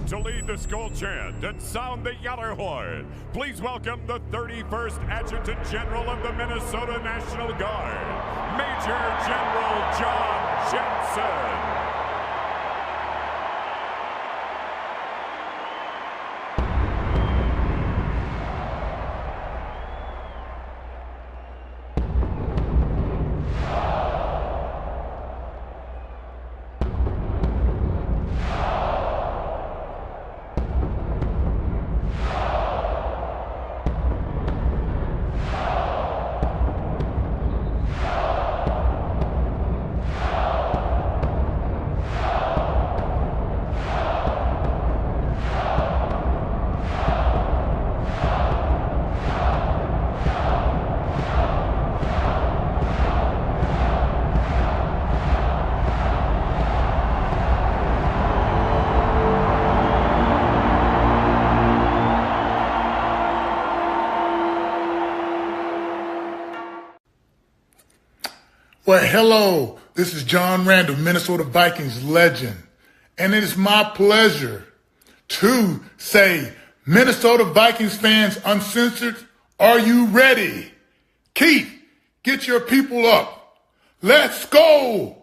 To lead the Skol chant and sound the Yaller horn, please welcome the 31st Adjutant General of the Minnesota National Guard, Major General John Jensen. Well, hello, this is John Randall, Minnesota Vikings legend, and it is my pleasure to say, Minnesota Vikings fans uncensored, are you ready? Keith, get your people up. Let's go.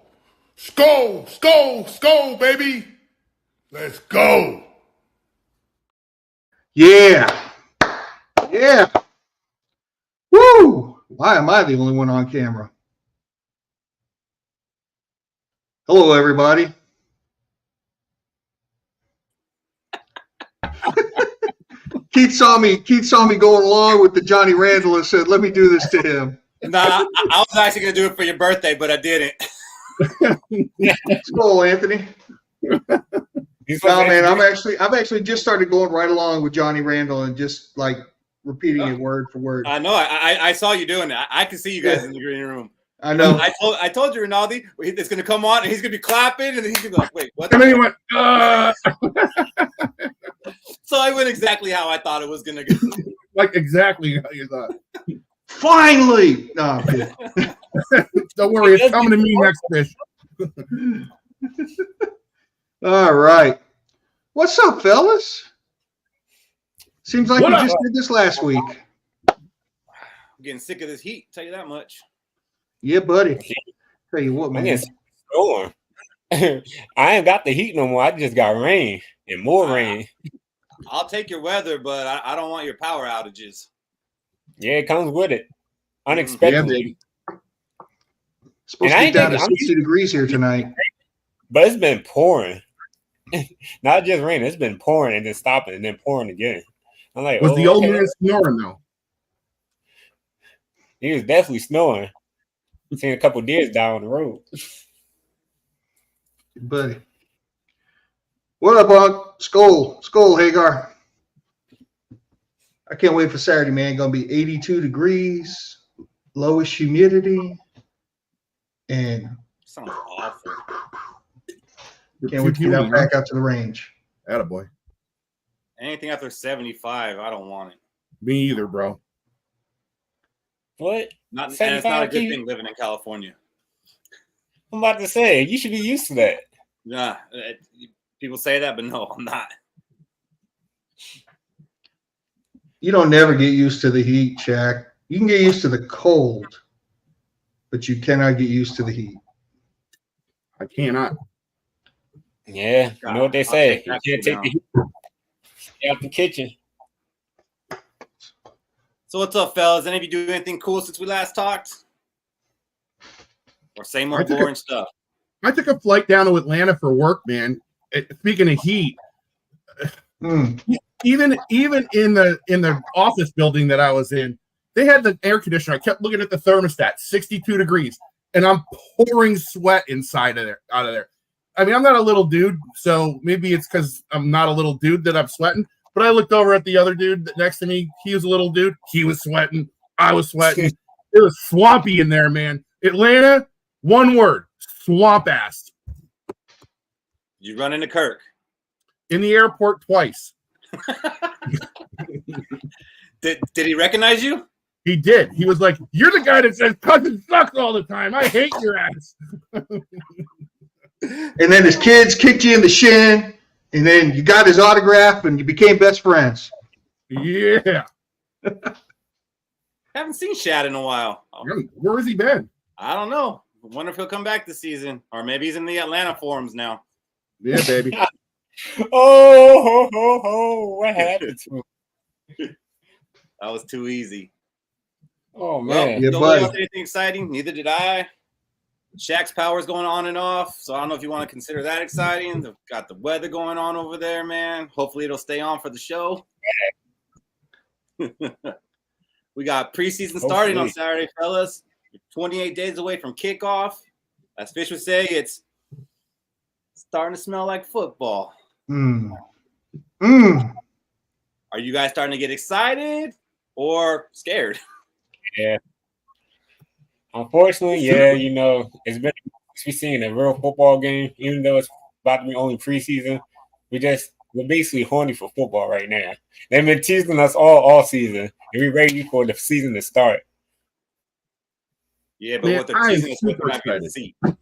Skol, skol, skol, baby. Let's go. Yeah. Woo! Why am I the only one on camera? Hello, everybody. Keith saw me going along with the Johnny Randall and said, let me do this to him. Nah, I was actually going to do it for your birthday, but I didn't. Skol, Anthony. No, man, I've actually just started going right along with Johnny Randall and just like repeating it word for word. I know. I saw you doing that. I can see you guys in the green room. I know. I told you, Rinaldi, it's going to come on and he's going to be clapping and then he's going to be like, wait, what? And then he went, So I went exactly how I thought it was going to go. like exactly how you thought. Finally! No, I'm kidding. Don't worry, it's coming to me next fish. All right. What's up, fellas? Seems like we just did this last week. I'm getting sick of this heat, tell you that much. Yeah, buddy. Tell you what, man. I ain't got the heat no more. I just got rain and more rain. I'll take your weather, but I don't want your power outages. Yeah, it comes with it. Unexpectedly. Yeah, it's supposed to get down to 60 degrees here tonight. But it's been pouring. Not just rain. It's been pouring and then stopping and then pouring again. I'm like, was the old man snoring, though? He was definitely snoring. Seen a couple deers down the road. Buddy. What up, Unc? Skol, Hagar. I can't wait for Saturday, man. Gonna be 82 degrees, lowest humidity, and sounds awful. Can't wait to get back out to the range. Attaboy. Anything after 75, I don't want it. Me either, bro. What? And it's not a good thing living in California. I'm about to say, you should be used to that. Nah, people say that, but no, I'm not. You don't never get used to the heat, Shaq. You can get used to the cold, but you cannot get used to the heat. I cannot. Yeah, you know what they say. You can't take the heat out the kitchen. So what's up, fellas? Any of you do anything cool since we last talked? Or same old boring stuff? I took a flight down to Atlanta for work, man. Speaking of heat, even in the office building that I was in, they had the air conditioner. I kept looking at the thermostat, 62 degrees, and I'm pouring sweat out of there. I mean, I'm not a little dude, so maybe it's because I'm not a little dude that I'm sweating. But I looked over at the other dude next to me. He was a little dude. He was sweating. I was sweating. It was swampy in there, man. Atlanta, one word, swamp ass. You run into Kirk. In the airport twice. Did he recognize you? He did. He was like, "You're the guy that says cousin sucks all the time. I hate your ass." And then his kids kicked you in the shin. And then you got his autograph and you became best friends. Yeah. Haven't seen Shad in a while. Where has he been? I don't know. Wonder if he'll come back this season, or maybe he's in the Atlanta forums now. Yeah, baby. What happened to him? That was too easy. Oh, Well, man. Yeah, nobody buddy. else anything exciting. Neither did I. Shaq's power's going on and off, so I don't know if you want to consider that exciting. They've got the weather going on over there, man. Hopefully it'll stay on for the show. We got preseason starting on Saturday, fellas. 28 days away from kickoff. As Fish would say, it's starting to smell like football. Mm. Are you guys starting to get excited or scared? Yeah. Unfortunately, yeah, you know, it's been we're seeing a real football game, even though it's about to be only preseason. We're basically horny for football right now. They've been teasing us all season, and we're ready for the season to start. Yeah, but Man, what the I am season is what super we're not going to see. What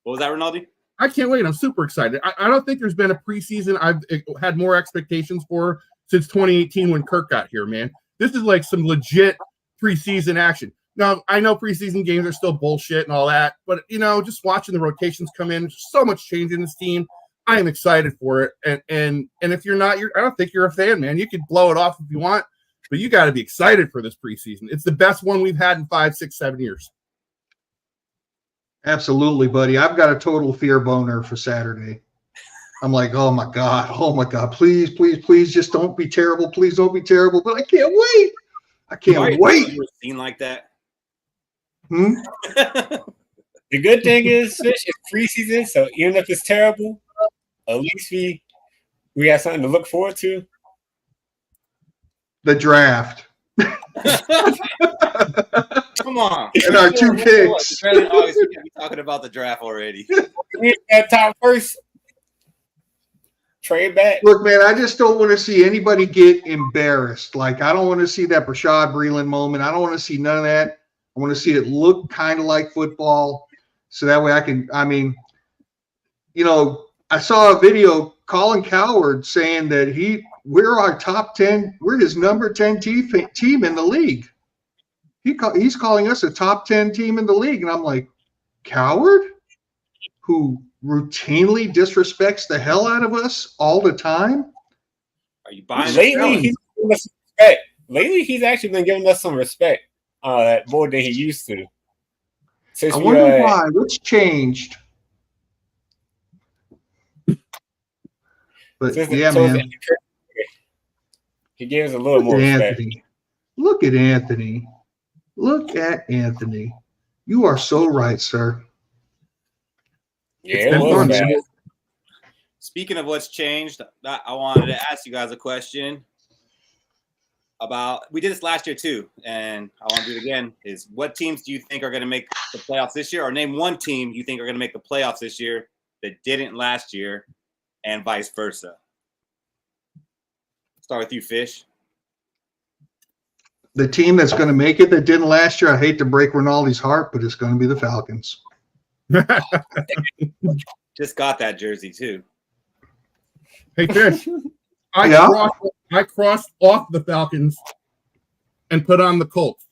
was that, Ronaldo? I can't wait. I'm super excited. I don't think there's been a preseason I've had more expectations for since 2018 when Kirk got here, man. This is like some legit preseason action. Now, I know preseason games are still bullshit and all that, but, you know, just watching the rotations come in, there's so much change in this team. I am excited for it. And if you're not, I don't think you're a fan, man. You could blow it off if you want, but you got to be excited for this preseason. It's the best one we've had in 5, 6, 7 years. Absolutely, buddy. I've got a total fear boner for Saturday. I'm like, oh my God, please, please, please, just don't be terrible. Please don't be terrible. But I can't wait. I can't wait. You were seen like that. The good thing is, Fish, it's preseason, so even if it's terrible, at least we have something to look forward to. The draft. Come on. And our 2 picks. We can't be talking about the draft already. That top first trade back. Look, man, I just don't want to see anybody get embarrassed. Like, I don't want to see that Rashad Breeland moment. I don't want to see none of that. I want to see it look kind of like football. So that way I saw a video, Colin Cowherd saying that we're our top 10, we're his number 10 team in the league. He's calling us a top 10 team in the league. And I'm like, Cowherd, who routinely disrespects the hell out of us all the time? Are you buying Lately, he's actually been giving us some respect more than he used to. I wonder why. What's changed? But yeah, man. He gave us a little more respect. Look at Anthony. Look at Anthony. You are so right, sir. Yeah, it was bad. Speaking of what's changed, I wanted to ask you guys a question about. We did this last year too, and I want to do it again. Is what teams do you think are going to make the playoffs this year, or name one team you think are going to make the playoffs this year that didn't last year, and vice versa? Start with you, Fish. The team that's going to make it that didn't last year, I hate to break Ronaldo's heart, but it's going to be the Falcons. Just got that jersey too. Hey, Fish, I crossed off the Falcons and put on the Colts.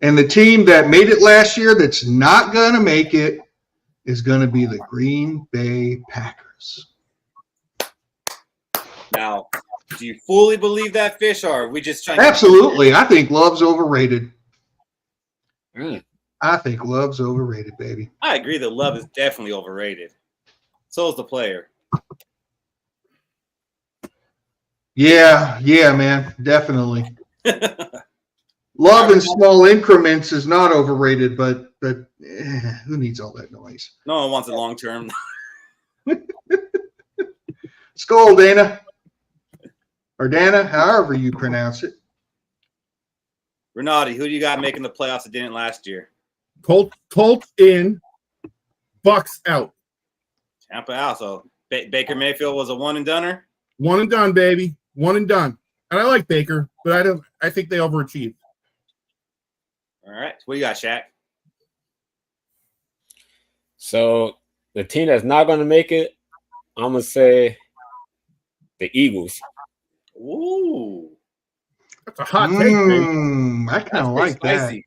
And the team that made it last year that's not going to make it is going to be the Green Bay Packers. Now, do you fully believe that, Fish, or are we just trying Absolutely. I think Love's overrated. I think Love's overrated, baby. I agree that Love is definitely overrated. So is the player. Yeah, man, definitely. Love in small increments is not overrated, but who needs all that noise? No one wants it long term. Skol, Dana. Or Dana, however you pronounce it. Renati, who do you got making the playoffs that didn't last year? Colts in, Bucks out. Tampa out. So Baker Mayfield was a one and doneer? One and done, baby. One and done. And I like Baker, but I think they overachieved. All right. What do you got, Shaq? So The team that's not going to make it, I'm going to say the Eagles. Ooh. That's a hot take, man. I kind of like spicy.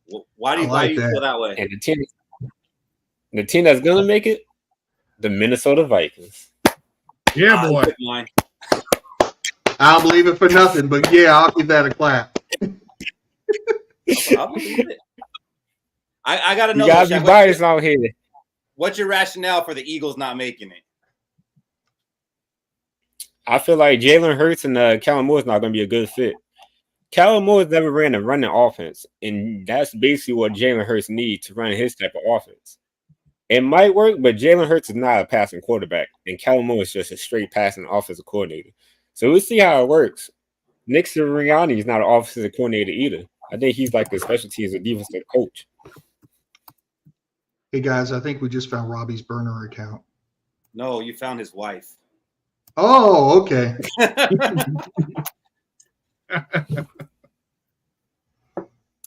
That. Why do you feel that way? And the team that's going to make it, the Minnesota Vikings. Yeah, boy. I'll believe it for nothing, but yeah, I'll give that a clap. I'll believe it. I got to know. You got to be biased out here. What's your rationale for the Eagles not making it? I feel like Jalen Hurts and Kellen Moore is not going to be a good fit. Kellen Moore has never ran a running offense, and that's basically what Jalen Hurts needs to run his type of offense. It might work, but Jalen Hurts is not a passing quarterback, and Kellen Moore is just a straight passing offensive coordinator. So we'll see how it works. Nick Sirianni is not an offensive coordinator either. I think he's like the special teams and defensive coach. Hey, guys, I think we just found Robbie's burner account. No, you found his wife. Oh, okay.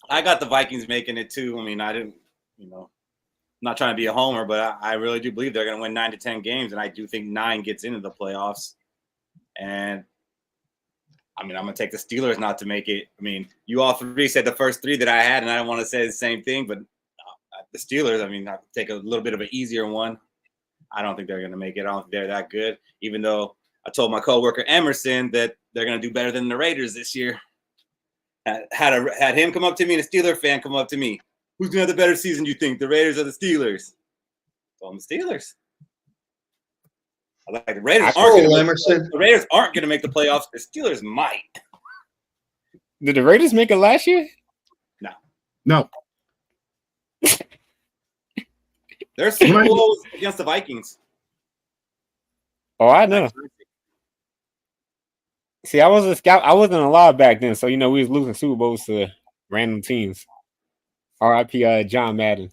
I got the Vikings making it too. I mean, I didn't, I'm not trying to be a homer, but I really do believe they're going to win 9 to 10 games, and I do think 9 gets into the playoffs. And I mean, I'm going to take the Steelers not to make it. I mean, you all three said the first 3 that I had, and I don't want to say the same thing, but the Steelers, I mean, I'll take a little bit of an easier one. I don't think they're going to make it. I don't think they're that good, even though I told my coworker Emerson that they're going to do better than the Raiders this year. Had him come up to me and a Steeler fan come up to me. Who's going to have the better season, do you think, the Raiders or the Steelers? Well, the Steelers. I like the Raiders. The Raiders aren't going to make the playoffs. The Steelers might. Did the Raiders make it last year? No. There's Super Bowls against the Vikings. Oh, I know. See, I was a scout. I wasn't alive back then, so we was losing Super Bowls to random teams. R.I.P. John Madden.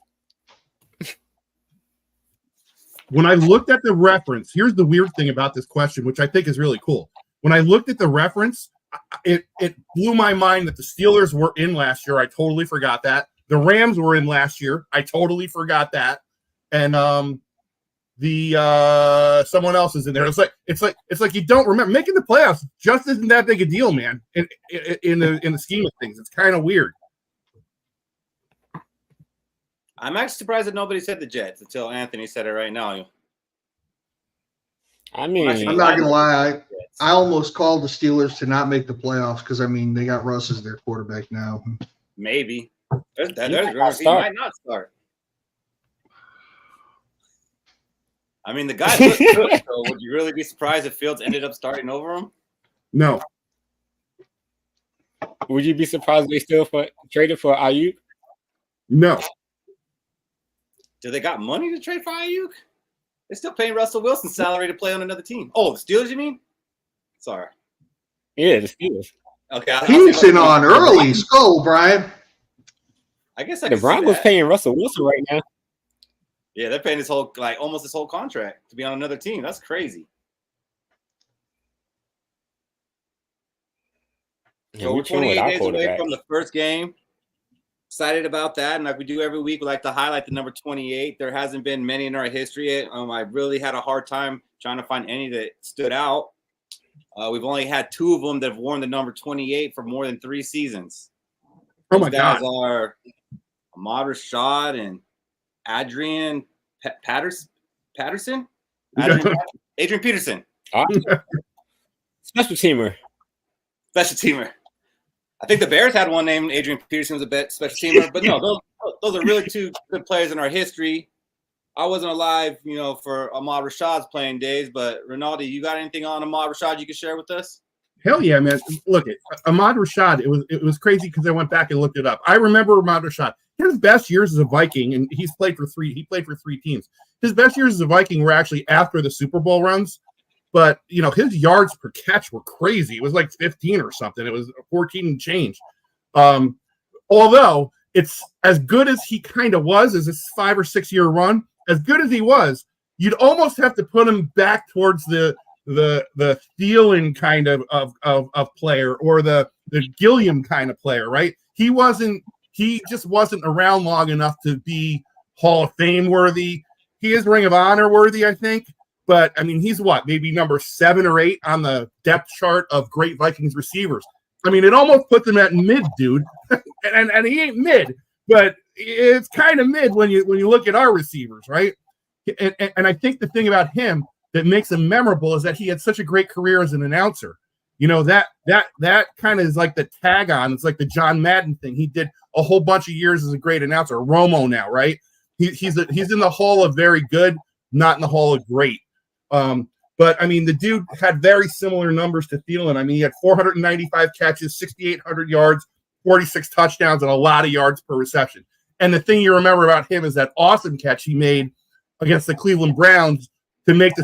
When I looked at the reference, here's the weird thing about this question, which I think is really cool. When I looked at the reference, it blew my mind that the Steelers were in last year. I totally forgot that. The Rams were in last year. I totally forgot that. And someone else is in there. It's like you don't remember making the playoffs. Just isn't that big a deal, man. In the scheme of things, it's kind of weird. I'm actually surprised that nobody said the Jets until Anthony said it right now. I mean, I'm not gonna lie. I almost called the Steelers to not make the playoffs because they got Russ as their quarterback now. Maybe he might not start. I mean, the guy looks good, so would you really be surprised if Fields ended up starting over him? No. Would you be surprised if they still traded for Ayuk? No. Do they got money to trade for Ayuk? They're still paying Russell Wilson's salary to play on another team. Oh, the Steelers, you mean? Sorry. Yeah, the Steelers. Okay. Houston on early. Skol, Brian. I guess I the Broncos paying Russell Wilson right now. Yeah, they're paying almost his whole contract to be on another team. That's crazy. Yeah, so we're 28 days away from the first game. Excited about that. And like we do every week, we like to highlight the number 28. There hasn't been many in our history. I really had a hard time trying to find any that stood out. We've only had 2 of them that have worn the number 28 for more than 3 seasons. Oh, my God. Those guys are Ahmad Rashad and Adrian Patterson? Adrian Peterson. Special teamer. I think the Bears had one named Adrian Peterson was a special teamer, but no, those are really 2 good players in our history. I wasn't alive, for Ahmad Rashad's playing days, but Rinaldi, you got anything on Ahmad Rashad you can share with us? Hell yeah, man. Look, Ahmad Rashad, it was crazy because I went back and looked it up. I remember Ahmad Rashad. His best years as a Viking, and he played for 3 teams. His best years as a Viking were actually after the Super Bowl runs. But, his yards per catch were crazy. It was like 15 or something. It was 14 and change. Although it's as good as he kind of was as this 5 or 6 year run, as good as he was, you'd almost have to put him back towards the Thielen kind of player or the Gilliam kind of player, right? He just wasn't around long enough to be Hall of Fame worthy. he is Ring of Honor worthy, I think. But I mean, he's what, maybe number 7 or 8 on the depth chart of great Vikings receivers. I mean, it almost puts him at mid, dude. and he ain't mid, but it's kind of mid when you look at our receivers, right? And I think the thing about him that makes him memorable is that he had such a great career as an announcer. You know, that kind of is like the tag on. It's like the John Madden thing. He did a whole bunch of years as a great announcer. Romo now, right? He's in the hall of very good, not in the hall of great. But I mean, the dude had very similar numbers to Thielen. I mean, he had 495 catches, 6,800 yards, 46 touchdowns, and a lot of yards per reception. And the thing you remember about him is that awesome catch he made against the Cleveland Browns to make the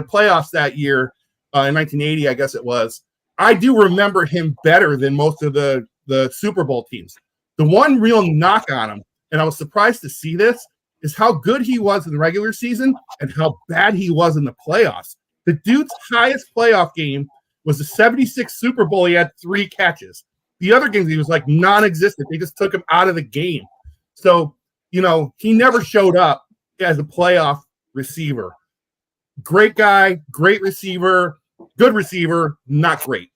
playoffs that year in 1980, I guess it was. I do remember him better than most of the Super Bowl teams. The one real knock on him, and I was surprised to see this, is how good he was in the regular season and how bad he was in the playoffs. The dude's highest playoff game was the 76 Super Bowl. He had 3 catches. The other games, he was like non-existent. They just took him out of the game. So, you know, he never showed up as a playoff receiver. Great guy, great receiver, good receiver, not great.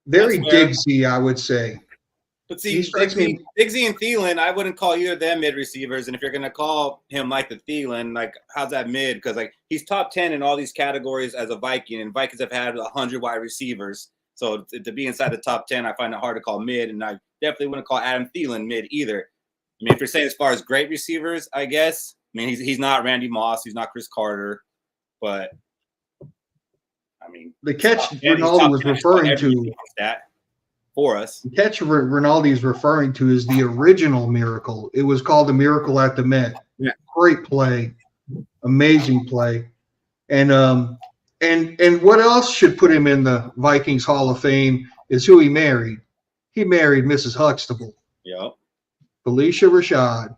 Very Diggsy, I would say. But see, Diggsy and Thielen, I wouldn't call either of them mid receivers. And if you're going to call him like the Thielen, like, how's that mid? Because, like, he's top 10 in all these categories as a Viking, and Vikings have had 100 wide receivers. So to be inside the top 10, I find it hard to call mid, and I definitely wouldn't call Adam Thielen mid either. I mean, if you're saying as far as great receivers, I guess, I mean, he's not Randy Moss, he's not Chris Carter, but I mean, the catch Rinaldi was referring to that for us. The catch Rinaldi is referring to is the original miracle. It was called the Miracle at the Met. Yeah. Great play, amazing play, and what else should put him in the Vikings Hall of Fame is who he married. He married Mrs. Huxtable. Yep. Felicia Rashad.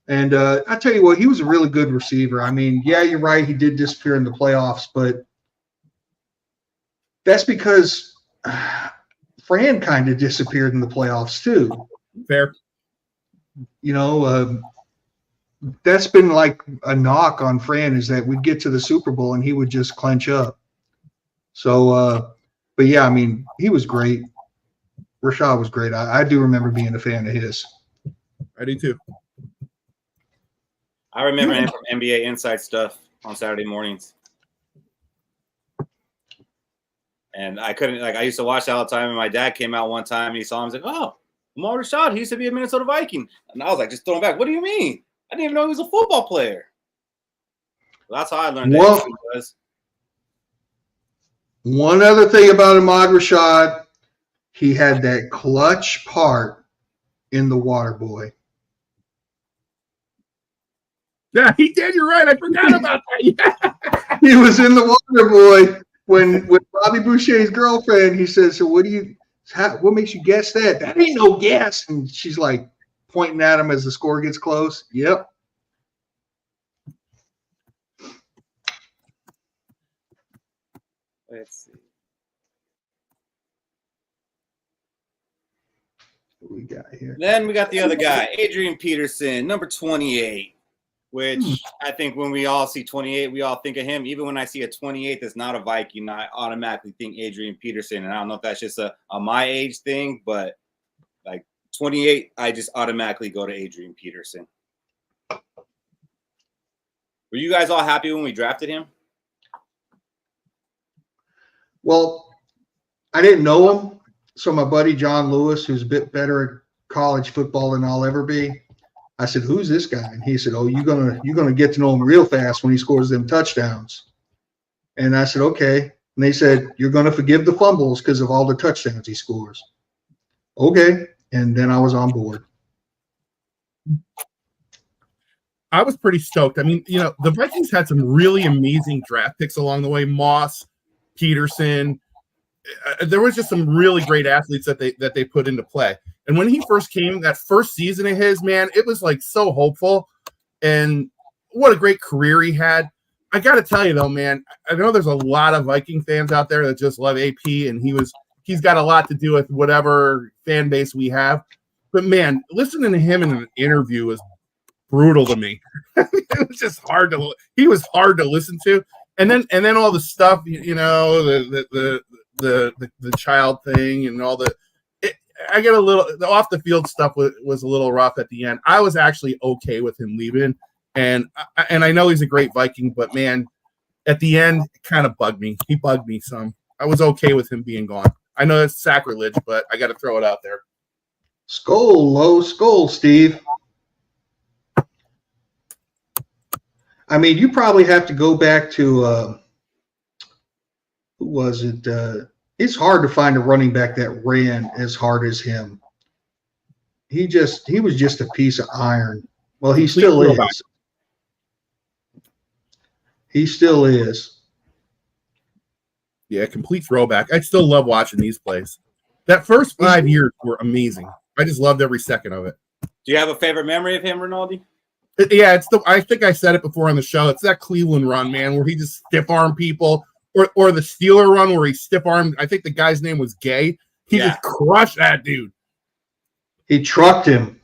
And I tell you what, he was a really good receiver. I mean, yeah, you're right. He did disappear in the playoffs, but that's because Fran kind of disappeared in the playoffs too. Fair. You know, that's been like a knock on Fran, is that we'd get to the Super Bowl and he would just clench up. So, but yeah, I mean, he was great. Rashad was great. I do remember being a fan of his. I do too. I remember him from NBA Inside Stuff on Saturday mornings. And I couldn't, like, I used to watch that all the time, and my dad came out one time and he saw him. He's like, "Oh, Lamar Rashad, he used to be a Minnesota Viking." And I was like, just throwing back, "What do you mean? I didn't even know he was a football player." Well, that's how I learned that he was. One other thing about Ahmad Rashad, he had that clutch part in The Waterboy. Yeah, he did. You're right. I forgot about that. He was in The Waterboy when Bobby Boucher's girlfriend, he says, "So what makes you guess that? That ain't no guess." And she's like pointing at him as the score gets close. Yep. Let's see. What we got here? Then we got the other guy, Adrian Peterson, number 28, which I think when we all see 28, we all think of him. Even when I see a 28 that's not a Viking, I automatically think Adrian Peterson. And I don't know if that's just a my age thing, but like 28, I just automatically go to Adrian Peterson. Were you guys all happy when we drafted him? Well, I didn't know him. So my buddy John Lewis, who's a bit better at college football than I'll ever be, I said, "Who's this guy?" And he said, "Oh, you're gonna get to know him real fast when he scores them touchdowns." And I said, "Okay." And they said, "You're gonna forgive the fumbles because of all the touchdowns he scores." Okay. And then I was on board. I was pretty stoked. I mean, you know, the Vikings had some really amazing draft picks along the way. Moss, Peterson. There was just some really great athletes that they put into play. And when he first came, that first season of his, man, it was like so hopeful. And what a great career he had. I got to tell you though, man, I know there's a lot of Viking fans out there that just love AP, and he's got a lot to do with whatever fan base we have. But man, listening to him in an interview was brutal to me. It was just hard to. He was hard to listen to, and then all the stuff, the child thing and all the. I get a little the off the field stuff was a little rough at the end. I was actually okay with him leaving, and I know he's a great Viking, but man, at the end, it kind of bugged me. He bugged me some. I was okay with him being gone. I know that's sacrilege, but I got to throw it out there. Skol, low Skol, Steve. I mean, you probably have to go back to who was it? It's hard to find a running back that ran as hard as him. He was just a piece of iron. Well, he still is. He still is. Yeah, complete throwback. I still love watching these plays. That first 5 years were amazing. I just loved every second of it. Do you have a favorite memory of him, Rinaldi? Yeah, I think I said it before on the show. It's that Cleveland run, man, where he just stiff-armed people. Or the Steeler run where he stiff-armed, I think the guy's name was Gay. He just crushed that dude. He trucked him.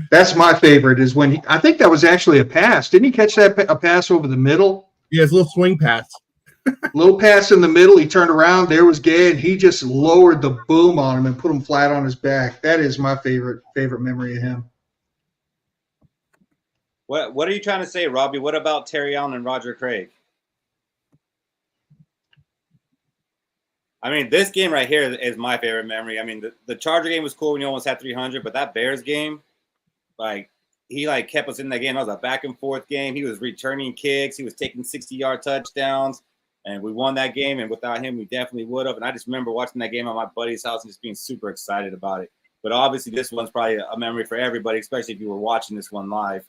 That's my favorite is when I think that was actually a pass. Didn't he catch a pass over the middle? Yeah, his little swing pass. Little pass in the middle. He turned around. There was Gay, and he just lowered the boom on him and put him flat on his back. That is my favorite memory of him. What are you trying to say, Robbie? What about Terry Allen and Roger Craig? I mean, this game right here is my favorite memory. I mean, the Charger game was cool when you almost had 300, but that Bears game, he kept us in that game. That was a back and forth game. He was returning kicks. He was taking 60-yard touchdowns, and we won that game. And without him, we definitely would have. And I just remember watching that game at my buddy's house and just being super excited about it. But obviously, this one's probably a memory for everybody, especially if you were watching this one live.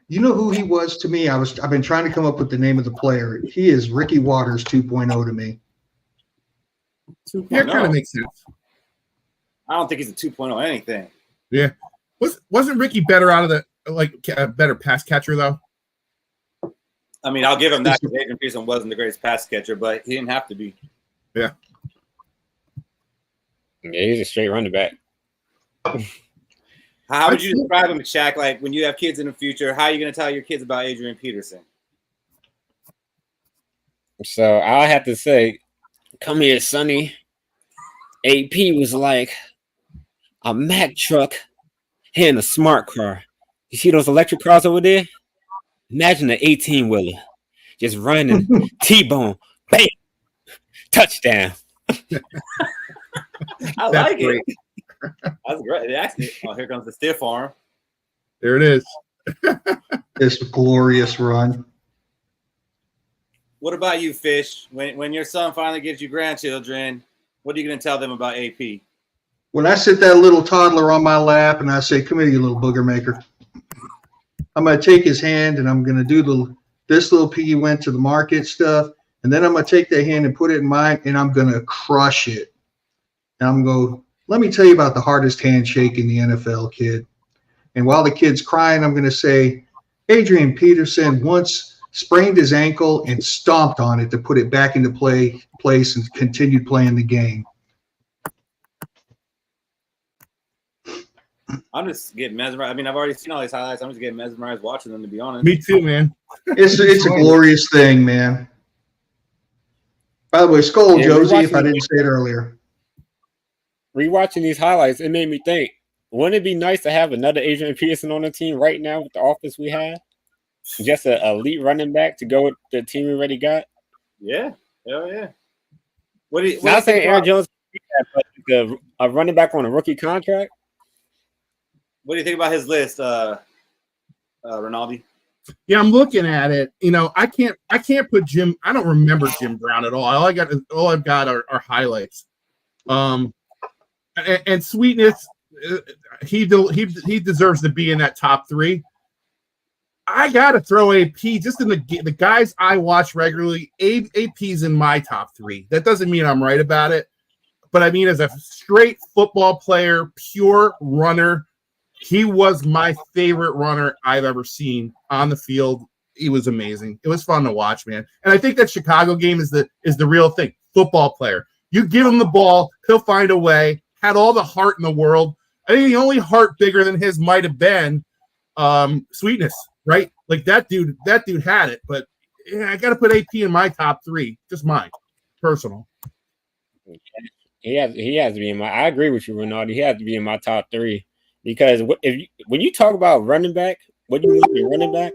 You know who he was to me? I've been trying to come up with the name of the player. He is Ricky Waters 2.0 to me. 2.0. Yeah, kind of makes sense. I don't think he's a 2.0 anything. Yeah. Wasn't Ricky better out of a better pass catcher though? I mean, I'll give him that because Adrian Peterson wasn't the greatest pass catcher, but he didn't have to be. Yeah. Yeah, he's a straight running back. How would you describe him, Shaq? Like when you have kids in the future, how are you going to tell your kids about Adrian Peterson? So I'll have to say, come here, Sonny. AP was like a Mack truck and a smart car. You see those electric cars over there? Imagine an 18-wheeler just running, T-bone, bam, touchdown. I like it. That's great. Actually, here comes the stiff arm. There it is. This glorious run. What about you, Fish? When your son finally gives you grandchildren, what are you going to tell them about AP? When I sit that little toddler on my lap and I say, "Come here, you little booger maker," I'm going to take his hand and I'm going to do this little piggy went to the market stuff, and then I'm going to take that hand and put it in mine, and I'm going to crush it. And I'm going to go, let me tell you about the hardest handshake in the NFL, kid. And while the kid's crying, I'm going to say, Adrian Peterson once sprained his ankle and stomped on it to put it back into place and continued playing the game. I'm just getting mesmerized. I mean, I've already seen all these highlights. I'm just getting mesmerized watching them, to be honest. Me too, man. It's a glorious thing, man. By the way, Skol, Josie, if I didn't say it earlier. Rewatching these highlights, it made me think, wouldn't it be nice to have another Adrian Peterson on the team right now with the offense we have? Just an elite running back to go with the team we already got? Yeah. Hell yeah. Not saying Aaron Jones, but a running back on a rookie contract? What do you think about his list, Rinaldi? Yeah, I'm looking at it. You know, I can't put Jim. I don't remember Jim Brown at all. All I've got are highlights. And Sweetness, he deserves to be in that top three. I gotta throw AP just in the guys I watch regularly. AP's in my top three. That doesn't mean I'm right about it, but I mean as a straight football player, pure runner. He was my favorite runner I've ever seen on the field. He was amazing. It was fun to watch, man. And I think that Chicago game is the real thing. Football player. You give him the ball, he'll find a way. Had all the heart in the world. I think the only heart bigger than his might have been Sweetness, right? Like that dude had it, but yeah, I got to put AP in my top 3, just mine, personal. He has to be in my. I agree with you, Ronaldo. He has to be in my top 3 because when you talk about running back, what you mean running back?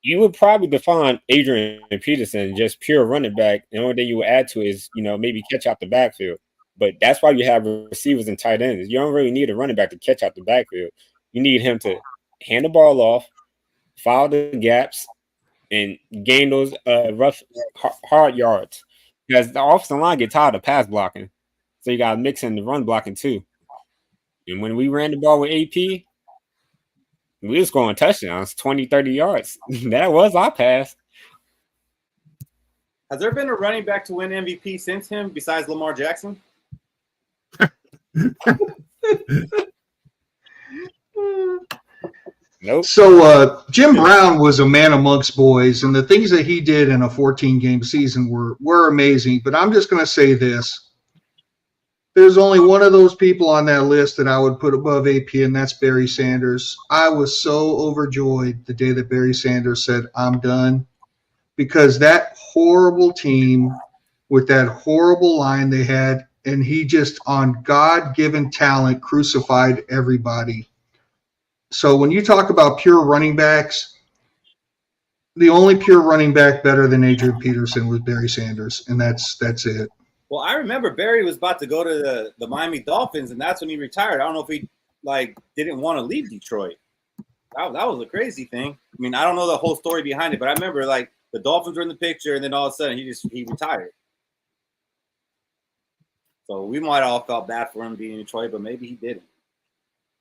You would probably define Adrian Peterson just pure running back. The only thing you would add to it is, maybe catch out the backfield. But that's why you have receivers and tight ends. You don't really need a running back to catch out the backfield. You need him to hand the ball off, follow the gaps, and gain those rough, hard yards. Because the offensive line get tired of pass blocking. So you got to mix in the run blocking too. And when we ran the ball with AP, we was scoring touchdowns, 20, 30 yards. That was our pass. Has there been a running back to win MVP since him besides Lamar Jackson? Nope. So Jim Brown was a man amongst boys, and the things that he did in a 14-game season were amazing. But I'm just going to say this. There's only one of those people on that list that I would put above AP, and that's Barry Sanders. I was so overjoyed the day that Barry Sanders said, I'm done, because that horrible team with that horrible line they had, and he just, on God-given talent, crucified everybody. So when you talk about pure running backs, the only pure running back better than Adrian Peterson was Barry Sanders, and that's it. Well, I remember Barry was about to go to the Miami Dolphins, and that's when he retired. I don't know if he didn't want to leave Detroit. That was a crazy thing. I mean, I don't know the whole story behind it, but I remember the Dolphins were in the picture, and then all of a sudden he retired. So we might all felt bad for him being in Detroit, but maybe he didn't.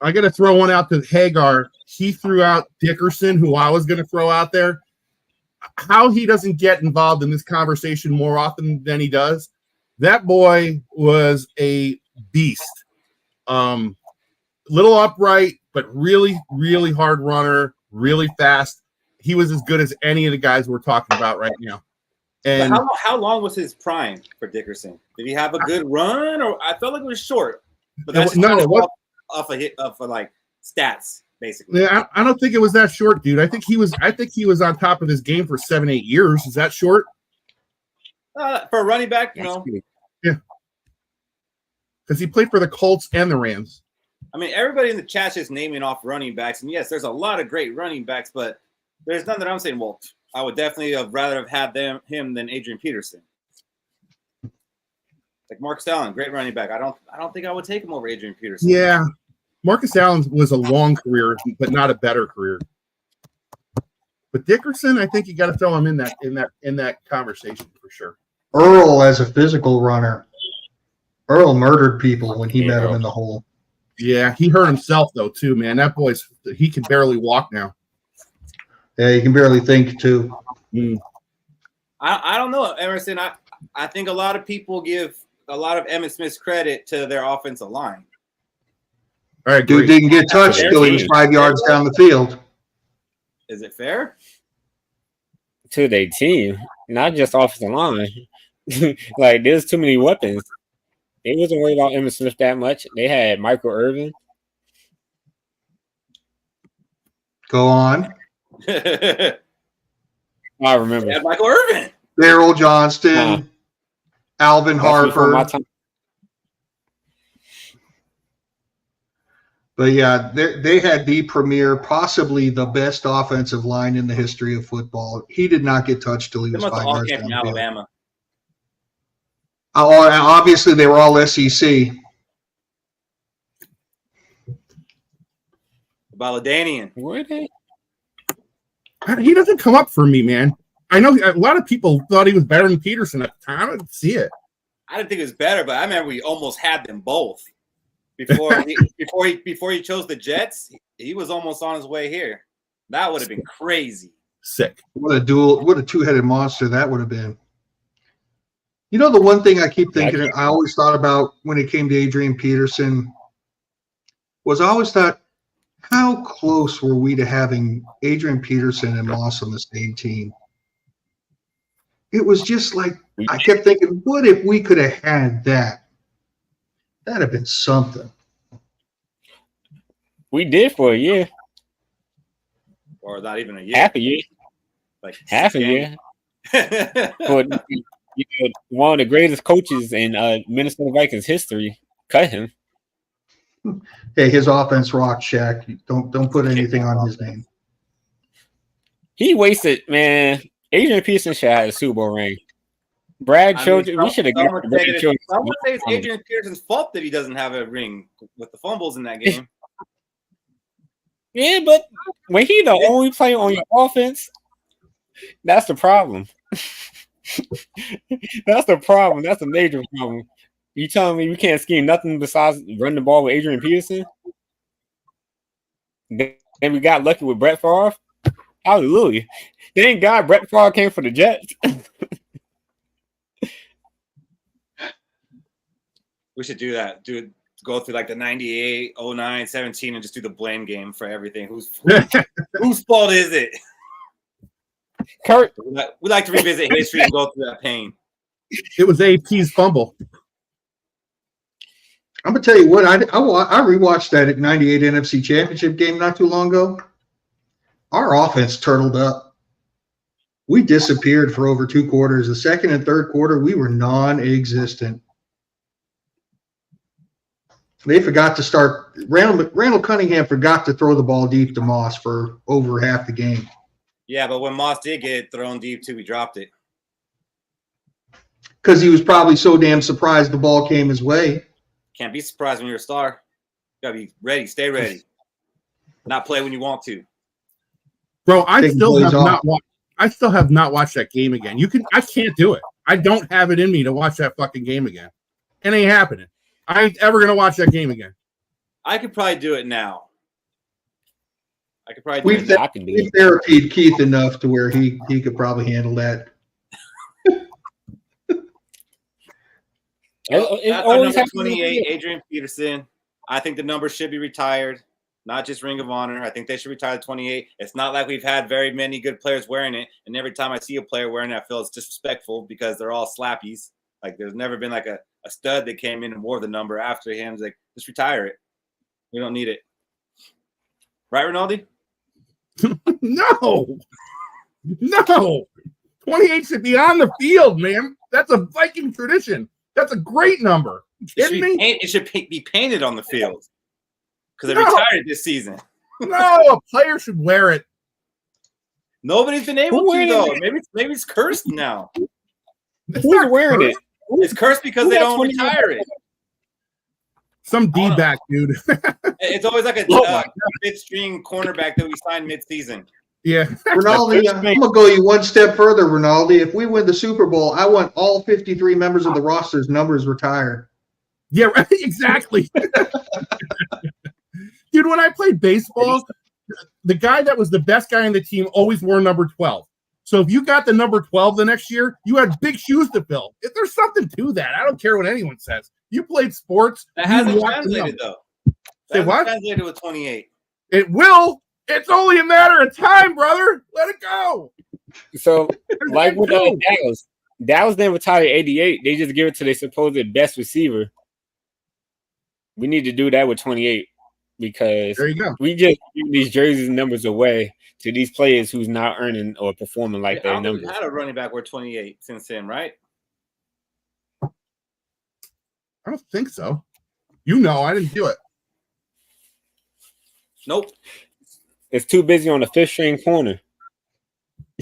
I got to throw one out to Hagar. He threw out Dickerson, who I was going to throw out there. How he doesn't get involved in this conversation more often than he does. That boy was a beast. Little upright, but really, really hard runner, really fast. He was as good as any of the guys we're talking about right now. And how long was his prime for Dickerson? Did he have a good run, or I felt like it was short? But that's off stats, basically. Yeah, I don't think it was that short, dude. I think he was on top of his game for 7-8 years. Is that short? For a running back, no. Yeah. Because he played for the Colts and the Rams. I mean, everybody in the chat's just naming off running backs. And yes, there's a lot of great running backs, but there's none that I'm saying, well, I would definitely have rather have had him than Adrian Peterson. Like Marcus Allen, great running back. I don't think I would take him over Adrian Peterson. Yeah. Marcus Allen was a long career, but not a better career. But Dickerson, I think you got to throw him in that conversation for sure. Earl as a physical runner. Earl murdered people when he met him in the hole. Yeah, he hurt himself though too, man. That he can barely walk now. Yeah, he can barely think too. I don't know, Emerson. I think a lot of people give a lot of Emmitt Smith's credit to their offensive line. All right, dude didn't get touched until he was 5 yards down the field. Is it fair? To their team, not just offensive line. There's too many weapons. They wasn't worried about Emmitt Smith that much. They had Michael Irvin. Go on. I remember. They had Michael Irvin. Daryl Johnston. Alvin Harper. But yeah, they had the premier, possibly the best offensive line in the history of football. He did not get touched till he was 5 yards down from the Alabama. Obviously, they were all SEC. Baladanian. Were they? He doesn't come up for me, man. I know a lot of people thought he was better than Peterson at the time. I didn't see it. I didn't think it was better, but I remember we almost had them both. Before he chose the Jets, he was almost on his way here. That would have been crazy. Sick. What a two-headed monster that would have been. You know, the one thing I keep thinking, I always thought about when it came to Adrian Peterson was I always thought, how close were we to having Adrian Peterson and Moss on the same team? It was just like, I kept thinking, what if we could have had that? That'd have been something. We did for a year. Or not even a year. Half a year. Like Half a year. For one of the greatest coaches in Minnesota Vikings history, cut him. Hey, his offense rocked, Shaq. Don't put anything on his name. He wasted, man. Adrian Peterson should have had a Super Bowl ring. Brad Children, we should have given Brad Children. Some would say it's Adrian Peterson's fault that he doesn't have a ring with the fumbles in that game. Yeah, but when he the only player on your offense, that's the problem. That's the problem. That's a major problem. You telling me we can't scheme nothing besides run the ball with Adrian Peterson? Then we got lucky with Brett Favre. Hallelujah. Thank God Brett Favre came for the Jets. We should do that. Go through like the 98, 09, 17 and just do the blame game for everything. Whose fault is it? Kurt. We like to revisit history and go through that pain. It was AP's fumble. I'm gonna tell you what, I rewatched that 98 NFC Championship game not too long ago. Our offense turtled up. We disappeared for over 2 quarters. The second and third quarter, we were non-existent. They forgot to start. Randall Cunningham forgot to throw the ball deep to Moss for over half the game. Yeah, but when Moss did get thrown deep too, we dropped it. Because he was probably so damn surprised the ball came his way. Can't be surprised when you're a star. You gotta be ready. Stay ready. Not play when you want to. Bro, I still have not watched that game again. I can't do it. I don't have it in me to watch that fucking game again. It ain't happening. I ain't ever gonna watch that game again. I could probably do it now. We've therapied Keith enough to where he could probably handle that. That's our number 28, Adrian Peterson. I think the number should be retired, not just Ring of Honor. I think they should retire the 28. It's not like we've had very many good players wearing it, and every time I see a player wearing it, I feel it's disrespectful because they're all slappies. Like there's never been like a stud that came in and wore the number after him. It's like, just retire it. We don't need it. Right, Rinaldi? No. 28 should be on the field, man. That's a Viking tradition. That's a great number. You kidding me? It should be painted on the field because they retired it this season. No, a player should wear it. Nobody's been able to, though. Maybe it's cursed now. Who's wearing it? It's cursed because they don't retire it. Some D-back, dude. It's always like a mid-string cornerback that we signed mid-season. Yeah. Rinaldi, I'm going to go you one step further, Rinaldi. If we win the Super Bowl, I want all 53 members of the roster's numbers retired. Yeah, right. Exactly. Dude, when I played baseball, the guy that was the best guy on the team always wore number 12. So if you got the number 12 the next year, you had big shoes to fill. If there's something to that, I don't care what anyone says. You played sports. That hasn't translated, though. Say what? Translated with 28. It will. It's only a matter of time, brother. Let it go. So, like with Dallas didn't retire 88. They just give it to their supposed best receiver. We need to do that with 28 because there you go. We just give these jerseys and numbers away to these players who's not earning or performing like their numbers. We've had a running back with 28 since then, right? I don't think so. I didn't do it. Nope. It's too busy on the fifth string corner.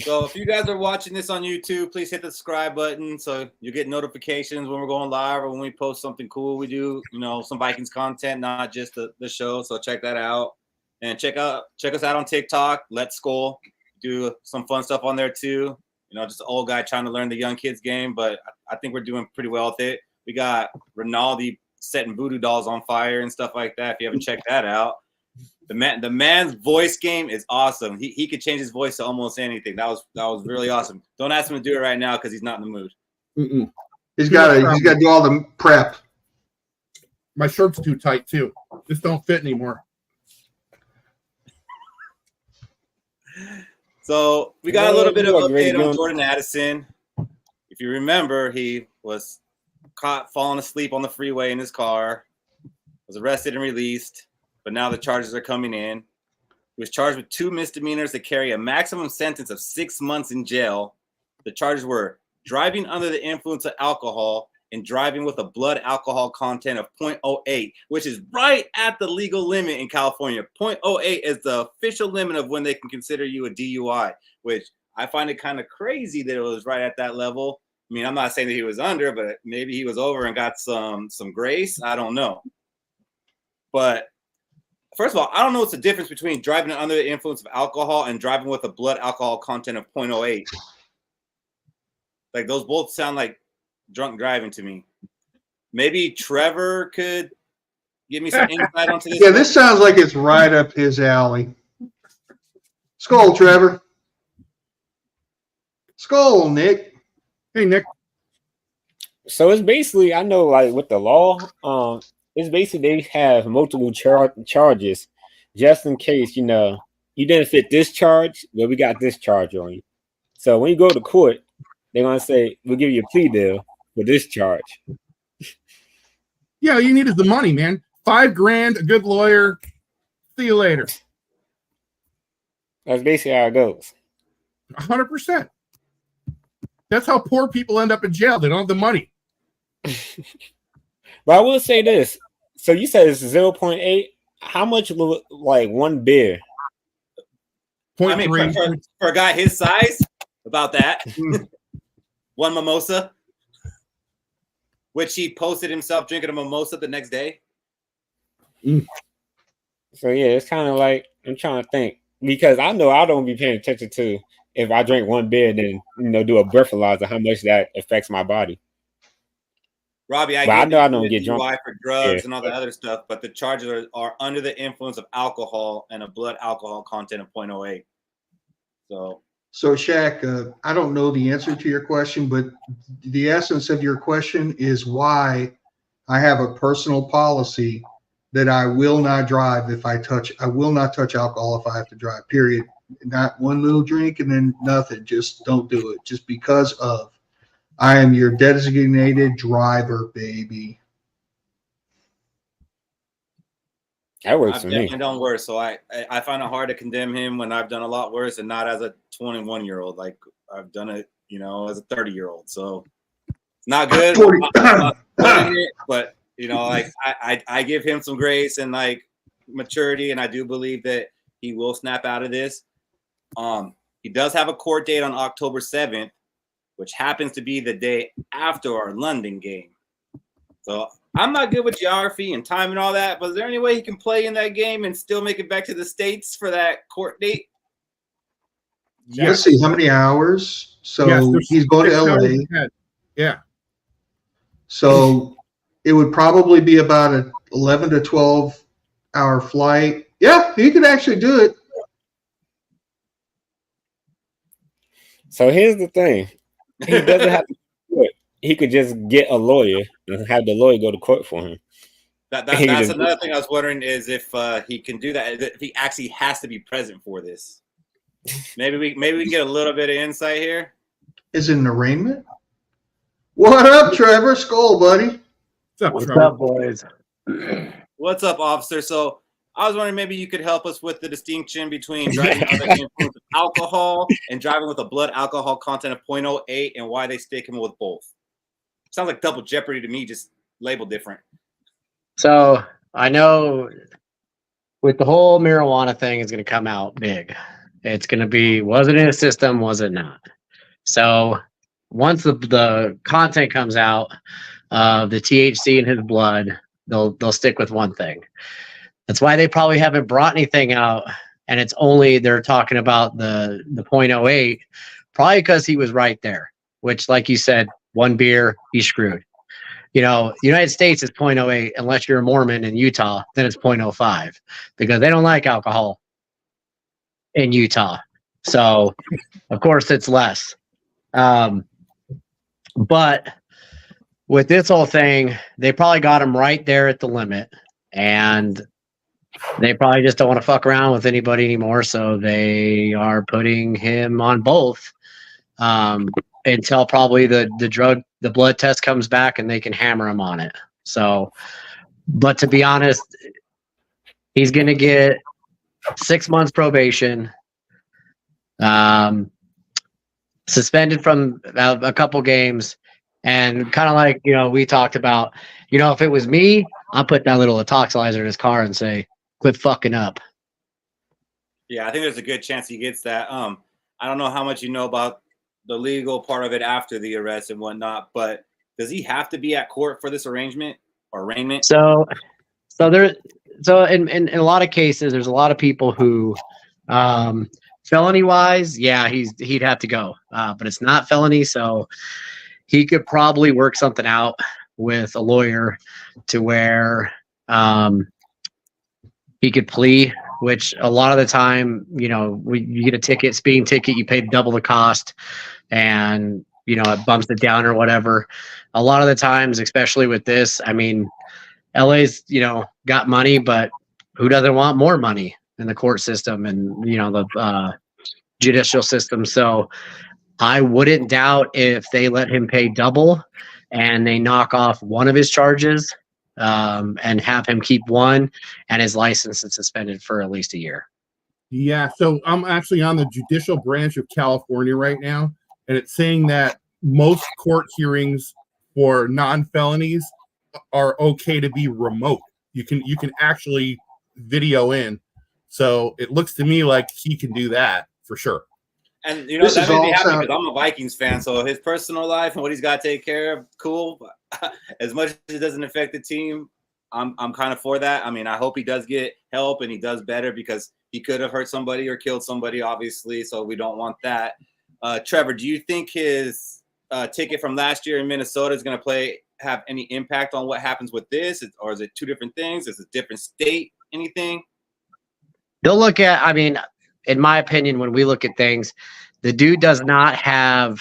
So if you guys are watching this on YouTube, please hit the subscribe button so you get notifications when we're going live or when we post something cool. We do, some Vikings content, not just the show. So check that out. And check us out on TikTok. Let's Skol. Do some fun stuff on there too. Just an old guy trying to learn the young kids game, but I think we're doing pretty well with it. We got Rinaldi setting voodoo dolls on fire and stuff like that. If you haven't checked that out. The man's voice game is awesome. He could change his voice to almost anything. That was really awesome. Don't ask him to do it right now because he's not in the mood. Mm-mm. He's got to do all the prep. My shirt's too tight too. Just don't fit anymore. So we got a little bit of update on Jordan Addison. If you remember, he was caught falling asleep on the freeway in his car, was arrested and released. but now the charges are coming in. He was charged with 2 misdemeanors that carry a maximum sentence of 6 months in jail. The charges were driving under the influence of alcohol and driving with a blood alcohol content of 0.08, which is right at the legal limit in California. 0.08 is the official limit of when they can consider you a DUI, which I find it kind of crazy that it was right at that level. I mean, I'm not saying that he was under, but maybe he was over and got some grace. I don't know. But first of all, I don't know what's the difference between driving under the influence of alcohol and driving with a blood alcohol content of 0.08. Like, those both sound like drunk driving to me. Maybe Trevor could give me some insight onto this. Yeah, this sounds like it's right up his alley. Skol, Trevor. Skol, Nick. Hey, Nick. So it's basically, I know, like with the law, it's basically they have multiple charges just in case, you know, you didn't fit this charge, but we got this charge on you. So when you go to court, they're going to say, we'll give you a plea deal for this charge. Yeah, all you need is the money, man. $5,000, a good lawyer. See you later. That's basically how it goes. 100%. That's how poor people end up in jail. They don't have the money. But I will say this. So you said it's 0.8. How much will, like, one beer? I mean, for a guy his size, about that. One mimosa, which he posted himself drinking a mimosa the next day. So, yeah, it's kind of like, I'm trying to think. Because I know I don't be paying attention to if I drink one beer, then, you know, do a breathalyzer, how much that affects my body. Robbie, I know I don't get drunk for drugs and all that other stuff, but the charges are under the influence of alcohol and a blood alcohol content of 0.08. So Shaq, I don't know the answer to your question, but the essence of your question is why I have a personal policy that I will not drive I will not touch alcohol if I have to drive, period. Not one little drink and then nothing. Just don't do it. Just because of I am your designated driver, baby. That works for me. I've definitely done worse, so I find it hard to condemn him when I've done a lot worse, and not as a 21-year-old. Like, I've done it, you know, as a 30-year-old. So it's not good. But you know, like I give him some grace and like maturity, and I do believe that he will snap out of this. He does have a court date on October 7th, which happens to be the day after our London game. So I'm not good with geography and time and all that, but is there any way he can play in that game and still make it back to the States for that court date? Yeah. Let's see how many hours. So he's going to LA. Yeah. So it would probably be about an 11 to 12 hour flight. Yeah, he could actually do it. So here's the thing. He doesn't have to do it. He could just get a lawyer and have the lawyer go to court for him. That's another thing I was wondering is if he can do that, if he actually has to be present for this. Maybe we can get a little bit of insight here. Is it an arraignment? What up, Trevor? Skol, buddy. What's up, boys? What's up, officer? So I was wondering maybe you could help us with the distinction between driving under the influence of alcohol and driving with a blood alcohol content of 0.08 and why they stick him with both. Sounds like double jeopardy to me, just labeled different. So I know with the whole marijuana thing is going to come out big. It's going to be, was it in a system? Was it not? So once the content comes out, the THC in his blood, they'll stick with one thing. That's why they probably haven't brought anything out, and it's only they're talking about the 0.08, probably because he was right there. Which, like you said, one beer, he's screwed. You know, the United States is 0.08 unless you're a Mormon in Utah, then it's 0.05 because they don't like alcohol in Utah. So, of course, it's less. But with this whole thing, they probably got him right there at the limit, and they probably just don't want to fuck around with anybody anymore. So they are putting him on both until probably the blood test comes back and they can hammer him on it. So, but to be honest, He's going to get 6 months probation, suspended from a couple games, and kind of like, we talked about, if it was me, I'll put that little toxilizer in his car and say, quit fucking up. Yeah, I think there's a good chance he gets that. I don't know how much you know about the legal part of it after the arrest and whatnot, but does he have to be at court for this arraignment or arraignment? So in a lot of cases, there's a lot of people who, felony wise, yeah, he'd have to go, but it's not felony, so he could probably work something out with a lawyer to where he could plea, which a lot of the time, you get a ticket, speeding ticket, you pay double the cost, and it bumps it down or whatever. A lot of the times, especially with this, I mean, LA's got money, but who doesn't want more money in the court system and the judicial system? So I wouldn't doubt if they let him pay double and they knock off one of his charges, and have him keep one, and his license is suspended for at least a year. Yeah, so I'm actually on the judicial branch of California right now, and it's saying that most court hearings for non-felonies are okay to be remote. You can actually video in. So it looks to me like he can do that for sure. And that made me happy because I'm a Vikings fan, so his personal life and what he's got to take care of, cool. As much as it doesn't affect the team, I'm kind of for that. I mean, I hope he does get help and he does better, because he could have hurt somebody or killed somebody, obviously, so we don't want that. Trevor, do you think his ticket from last year in Minnesota is going to have any impact on what happens with this, or is it two different things? Is it a different state? Anything? They'll look at, I mean, in my opinion, when we look at things, the dude does not have,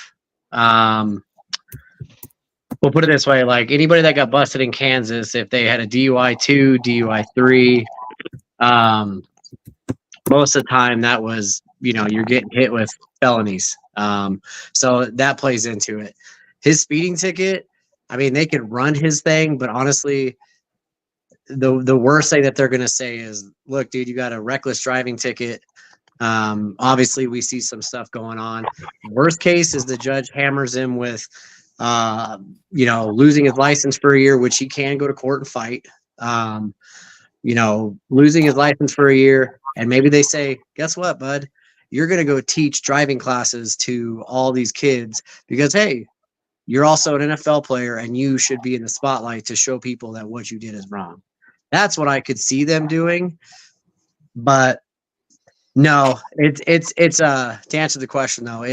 we'll put it this way, like anybody that got busted in Kansas, if they had a DUI 2, DUI 3, most of the time that was, you're getting hit with felonies. So that plays into it. His speeding ticket, I mean, they could run his thing, but honestly, the worst thing that they're going to say is, look, dude, you got a reckless driving ticket. Obviously, we see some stuff going on. Worst case is the judge hammers him with, losing his license for a year, which he can go to court and fight. Losing his license for a year, and maybe they say, guess what, bud? You're going to go teach driving classes to all these kids because, hey, you're also an NFL player and you should be in the spotlight to show people that what you did is wrong. That's what I could see them doing. But no, it's to answer the question though,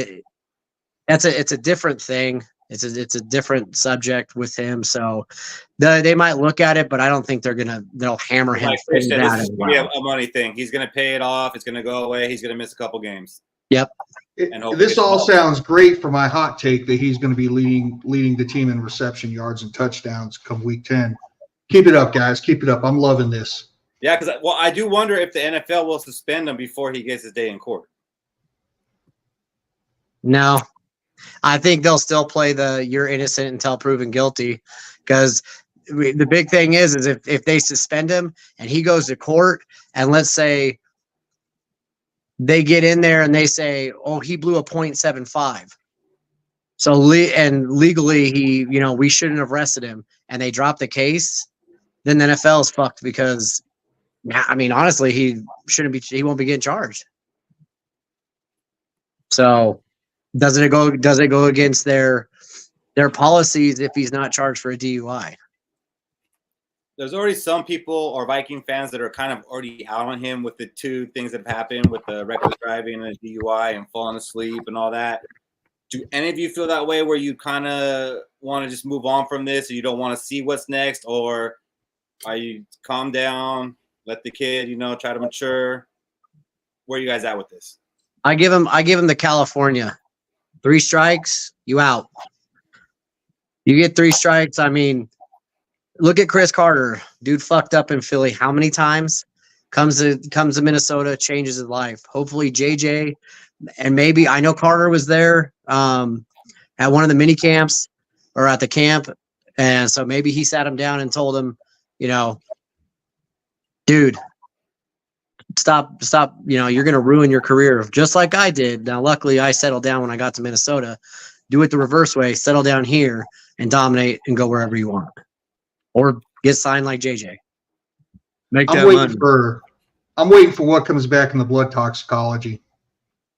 it's a different thing. It's a different subject with him. So they might look at it, but I don't think they'll hammer him. Like Chris said, this is gonna be a money thing. He's going to pay it off. It's going to go away. He's going to miss a couple games. Yep. This all sounds great for my hot take that he's going to be leading the team in reception yards and touchdowns come week 10. Keep it up, guys. Keep it up. I'm loving this. Yeah, because I do wonder if the NFL will suspend him before he gets his day in court. No, I think they'll still play the you're innocent until proven guilty, because the big thing is if they suspend him and he goes to court, and let's say they get in there and they say, oh, he blew a .75. So legally we shouldn't have arrested him, and they drop the case, then the NFL is fucked, because I mean, honestly, he won't be getting charged. So does it go against their policies if he's not charged for a DUI? There's already some people or Viking fans that are kind of already out on him with the two things that have happened with the reckless driving and the DUI and falling asleep and all that. Do any of you feel that way, where you kind of want to just move on from this, or you don't want to see what's next, or are you calm down, let the kid, try to mature? Where are you guys at with this? I give him the California. 3 strikes, you out. You get 3 strikes. I mean, look at Chris Carter. Dude fucked up in Philly how many times? Comes to Minnesota, changes his life. Hopefully JJ, and maybe, I know Carter was there at one of the mini camps or at the camp, and so maybe he sat him down and told him, dude, stop. You're going to ruin your career just like I did. Now, luckily, I settled down when I got to Minnesota. Do it the reverse way. Settle down here and dominate and go wherever you want, or get signed like JJ. Make that money. I'm waiting for what comes back in the blood toxicology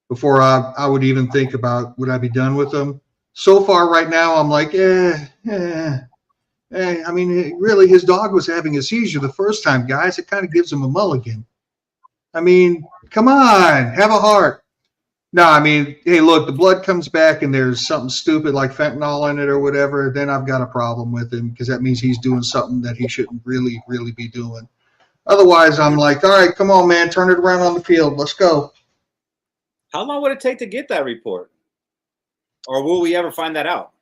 before I would even think about would I be done with them. So far, right now, I'm like, I mean, really, his dog was having a seizure the first time, guys. It kind of gives him a mulligan. I mean, come on, have a heart. No, I mean, hey, look, the blood comes back and there's something stupid like fentanyl in it or whatever, then I've got a problem with him because that means he's doing something that he shouldn't really, really be doing. Otherwise, I'm like, all right, come on, man, turn it around on the field. Let's go. How long would it take to get that report? Or will we ever find that out?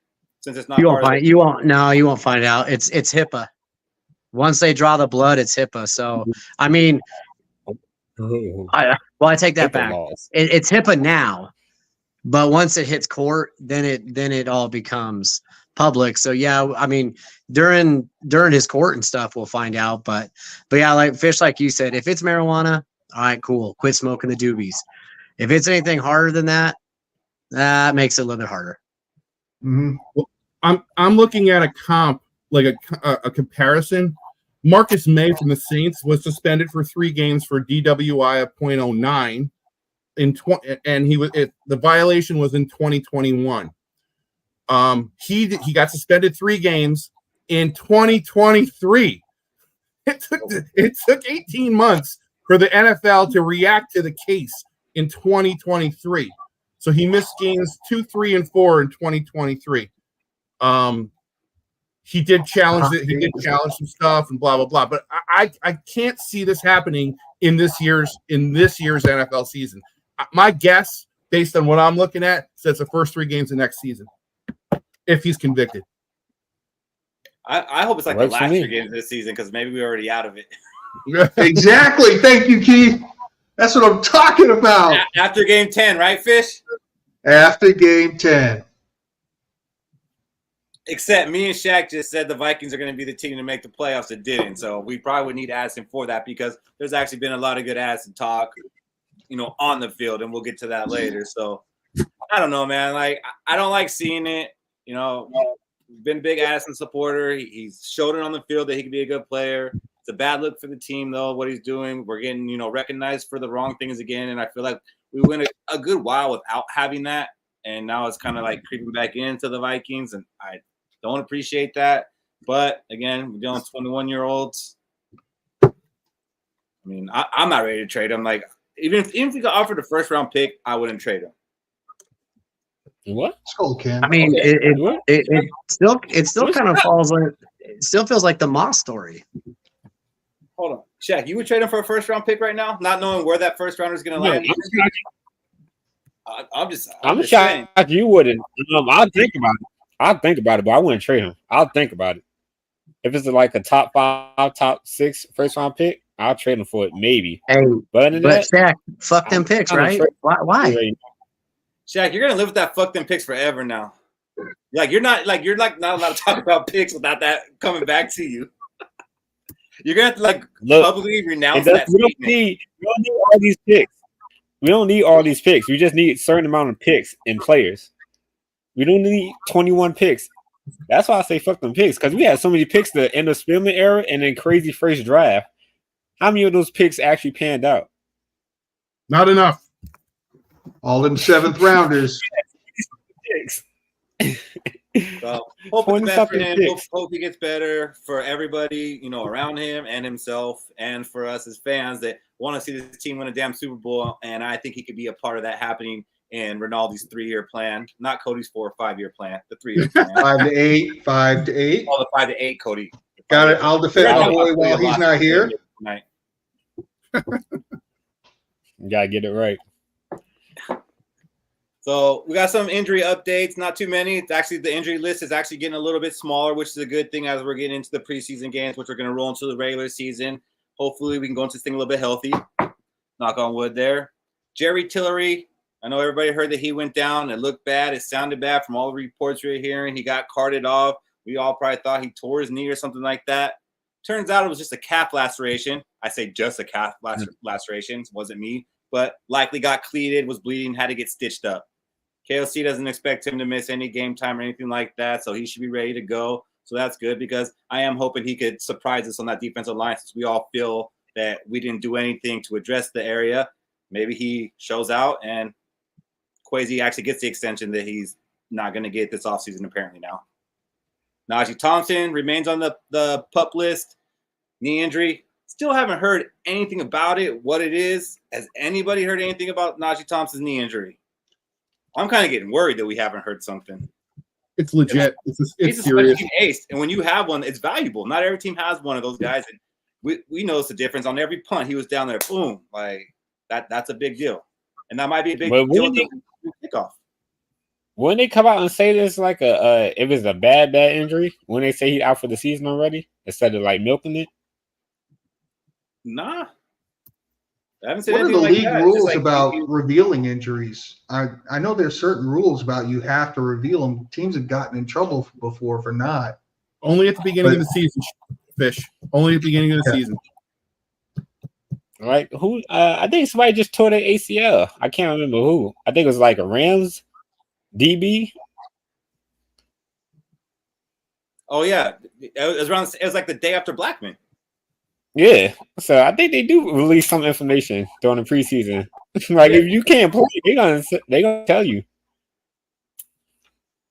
Since it's not you won't find it out. It's HIPAA. Once they draw the blood, it's HIPAA. So I mean, I take that back. It's HIPAA now, but once it hits court, then it all becomes public. So yeah, I mean, during his court and stuff, we'll find out. But yeah, like Fish, like you said, if it's marijuana, all right, cool. Quit smoking the doobies. If it's anything harder than that, that makes it a little bit harder. Mm-hmm. Well, I'm looking at a comp, like a comparison. Marcus May from the Saints was suspended for 3 games for DWI of .09 the violation was in 2021. He got suspended 3 games in 2023. It took 18 months for the NFL to react to the case in 2023. So he missed games 2, 3, and 4 in 2023. He did challenge it. He did challenge some stuff and blah blah blah. But I can't see this happening in this year's NFL season. My guess, based on what I'm looking at, says the first 3 games of next season, if he's convicted. I hope it's like the last 3 games of this season because maybe we're already out of it. Exactly. Thank you, Keith. That's what I'm talking about. After game 10, right, Fish? After game 10. Except me and Shaq just said the Vikings are going to be the team to make the playoffs that didn't. So we probably would need Addison for that because there's actually been a lot of good Addison talk, on the field, and we'll get to that later. So I don't know, man. Like, I don't like seeing it. Been a big Addison supporter. He's showed it on the field that he can be a good player. It's a bad look for the team, though, what he's doing. We're getting, recognized for the wrong things again, and I feel like we went a good while without having that, and now it's kind of like creeping back into the Vikings, and I don't appreciate that. But, again, we're dealing with 21-year-olds. I mean, I'm not ready to trade him. Like, even if we got offered a first-round pick, I wouldn't trade him. What? Skol can. I mean, it still kind of falls on. It still feels like the Moss story. Hold on, Shaq. You would trade him for a first-round pick right now, not knowing where that first rounder is going to land. I'm shocked you wouldn't. I'll think about it, but I wouldn't trade him. I'll think about it. If it's like a top 5, top 6 first-round pick, I'll trade him for it, maybe. Hey, but Shaq, fuck them picks, right? Why? Shaq, you're gonna live with that fuck them picks forever now. Like you're not not allowed to talk about picks without that coming back to you. You're gonna have to publicly renounce that. We don't need all these picks. We don't need all these picks. We just need a certain amount of picks and players. We don't need 21 picks. That's why I say fuck them picks, because we had so many picks the end of Spielman era and then crazy first draft. How many of those picks actually panned out? Not enough. All them 7th rounders. So hope it's best for him. Hope he gets better for everybody, around him and himself, and for us as fans that want to see this team win a damn Super Bowl. And I think he could be a part of that happening in Rinaldi's 3-year plan, not Cody's 4 or 5-year plan. The 3-year plan. 5 to 8. 5 to 8. Oh, the 5 to 8, Cody. Got it. I'll defend my boy while he's not here. You gotta get it right. So we got some injury updates, not too many. It's actually the injury list is actually getting a little bit smaller, which is a good thing as we're getting into the preseason games, which are going to roll into the regular season. Hopefully we can go into this thing a little bit healthy. Knock on wood there. Jerry Tillery, I know everybody heard that he went down. It looked bad. It sounded bad from all the reports we were hearing. He got carted off. We all probably thought he tore his knee or something like that. Turns out it was just a calf laceration. I say just a calf laceration. It wasn't me, but likely got cleated, was bleeding, had to get stitched up. KOC doesn't expect him to miss any game time or anything like that, so he should be ready to go. So that's good because I am hoping he could surprise us on that defensive line since we all feel that we didn't do anything to address the area. Maybe he shows out and Kwesi actually gets the extension that he's not going to get this offseason apparently now. Najee Thompson remains on the PUP list. Knee injury. Still haven't heard anything about it, what it is. Has anybody heard anything about Najee Thompson's knee injury? I'm kind of getting worried that we haven't heard something. It's legit. It's He's serious. a special team ace, and when you have one, it's valuable. Not every team has one of those guys. And we noticed the difference on every punt. He was down there, boom, like that's a big deal, and that might be a big deal with the kickoff. Wouldn't they come out and say this like if it's a bad injury? When they say he's out for the season already, instead of like milking it? Nah. I haven't said What are anything the like league that. rules Just like about revealing injuries? I know there's certain rules about you have to reveal them. Teams have gotten in trouble before for not. Only at the beginning of the season, Fish. Only at the beginning of the season. Like who? I think somebody just tore their ACL. I can't remember who. I think it was like a Rams DB. Oh yeah, it was like the day after Blackman. Yeah, so I think they do release some information during the preseason. Like if you can't play, they gonna tell you.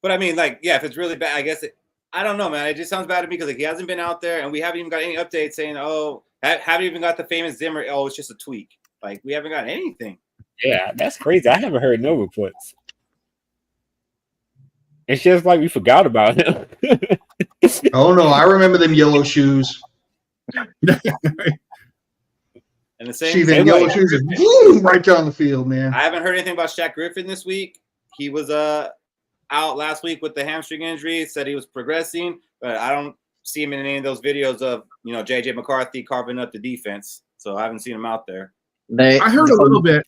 But I mean, like, yeah, if it's really bad, I guess I don't know, man. It just sounds bad to me because like he hasn't been out there, and we haven't even got any updates saying, oh, haven't even got the famous Zimmer. Oh, it's just a tweak. Like we haven't got anything. Yeah, that's crazy. I haven't heard no reports. It's just like we forgot about him. Oh no, I remember them yellow shoes. And the same See thing, them yellow shoes and boom, right down the field, man. I haven't heard anything about Shaq Griffin this week. He was out last week with the hamstring injury. Said he was progressing, but I don't see him in any of those videos of JJ McCarthy carving up the defense. So I haven't seen him out there. I heard a little bit.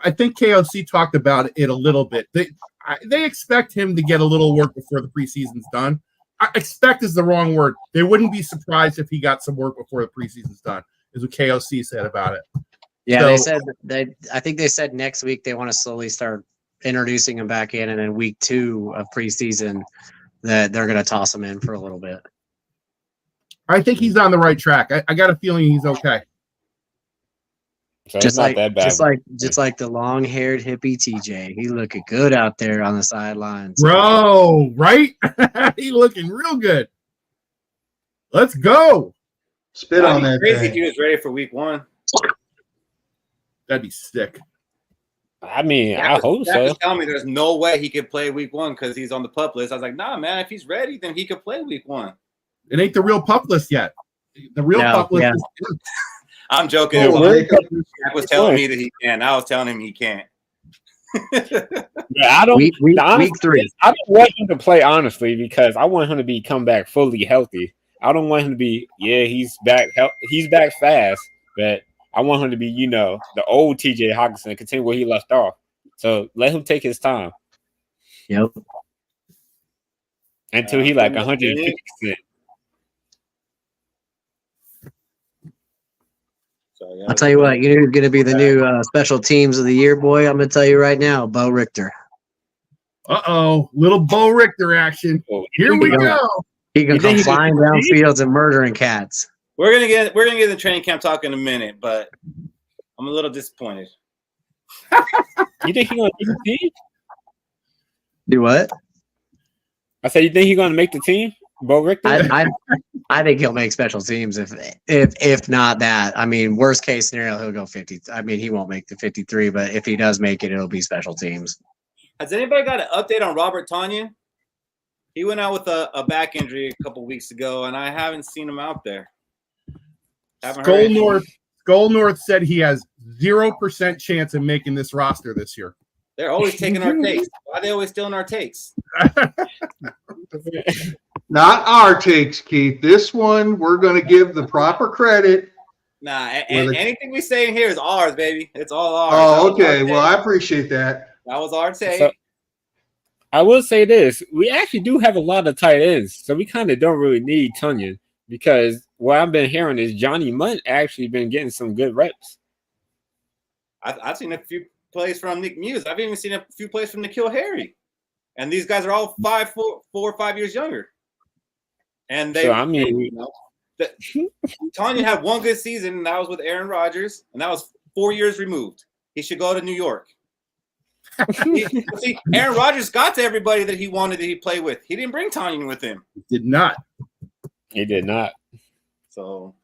I think KOC talked about it a little bit. They expect him to get a little work before the preseason's done. Expect is the wrong word. They wouldn't be surprised if he got some work before the preseason's done, is what KOC said about it. Yeah, So, they said I think they said next week they want to slowly start introducing him back in, and then week 2 of preseason that they're going to toss him in for a little bit. I think he's on the right track. I got a feeling he's okay. So just like that bad. Just like the long-haired hippie TJ. He looking good out there on the sidelines. Bro, right? He looking real good. Let's go. Spit on that crazy thing. if he was ready for week 1. That'd be sick. I mean, I hope so. Was telling me there's no way he could play week 1 because he's on the PUP list. I was like, nah, man, if he's ready, then he could play week 1. It ain't the real PUP list yet. The real PUP list is I'm joking. Jack was telling me that he can. I was telling him he can't. Yeah, I don't. Week 3. I don't want him to play honestly because I want him to come back fully healthy. I don't want him to be. Yeah, he's back. He's back fast, but I want him to be. The old TJ Hawkinson, continue where he left off. So let him take his time. Yep. Until he like 150%. I'll tell you what, you're going to be the new special teams of the year, boy. I'm going to tell you right now, Bo Richter. Little Bo Richter action. Here we go. He can come flying down fields and murdering cats. We're gonna get the training camp talk in a minute, but I'm a little disappointed. You think he's gonna make the team? Do what? I said, you think he's gonna make the team, Bo Richter? I think he'll make special teams if not that. I mean, worst case scenario, he'll go 50. I mean, he won't make the 53, but if he does make it, it'll be special teams. Has anybody got an update on Robert Tonyan? He went out with a back injury a couple weeks ago, and I haven't seen him out there. Skol North said he has 0% chance of making this roster this year. They're always taking our takes. Why are they always stealing our takes? Not our takes, Keith. This one, we're going to give the proper credit. Nah, anything we say in here is ours, baby. It's all ours. Oh, okay. Well, I appreciate that. That was our take. So, I will say this. We actually do have a lot of tight ends, so we kind of don't really need Tonyan because what I've been hearing is Johnny Munt actually been getting some good reps. I've seen a few plays from Nick Muse. I've even seen a few plays from N'Keal Harry. And these guys are all 4 or 5 years younger. And they, Tanya had one good season, and that was with Aaron Rodgers, and that was 4 years removed. He should go to New York. See, Aaron Rodgers got to everybody that he wanted that he play with. He didn't bring Tanya with him. He did not. He did not. So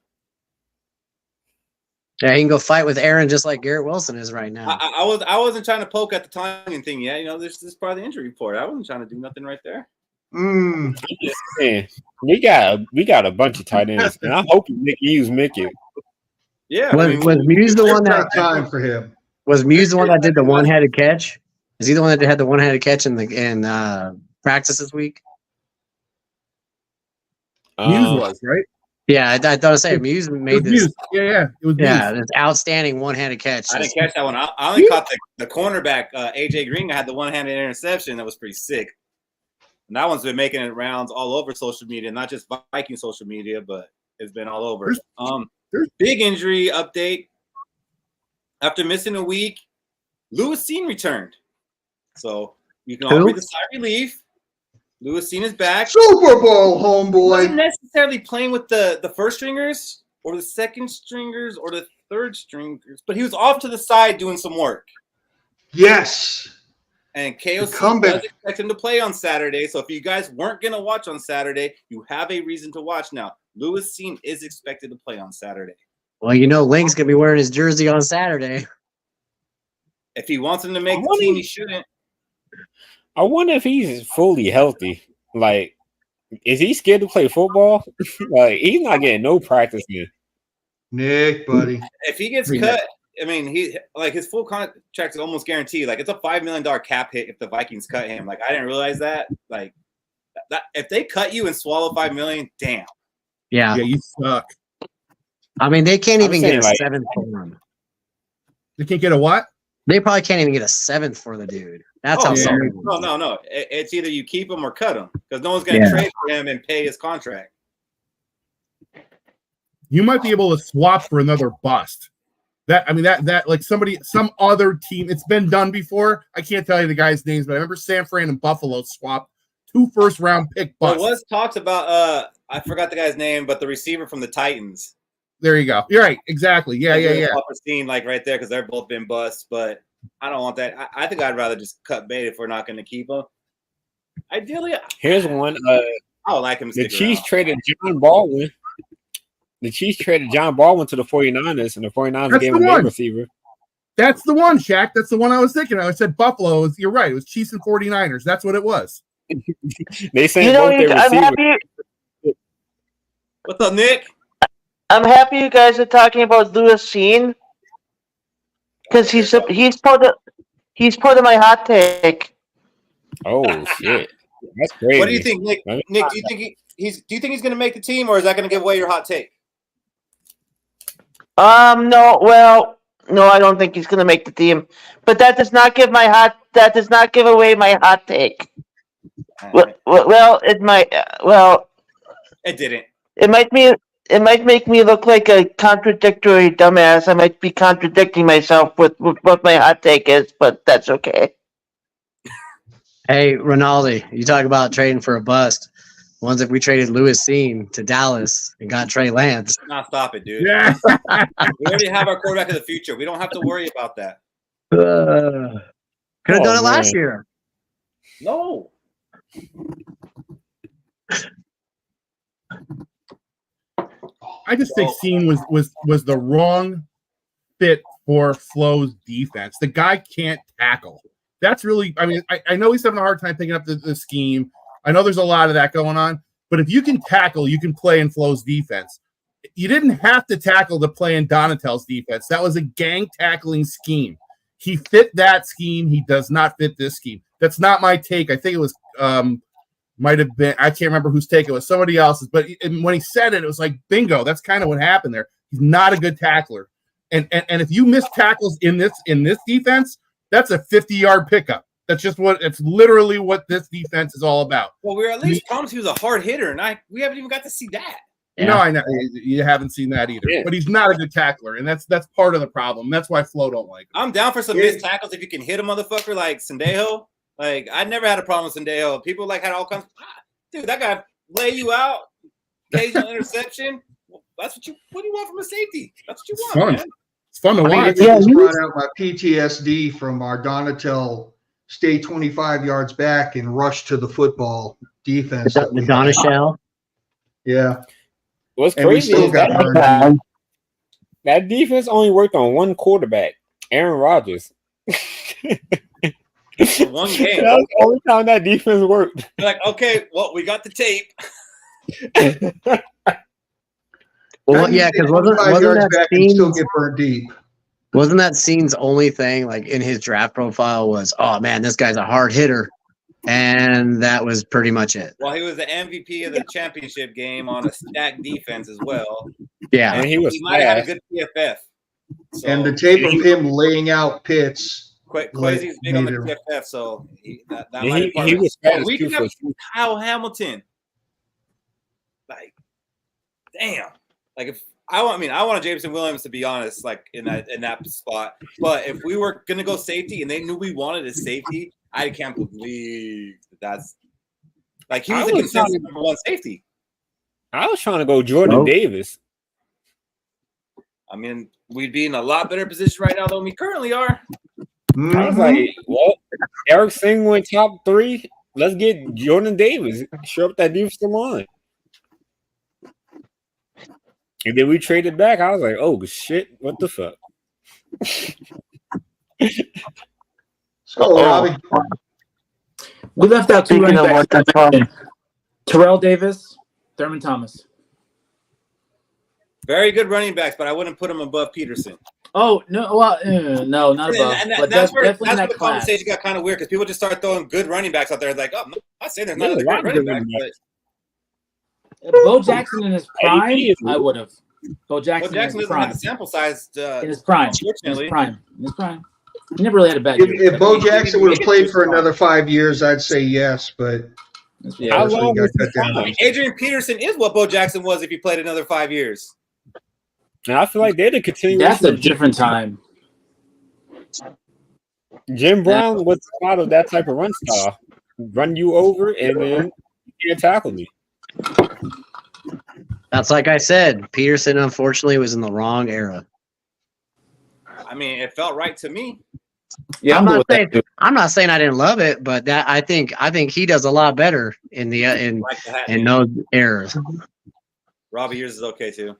yeah, he can go fight with Aaron just like Garrett Wilson is right now. I wasn't trying to poke at the Tanya thing yet. You know, this is part of the injury report. I wasn't trying to do nothing right there. Man, we got a bunch of tight ends, and I'm hoping Nick Muse make it. Yeah, was Muse the one that time for him? Was Muse the one that did the one-handed catch? Is he the one that had the one-handed catch in practice this week? Muse was right. Yeah, I thought I say Muse made this. Muse. Yeah, it was. Yeah, Muse. this outstanding one-handed catch. I didn't catch that one. I only caught the cornerback AJ Green. I had the one-handed interception that was pretty sick. And that one's been making it rounds all over social media, not just Viking social media, but it's been all over. Big injury update. After missing a week, Lewis Cine returned. So you can all breathe a sigh of relief. Lewis Cine is back. Super Bowl, homeboy. He wasn't necessarily playing with the first stringers or the second stringers or the third stringers, but he was off to the side doing some work. Yes. And KOC does expect him to play on Saturday. So if you guys weren't going to watch on Saturday, you have a reason to watch now. Lewis Cine is expected to play on Saturday. Well, you know Link's going to be wearing his jersey on Saturday. If he wants him to make the team, he shouldn't. I wonder if he's fully healthy. Like, is he scared to play football? Like, he's not getting no practice in. Nick, buddy. If he gets cut, I mean, his full contract is almost guaranteed. Like, it's a $5 million cap hit if the Vikings cut him. Like, I didn't realize that. Like, that if they cut you and swallow $5 million, damn. Yeah, you suck. I mean, they can't even get a seventh for him. They can't get a what? They probably can't even get a seventh for the dude. That's how sorry. No. It's either you keep him or cut him because no one's going to trade for him and pay his contract. You might be able to swap for another bust. That like some other team. It's been done before. I can't tell you the guys' names, but I remember San Fran and Buffalo swapped 2 first-round pick busts. There was talks about I forgot the guy's name, but the receiver from the Titans. There you go. You're right. Exactly. Yeah. Scene like right there because they're both been busts, but I don't want that. I think I'd rather just cut bait if we're not going to keep him. Ideally, here's one. I would like him. The Chiefs traded John Baldwin. The Chiefs traded John Baldwin to the 49ers, and the 49ers gave him a receiver. That's the one, Shaq. That's the one I was thinking of. I said Buffalo. You're right. It was Chiefs and 49ers. That's what it was. They sent both their receivers. What's up, Nick? I'm happy you guys are talking about Lewis Cine because he's part of my hot take. Oh shit, that's crazy. What do you think, Nick? Nick, do you think he's going to make the team, or is that going to give away your hot take? No, I don't think he's going to make the team, but that does not give away my hot take. Well, it might. It didn't. It might make me look like a contradictory dumbass. I might be contradicting myself with what my hot take is, but that's okay. Hey, Ronaldo, you talk about trading for a bust. Ones if we traded Lewis Cine to Dallas and got Trey Lance. Nah, stop it, dude. Yeah. We already have our quarterback of the future. We don't have to worry about that. Could have done it last year. No. I just think Cine was the wrong fit for Flo's defense. The guy can't tackle. That's really, I know he's having a hard time picking up the scheme. I know there's a lot of that going on, but if you can tackle, you can play in Flo's defense. You didn't have to tackle to play in Donatel's defense. That was a gang tackling scheme. He fit that scheme. He does not fit this scheme. That's not my take. I think it was might have been, I can't remember whose take it was, somebody else's, but when he said it, it was like, bingo, that's kind of what happened there. He's not a good tackler. And if you miss tackles in this defense, that's a 50-yard pickup. It's literally what this defense is all about. Well, we were at least promised he was a hard hitter, and we haven't even got to see that. Yeah. No, I know you haven't seen that either. Yeah. But he's not a good tackler, and that's part of the problem. That's why Flo don't like him. I'm down for some missed tackles if you can hit a motherfucker like Sendejo. Like I never had a problem with Sendejo. People like had all kinds. Dude, that guy lay you out. Occasional interception. That's what do you want from a safety? That's what you want, fun. man. It's fun to watch. I just brought out my PTSD from our Donatel stay 25 yards back and rush to the football defense. The Donashell. Yeah. What's And we crazy still is got that defense only worked on one quarterback, Aaron Rodgers. One game. That was the only time that defense worked. You're like, okay, well, we got the tape. Well, yeah, because wasn't yards that back and still get burned deep. wasn't that Scene's only thing like in his draft profile was, oh man, this guy's a hard hitter, and that was pretty much it. Well, he was the MVP of the championship game on a stacked defense as well. Yeah, And he might have had a good PFF. So, And the tape of him laying out Pitts. Quasi's big on the PFF, so that might be he was fast we too can have for Kyle Hamilton. Like, damn. Like if I wanted Jameson Williams to be honest, like in that spot. But if we were gonna go safety and they knew we wanted a safety, I can't believe that's like he was the consensus number one safety. I was trying to go Jordan Davis. I mean, we'd be in a lot better position right now than we currently are. I was like, well, Eric Singh went top 3. Let's get Jordan Davis. Show up that defensive line. And then we traded back. I was like, oh, shit. What the fuck? Robbie. We left out 2 running backs. Terrell Davis, Thurman Thomas. Very good running backs, but I wouldn't put them above Peterson. Oh, no, well, no, not above. And that's where the conversation got kind of weird because people just start throwing good running backs out there. Like, oh, I'm not saying there's not other good running backs, but Bo Jackson in his prime, I would have. Bo Jackson doesn't have a sample size. In his prime. Unfortunately. In his prime. He never really had a bad year. If Bo Jackson would have played for another 5 years, I'd say yes, but How long was cut down. Adrian Peterson is what Bo Jackson was if he played another 5 years. And I feel like they're the continuation. That's a different time. Jim Brown was out of that type of run style. Run you over and then you can't tackle me. that's like I said. Peterson unfortunately was in the wrong era. I mean, it felt right to me. Yeah, I'm not saying I didn't love it, but that I think he does a lot better in the in those eras. Robbie, yours is okay too.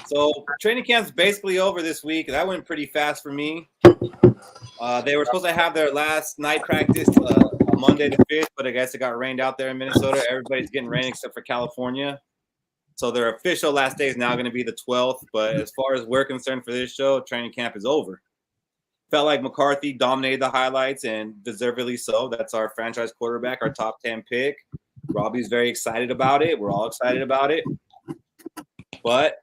So training camp's basically over this week. That went pretty fast for me. They were supposed to have their last night practice on Monday the 5th, but I guess it got rained out there in Minnesota. Everybody's getting rain except for California. So their official last day is now going to be the 12th. But as far as we're concerned for this show, training camp is over. Felt like McCarthy dominated the highlights and deservedly so. That's our franchise quarterback, our top 10 pick. Robbie's very excited about it. We're all excited about it. But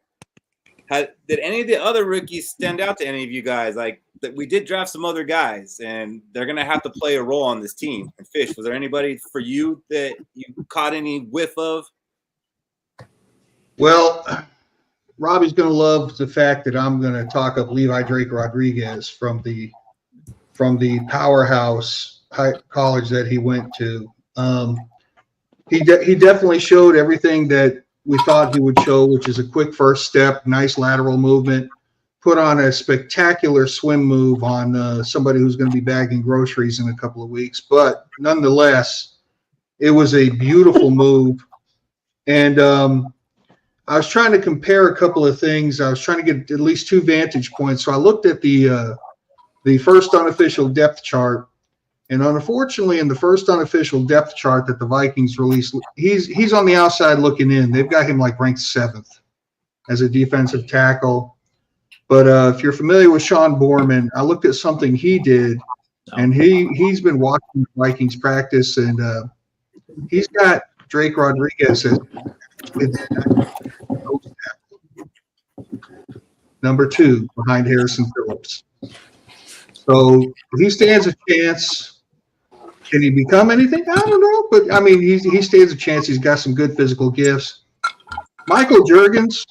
did any of the other rookies stand out to any of you guys? Like, we did draft some other guys, and they're going to have to play a role on this team. And Fish, was there anybody for you that you caught any whiff of? Well, Robbie's going to love the fact that I'm going to talk up Levi Drake Rodriguez from the powerhouse college that he went to. He definitely showed everything that we thought he would show, which is a quick first step, nice lateral movement, put on a spectacular swim move on somebody who's going to be bagging groceries in a couple of weeks. But nonetheless, it was a beautiful move. And I was trying to compare a couple of things. I was trying to get at least 2 vantage points. So I looked at the first unofficial depth chart. And unfortunately, in the first unofficial depth chart that the Vikings released, he's on the outside looking in. They've got him like ranked 7th as a defensive tackle. But if you're familiar with Sean Borman, I looked at something he did, and he's been watching the Vikings practice, and he's got Drake Rodriguez as number 2 behind Harrison Phillips. So he stands a chance. Can he become anything? I don't know, but I mean, he stands a chance. He's got some good physical gifts. Michael Juergens.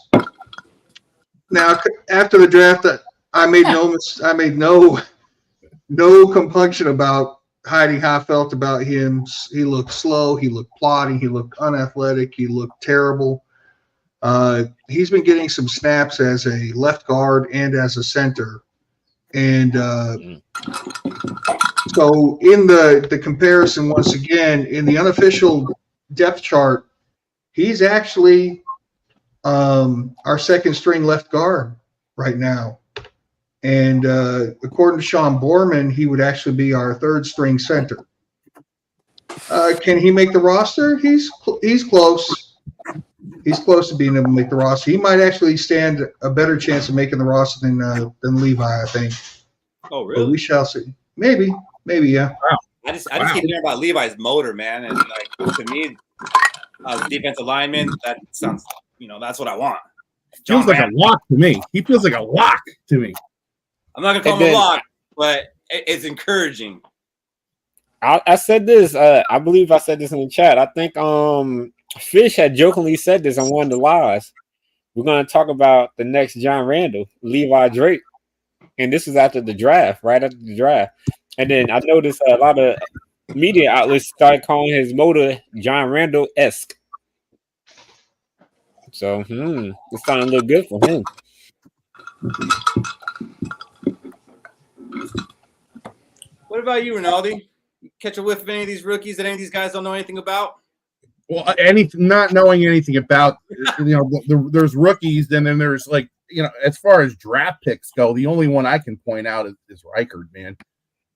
Now, after the draft, I made no compunction about hiding how I felt about him. He looked slow. He looked plodding. He looked unathletic. He looked terrible. He's been getting some snaps as a left guard and as a center. And so in the comparison, once again, in the unofficial depth chart, he's actually our second string left guard right now. And according to Sean Borman, he would actually be our third string center. Can he make the roster? He's close. He's close to being able to make the roster. He might actually stand a better chance of making the roster than Levi, I think. Oh, really? But we shall see. Maybe, yeah. Wow. I just keep hearing about Levi's motor, man, and like to me, as a defensive lineman, that sounds, that's what I want. Feels like a lock to me. He feels like a lock to me. I'm not gonna call him a lock, but it's encouraging. I said this. I believe I said this in the chat. I think Fish had jokingly said this on one of the lives. We're gonna talk about the next John Randall, Levi Drake, and this was after the draft, right after the draft. And then I noticed a lot of media outlets started calling his motor John Randall-esque. So it's starting to look good for him. What about you, Rinaldi? You catch a whiff of any of these rookies that any of these guys don't know anything about? Well, not knowing anything about, there's rookies, and then there's as far as draft picks go, the only one I can point out is Reichard, man.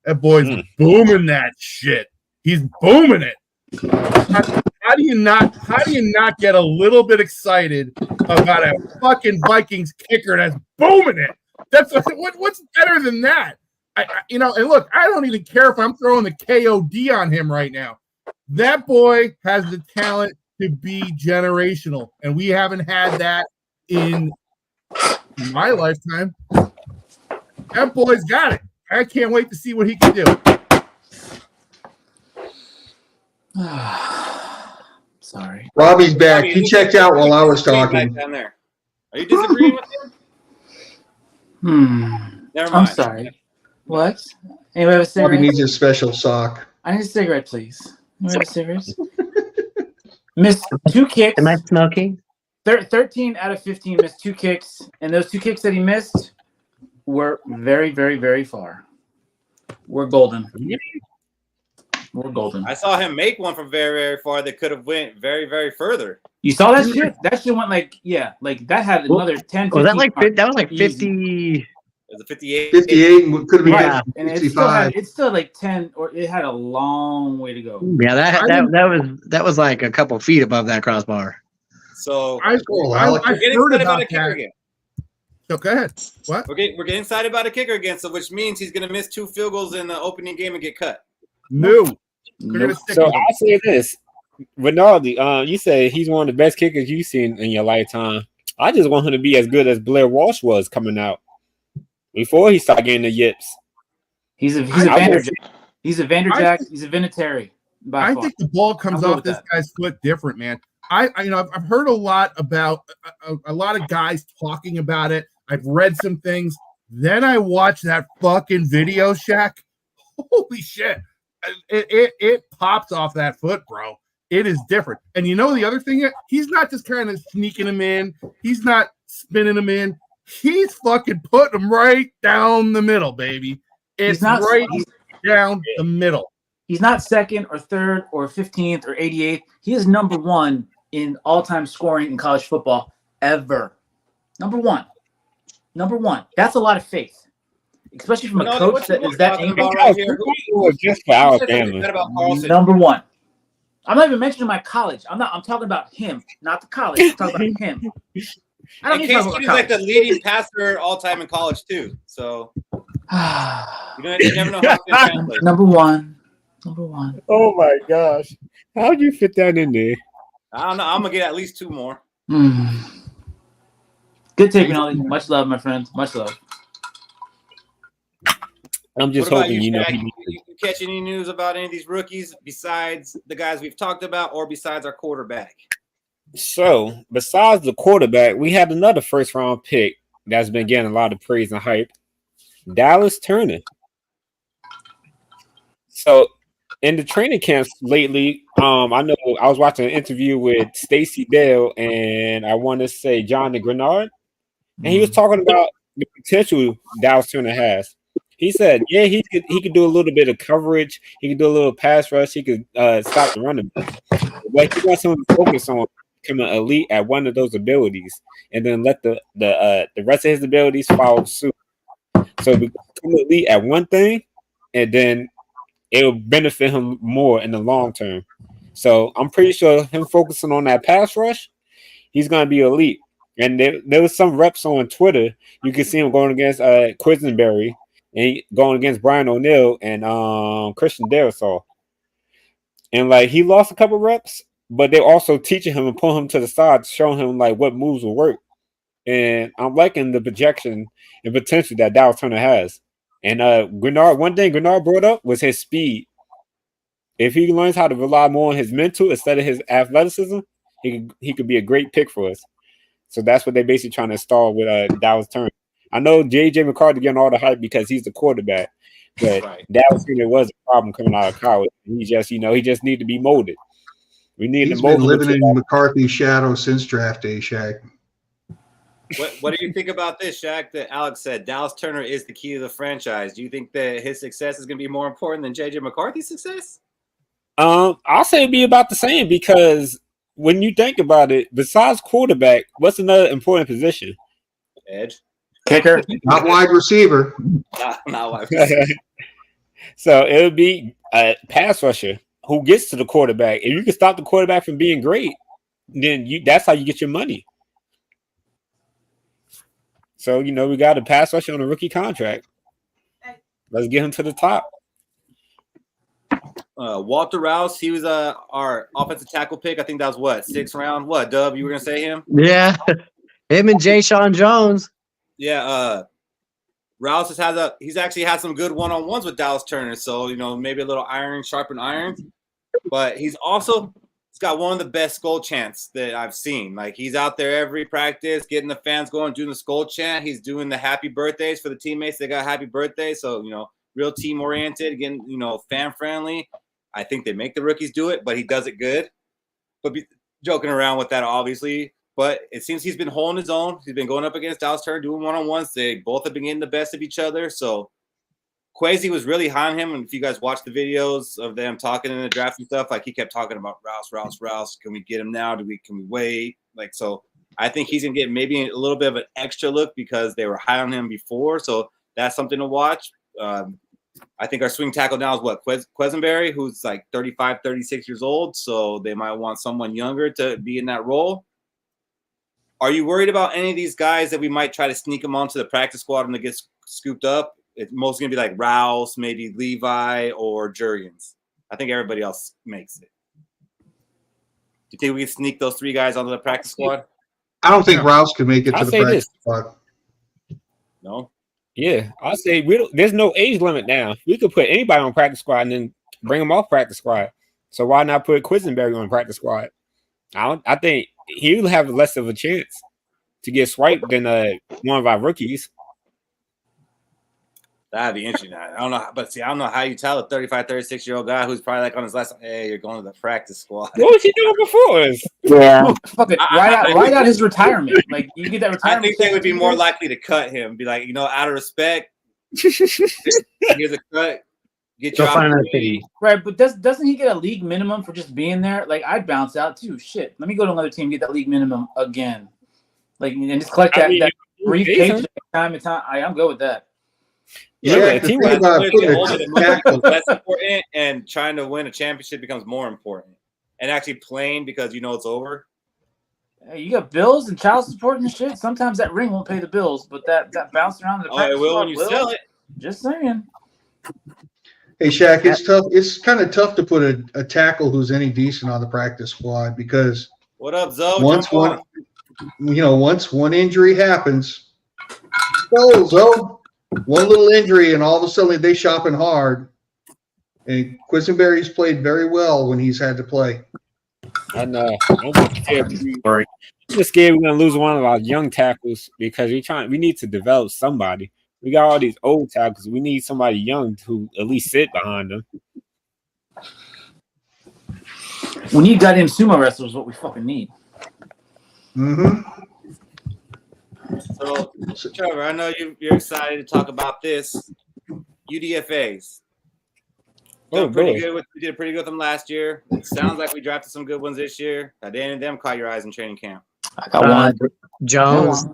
That boy's booming that shit. He's booming it. How do you not get a little bit excited about a fucking Vikings kicker that's booming it? That's what's better than that? And look, I don't even care if I'm throwing the KOD on him right now. That boy has the talent to be generational, and we haven't had that in my lifetime. That boy's got it. I can't wait to see what he can do. Sorry. Robbie's back. He checked out while I was talking. Down there. Are you disagreeing with him? Never mind. I'm sorry. What? Anybody have a cigarette? Robbie needs a special sock. I need a cigarette, please. Anybody have a cigarette? Missed 2 kicks. Am I smoking? 13 out of 15 missed 2 kicks, and those 2 kicks that he missed were very, very, very far. We're golden. We're golden. I saw him make one from very, very far that could have went very, very further. You saw that shit? That shit went that had another 10, 15. That was like 50. It was a 58. 58 could have been Right. And 65. it's still like 10, or it had a long way to go. Yeah, that was like a couple feet above that crossbar. So I we're getting heard excited about about a kicker that. again. So go ahead. What? We're getting excited about a kicker again, so which means he's going to miss 2 field goals in the opening game and get cut. No. So I'll say this. Rinaldi, you say he's one of the best kickers you've seen in your lifetime. I just want him to be as good as Blair Walsh was coming out before he started getting the yips. He's a Vanderjack. He's a Vanderjack. He's a Vinatieri. I think the ball comes off this guy's foot different, man. I've heard a lot about a lot of guys talking about it. I've read some things. Then I watched that fucking video, Shaq. Holy shit. It pops off that foot, bro. It is different. And the other thing, he's not just kind of sneaking him in. He's not spinning him in. He's fucking putting him right down the middle, baby. It's down the middle. He's not second or third or 15th or 88th. He is number 1 in all-time scoring in college football ever. Number one. That's a lot of faith. Especially from a coach that is that angry. Right here. Just for Alabama. Number 1. I'm not even mentioning my college. I'm talking about him, not the college. I'm talking about him. I don't need to talk about he's college. like the leading passer all time in college too. So you never know how it's going to translate. Number one. Oh my gosh. How'd you fit that in there? I don't know. I'm gonna get at least 2 more. Good take, Rinaldi. Much love, my friend. Much love. I'm just What about hoping, you, you know, Shaq? You catch any news about any of these rookies besides the guys we've talked about, or besides our quarterback? So, besides the quarterback, we had another first round pick that's been getting a lot of praise and hype. Dallas Turner. So, in the training camps lately, I know I was watching an interview with Stacey Dale and I want to say John Grenard, and he was talking about the potential Dallas Turner has. He said, yeah, he could do a little bit of coverage, he could do a little pass rush, he could stop the running back. But he wants him to focus on becoming elite at one of those abilities, and then let the rest of his abilities follow suit. So become elite at one thing, and then it'll benefit him more in the long term. So I'm pretty sure him focusing on that pass rush, he's going to be elite. And there was some reps on Twitter. You can see him going against Quisenberry and going against Brian O'Neill and Christian Darrisaw. And like he lost a couple reps, but they're also teaching him and pulling him to the side, showing him like what moves will work. And I'm liking the projection and potential that Dallas Turner has. And one thing Grenard brought up was his speed. If he learns how to rely more on his mental instead of his athleticism, he could be a great pick for us. So that's what they're basically trying to install with Dallas Turner. I know J.J. McCarthy getting all the hype because he's the quarterback, but Dallas Turner was a problem coming out of college. He just need to be molded. We need He's to mold been living him in McCarthy's shadow since draft day, Shaq. What do you think about this, Shaq? That Alex said Dallas Turner is the key to the franchise. Do you think that his success is going to be more important than J.J. McCarthy's success? I'll say it'd be about the same because when you think about it, besides quarterback, what's another important position? Edge. Kicker. Not wide receiver. Not wide receiver. So it would be a pass rusher who gets to the quarterback. If you can stop the quarterback from being great, then that's how you get your money. So, we got a pass rusher on a rookie contract. Let's get him to the top. Walter Rouse, he was our offensive tackle pick. I think that was 6th round. What, Dub, you were going to say him? Yeah. Him and Jay Sean Jones. Yeah, Rouse he's actually had some good one-on-ones with Dallas Turner. So, maybe a little sharpen iron. But he's got one of the best Skol chants that I've seen. Like, he's out there every practice, getting the fans going, doing the Skol chant. He's doing the happy birthdays for the teammates. They got happy birthdays. So, real team-oriented, again, fan-friendly. I think they make the rookies do it, but he does it good. But joking around with that, obviously. But it seems he's been holding his own. He's been going up against Dallas Turner, doing one-on-ones. They both have been getting the best of each other. So Kwesi was really high on him. And if you guys watch the videos of them talking in the draft and stuff, like he kept talking about Rouse. Can we get him now? Can we wait? Like, so I think he's going to get maybe a little bit of an extra look because they were high on him before. So that's something to watch. I think our swing tackle now is Quisenberry, who's like 35, 36 years old. So they might want someone younger to be in that role. Are you worried about any of these guys that we might try to sneak them onto the practice squad when they get scooped up? It's mostly going to be like Rouse, maybe Levi, or Jurgens. I think everybody else makes it. Do you think we can sneak those 3 guys onto the practice squad? I don't think Rouse could make it to the practice squad. No? Yeah, I'll say there's no age limit now. We could put anybody on practice squad and then bring them off practice squad. So why not put Quisenberry on practice squad? I think he'll have less of a chance to get swiped than one of our rookies. That'd be interesting. I don't know, but I don't know how you tell a 35, 36-year-old guy who's probably like on his last, hey, you're going to the practice squad. What was he doing before? Yeah. Fucking write out his retirement. Like, you get that retirement. I think they would be more likely to cut him. Be like, out of respect, here's a cut. Get your opportunity. Right, but doesn't he get a league minimum for just being there? Like, I'd bounce out too. Shit, let me go to another team and get that league minimum again. Like, and just collect that brief paycheck time and time. I'm good with that. Yeah, the team that's important, and trying to win a championship becomes more important. And actually playing because it's over. Hey, you got bills and child support and shit. Sometimes that ring won't pay the bills, but that bouncing around the it will when you sell it. Just saying. Hey, Shaq, it's tough. It's kind of tough to put a tackle who's any decent on the practice squad because what up, Zoe? Once one injury happens, go Zoe. One little injury, and all of a sudden they shopping hard. And Quisenberry's played very well when he's had to play. I know. I'm just scared we're gonna lose one of our young tackles because we need to develop somebody. We got all these old tackles. We need somebody young to at least sit behind them. We need goddamn sumo wrestlers. What we fucking need. Mm-hmm. So, Trevor, I know you're excited to talk about this. UDFAs. We did pretty good with them last year. It sounds like we drafted some good ones this year. Did any of them caught your eyes in training camp? I got one. Jones,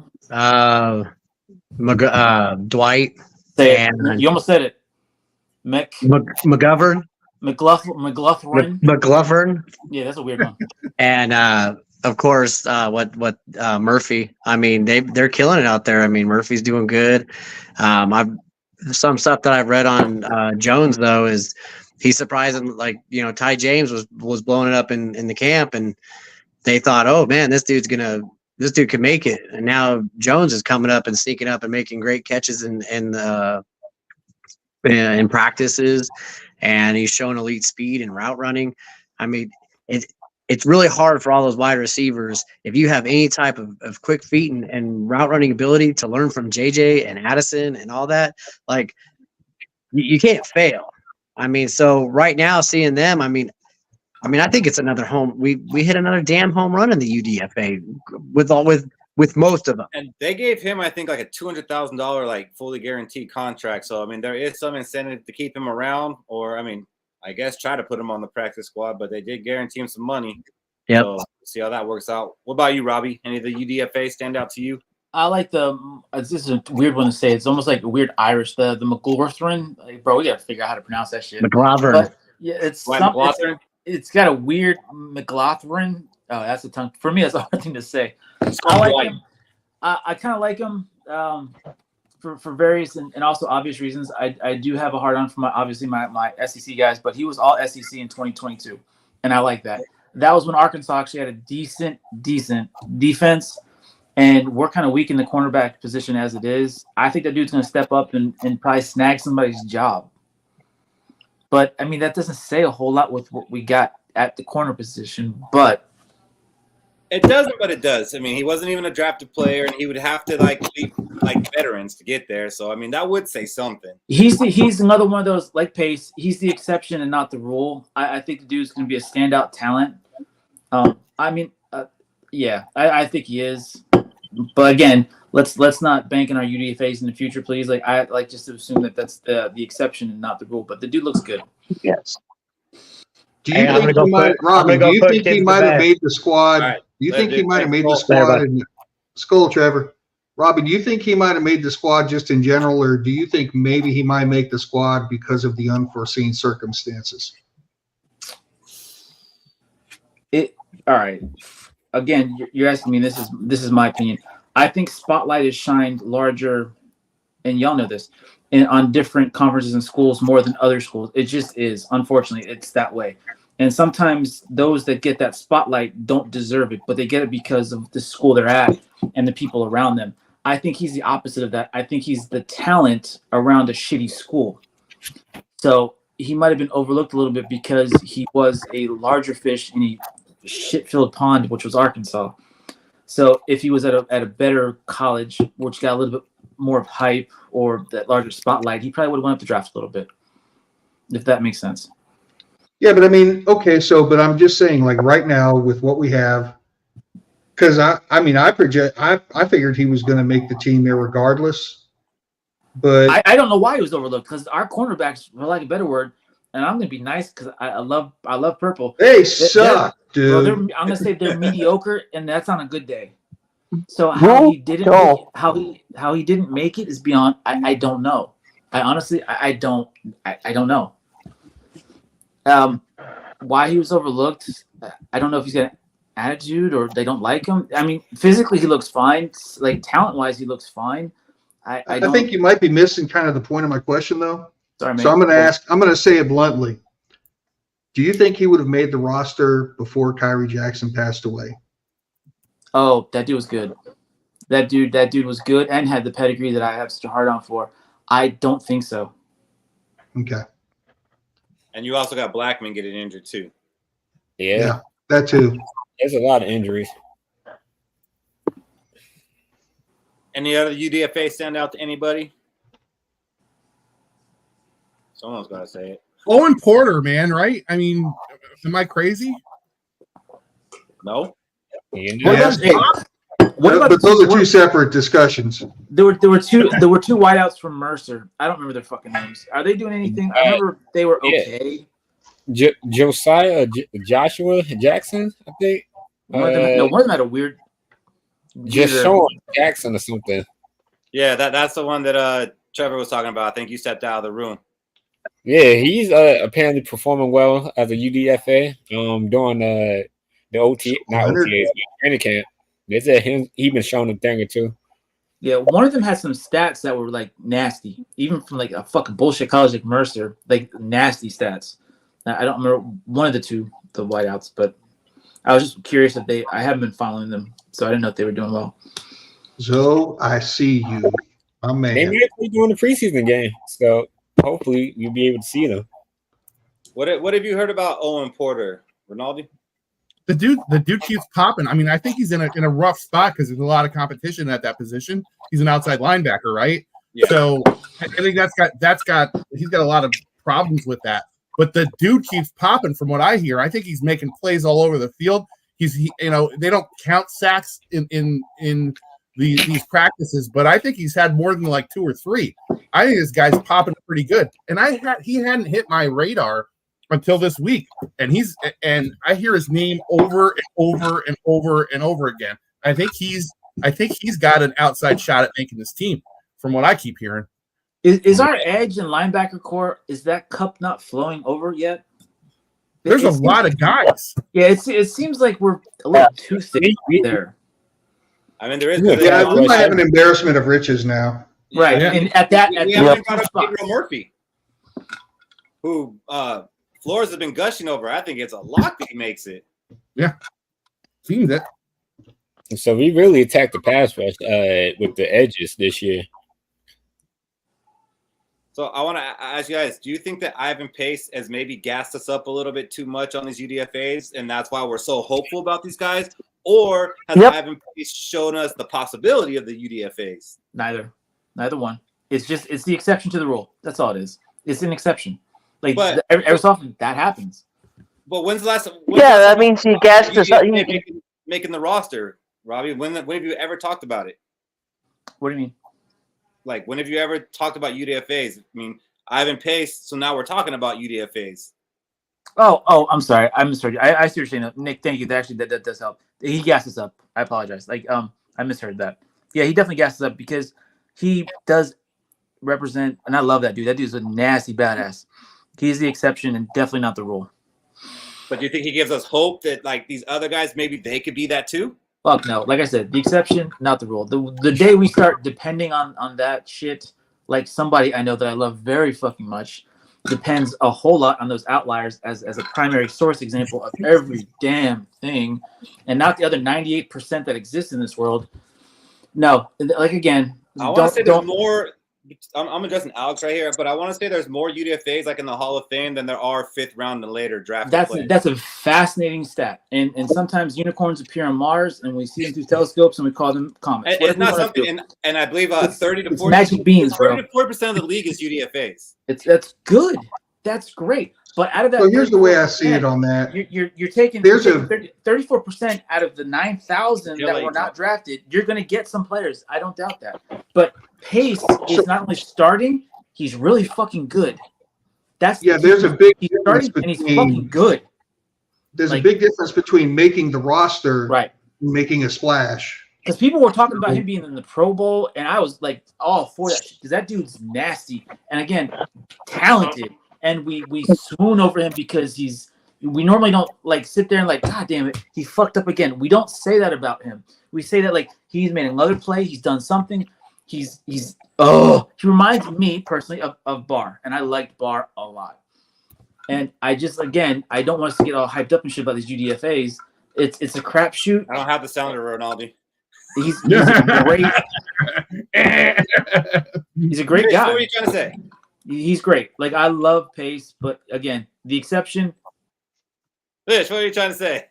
Dwight, and You almost said it. McGovern. McLaughlin. Yeah, that's a weird one. And of course, Murphy. I mean, they're killing it out there. I mean, Murphy's doing good. Some stuff that I've read on Jones though is he's surprising. Like, you know, Ty James was blowing it up in the camp, and they thought, oh man, this dude can make it. And now Jones is coming up and sneaking up and making great catches in practices, and he's showing elite speed and route running. I mean, it's really hard for all those wide receivers, if you have any type of quick feet and route running ability, to learn from JJ and Addison and all that. Like, you can't fail. I mean, so right now seeing them, I mean, I think it's another home. We hit another damn home run in the UDFA with most of them. And they gave him, I think, like a $200,000 like fully guaranteed contract. So I mean, there is some incentive to keep him around, or I mean, I guess try to put him on the practice squad, but they did guarantee him some money. Yep. So see how that works out. What about you, Robbie? Any of the UDFA stand out to you? I like this is a weird one to say. It's almost like a weird Irish, the McLaughlin. Like, bro, we got to figure out how to pronounce that shit. McLaughlin. Yeah, it's got a weird McLaughlin. Oh, that's a tongue. For me, that's a hard thing to say. I like him. I kind of like him for various and also obvious reasons. I do have a hard on for my SEC guys, but he was all SEC in 2022, and I like that. That was when Arkansas actually had a decent defense, and we're kind of weak in the cornerback position as it is. I think that dude's going to step up and probably snag somebody's job. But, I mean, that doesn't say a whole lot with what we got at the corner position, but it doesn't, but it does. I mean, he wasn't even a drafted player, and he would have to beat veterans to get there. So, I mean, that would say something. He's another one of those, like Pace. He's the exception and not the rule. I think the dude's going to be a standout talent. I think he is. But again, let's not bank on our UDFAs in the future, please. Like, I like just to assume that that's the exception and not the rule. But the dude looks good. Yes. Do you think he might, Robbie? Do you think he might have made the squad? Right. Do you think he might have made the squad? Skol, Trevor. Robbie, do you think he might have made the squad just in general, or do you think maybe he might make the squad because of the unforeseen circumstances? All right. Again, you're asking me. This is my opinion. I think spotlight is shined larger, and y'all know this, on different conferences and schools more than other schools. It just is. Unfortunately, it's that way. And sometimes those that get that spotlight don't deserve it, but they get it because of the school they're at and the people around them. I think he's the opposite of that. I think he's the talent around a shitty school. So he might have been overlooked a little bit because he was a larger fish in a shit-filled pond, which was Arkansas. So if he was at a better college, which got a little bit more of hype or that larger spotlight, he probably would have went up the draft a little bit, if that makes sense. Yeah, but I mean, okay, but I'm just saying, like right now with what we have, because I figured he was going to make the team irregardless. But I don't know why he was overlooked, because our cornerbacks, for lack of a better word, and I'm going to be nice because I love purple. They suck, dude. I'm going to say they're mediocre, and that's on a good day. So how he didn't make it is beyond. I don't know. I honestly I don't know. Why he was overlooked, I don't know if he's got an attitude or they don't like him. I mean, physically he looks fine. Like talent-wise, he looks fine. I think you might be missing kind of the point of my question, though. Sorry, man. So I'm going to say it bluntly. Do you think he would have made the roster before Kyrie Jackson passed away? Oh, that dude was good. That dude was good and had the pedigree that I have such a hard on for. I don't think so. Okay. And you also got Blackman getting injured too. Yeah, That too. there's a lot of injuries. Any other UDFA stand out to anybody? Someone's got to say it. Owen Porter, man, right? I mean, am I crazy? No. But those are two separate discussions. There were two wideouts from Mercer. I don't remember their fucking names. Are they doing anything? I remember they were okay. Joshua Jackson, I think. One of them had a weird. Sean Jackson or something. Yeah, that's the one that Trevor was talking about. I think you stepped out of the room. Yeah, he's apparently performing well as a UDFA. During the OT, not OTAs, but training camp. They said he been showing a thing or two. Yeah, one of them had some stats that were like nasty, even from like a fucking bullshit college like Mercer, like nasty stats. I don't remember one of the two, the wideouts, but I was just curious if I haven't been following them, so I didn't know if they were doing well. So I see you, my man. They might be doing the preseason game, so hopefully you'll be able to see them. What have you heard about Owen Porter, Ronaldo? The dude keeps popping. I mean, I think he's in a rough spot because there's a lot of competition at that position. He's an outside linebacker, right? Yeah. So I think he's got a lot of problems with that. But the dude keeps popping from what I hear. I think he's making plays all over the field. They don't count sacks in these practices, but I think he's had more than like 2 or 3. I think this guy's popping pretty good. And he hadn't hit my radar until this week, and I hear his name over and over and over and over again. I think he's got an outside shot at making this team, from what I keep hearing. Is our edge and linebacker core, is that cup not flowing over yet? There's a lot of guys. Yeah, it seems like we're a little too thick there. I mean, there is. Yeah, we might have an embarrassment of riches now. Right, yeah. And at that, we haven't got Gabriel Murphy, who Flores has been gushing over. I think it's a lock that he makes it. Yeah, seems it. So we really attacked the pass rush with the edges this year. So I want to ask you guys, do you think that Ivan Pace has maybe gassed us up a little bit too much on these UDFAs, and that's why we're so hopeful about these guys? Or has Ivan Pace shown us the possibility of the UDFAs? Neither one. It's the exception to the rule. That's all it is. It's an exception. Like every so often that happens. But when's the last? That means he gassed us up. Making the roster, Robbie. When have you ever talked about it? What do you mean? Like, when have you ever talked about UDFAs? I mean, Ivan Pace. So now we're talking about UDFAs. Oh, I'm sorry. I misheard you. I see what you're saying. Nick, thank you. Actually, that does help. He gassed us up. I apologize. I misheard that. Yeah, he definitely gassed us up because he does represent, and I love that dude. That dude's a nasty badass. He's the exception and definitely not the rule. But do you think he gives us hope that, like, these other guys, maybe they could be that too? Fuck no. Like I said, the exception, not the rule. The day we start depending on that shit, like somebody I know that I love very fucking much, depends a whole lot on those outliers as a primary source example of every damn thing, and not the other 98% that exists in this world. No, like again, I want to say there's more. I'm addressing Alex right here, but I want to say there's more UDFAs like in the Hall of Fame than there are 5th round and later drafted players. That's a fascinating stat, and sometimes unicorns appear on Mars, and we see them through telescopes, and we call them comets. It's not something, and I believe 30 to 40 magic beans, bro. 30 to 40% of the league is UDFAs. That's good. That's great. But out of that, So here's the way I see it on that. You're taking 34% out of the 9,000 that were not drafted. You're going to get some players. I don't doubt that. But Pace is not only starting, he's really fucking good. There's a big difference and he's fucking good. There's a big difference between making the roster, right, and making a splash. Because people were talking about him being in the Pro Bowl, and I was like, all for that shit. Because that dude's nasty, and again, talented. And we swoon over him because we normally don't like sit there and like, God damn it, he fucked up again. We don't say that about him. We say that like he's made another play, he's done something. He reminds me personally of Barr, and I liked Barr a lot. And I don't want us to get all hyped up and shit about these UDFAs. It's a crapshoot. I don't have the sound of Ronaldo. He's a great. He's a great Chris, guy. what are you trying to say? He's great. Like, I love Pace, but again, the exception. Fish, what are you trying to say?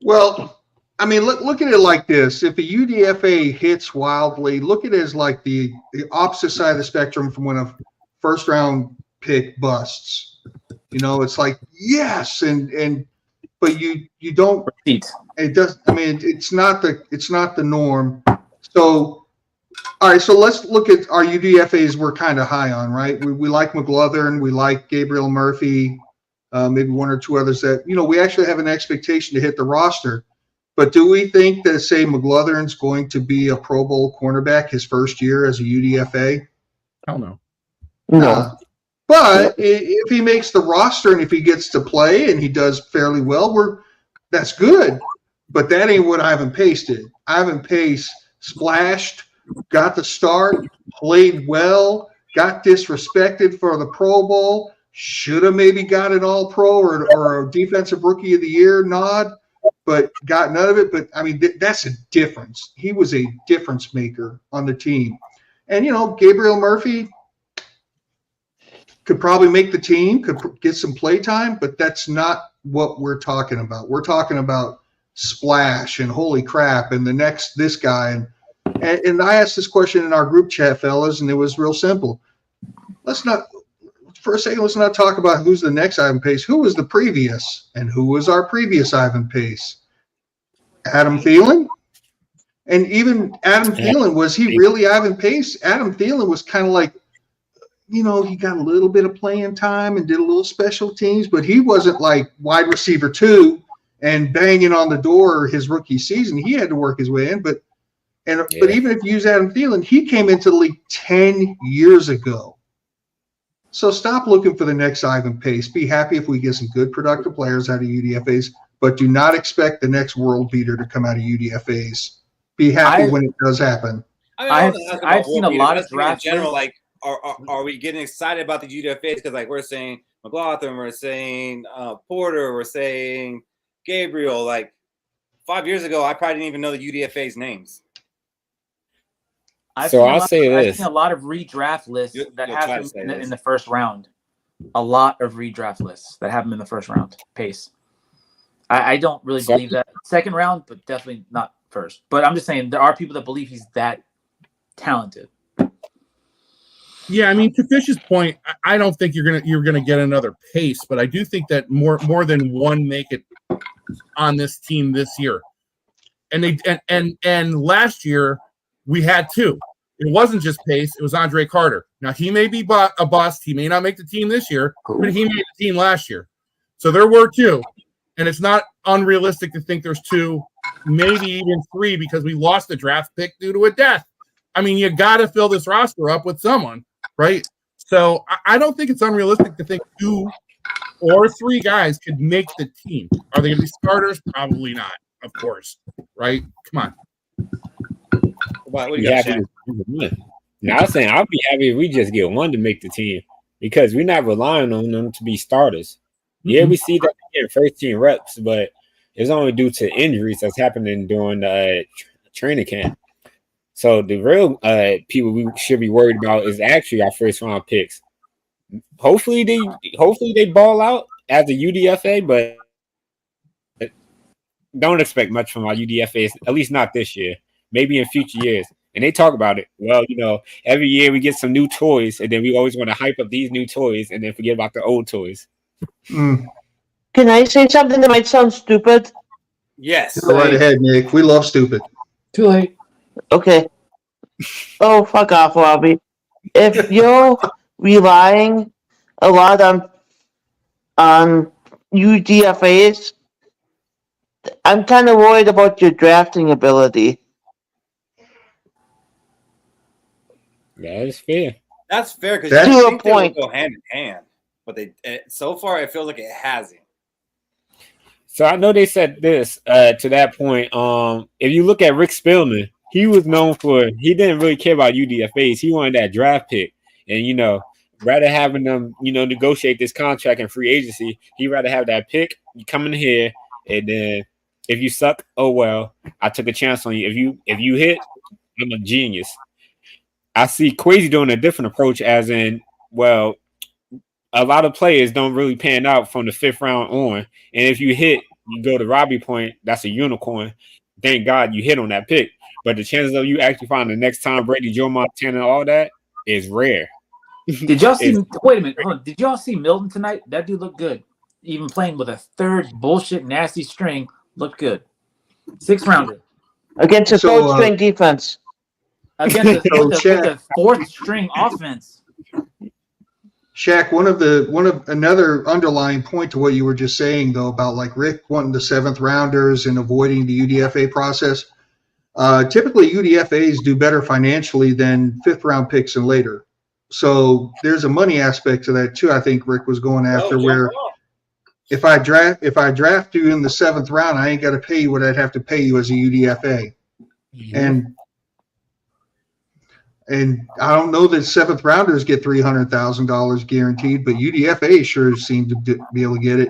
Well, I mean, look at it like this. If a UDFA hits wildly, look at it as like the opposite side of the spectrum from when a first-round pick busts. You know, it's like, yes, but you don't. It does. I mean, it's not the norm. So, all right. So let's look at our UDFAs. We're kind of high on, right? We like McLaughlin. We like Gabriel Murphy. Maybe one or two others that we actually have an expectation to hit the roster. But do we think that, say, McLaughlin's going to be a Pro Bowl cornerback his first year as a UDFA? Hell no. No. But if he makes the roster and if he gets to play and he does fairly well, that's good. But that ain't what Ivan Pace did. Ivan Pace splashed, got the start, played well, got disrespected for the Pro Bowl, should have maybe got an All-Pro or a Defensive Rookie of the Year nod, but got none of it. But, I mean, that's a difference. He was a difference maker on the team. And, Gabriel Murphy could probably make the team, could get some play time, but that's not what we're talking about. We're talking about splash and holy crap and this guy. And I asked this question in our group chat, fellas, and it was real simple. Let's not talk about who's the next Ivan Pace. Who was the previous? And who was our previous Ivan Pace? Adam Thielen? And even Adam Thielen, was he really Ivan Pace? Adam Thielen was kind of like, he got a little bit of playing time and did a little special teams, but he wasn't like wide receiver 2 and banging on the door his rookie season. He had to work his way in. But even if you use Adam Thielen, he came into the league 10 years ago. So stop looking for the next Ivan Pace. Be happy if we get some good productive players out of UDFAs, but do not expect the next world beater to come out of UDFAs. Be happy when it does happen. I've seen a lot of drafts. In general, like, are we getting excited about the UDFAs? Because, like, we're saying McLaughlin, we're saying Porter, we're saying Gabriel. Like, 5 years ago, I probably didn't even know the UDFA's names. I've seen a lot of redraft lists that have him in the first round. A lot of redraft lists that have him in the first round. Pace. I don't really believe that second round, but definitely not first. But I'm just saying there are people that believe he's that talented. Yeah, I mean, to Fish's point, I don't think you're gonna get another Pace, but I do think that more than one make it on this team this year. And last year we had 2. It wasn't just Pace; it was Andre Carter. Now he may be a bust. He may not make the team this year, but he made the team last year. So there were 2, and it's not unrealistic to think there's 2, maybe even 3, because we lost the draft pick due to a death. I mean, you got to fill this roster up with someone, right? So I don't think it's unrealistic to think 2 or 3 guys could make the team. Are they going to be starters? Probably not, of course, right? Come on. What do you got, Shaq? Now, I'm saying I'll be happy if we just get 1 to make the team because we're not relying on them to be starters. Yeah, we see that they get first team reps, but it's only due to injuries that's happening during the training camp. So the real people we should be worried about is actually our first round picks. Hopefully they ball out as a UDFA, but don't expect much from our UDFAs, at least not this year. Maybe in future years. And they talk about it. Well, every year we get some new toys, and then we always want to hype up these new toys and then forget about the old toys. Can I say something that might sound stupid? Yes. Go right ahead, Nick. We love stupid. Too late. Okay. Oh, fuck off, Robbie. If you're relying a lot on UDFAs, I'm kind of worried about your drafting ability. That is fair. That's fair because to a they point go hand in hand, but so far it feels like it hasn't. So I know they said this to that point. If you look at Rick Spielman, he was known for he didn't really care about UDFAs. He wanted that draft pick, and rather having them negotiate this contract and free agency, he'd rather have that pick. You come in here, and then if you suck, oh well, I took a chance on you. If you hit, I'm a genius. I see Quasi doing a different approach, as in, well, a lot of players don't really pan out from the 5th round on. And if you hit, you go to Robbie point, that's a unicorn. Thank God you hit on that pick. But the chances of you actually finding the next Tom Brady, Joe Montana, and all that is rare. Did y'all see? Wait a minute. Hold on. Did y'all see Milton tonight? That dude looked good. Even playing with a 3rd bullshit nasty string looked good. 6th rounder Against a 3rd string defense. Against the 4th string offense. Shaq, another underlying point to what you were just saying though about like Rick wanting the 7th rounders and avoiding the UDFA process. Typically UDFAs do better financially than 5th round picks and later. So there's a money aspect to that too. I think Rick was going after where if I draft you in the 7th round, I ain't got to pay you what I'd have to pay you as a UDFA. Mm-hmm. And I don't know that 7th rounders get $300,000 guaranteed, but UDFA sure seem to be able to get it.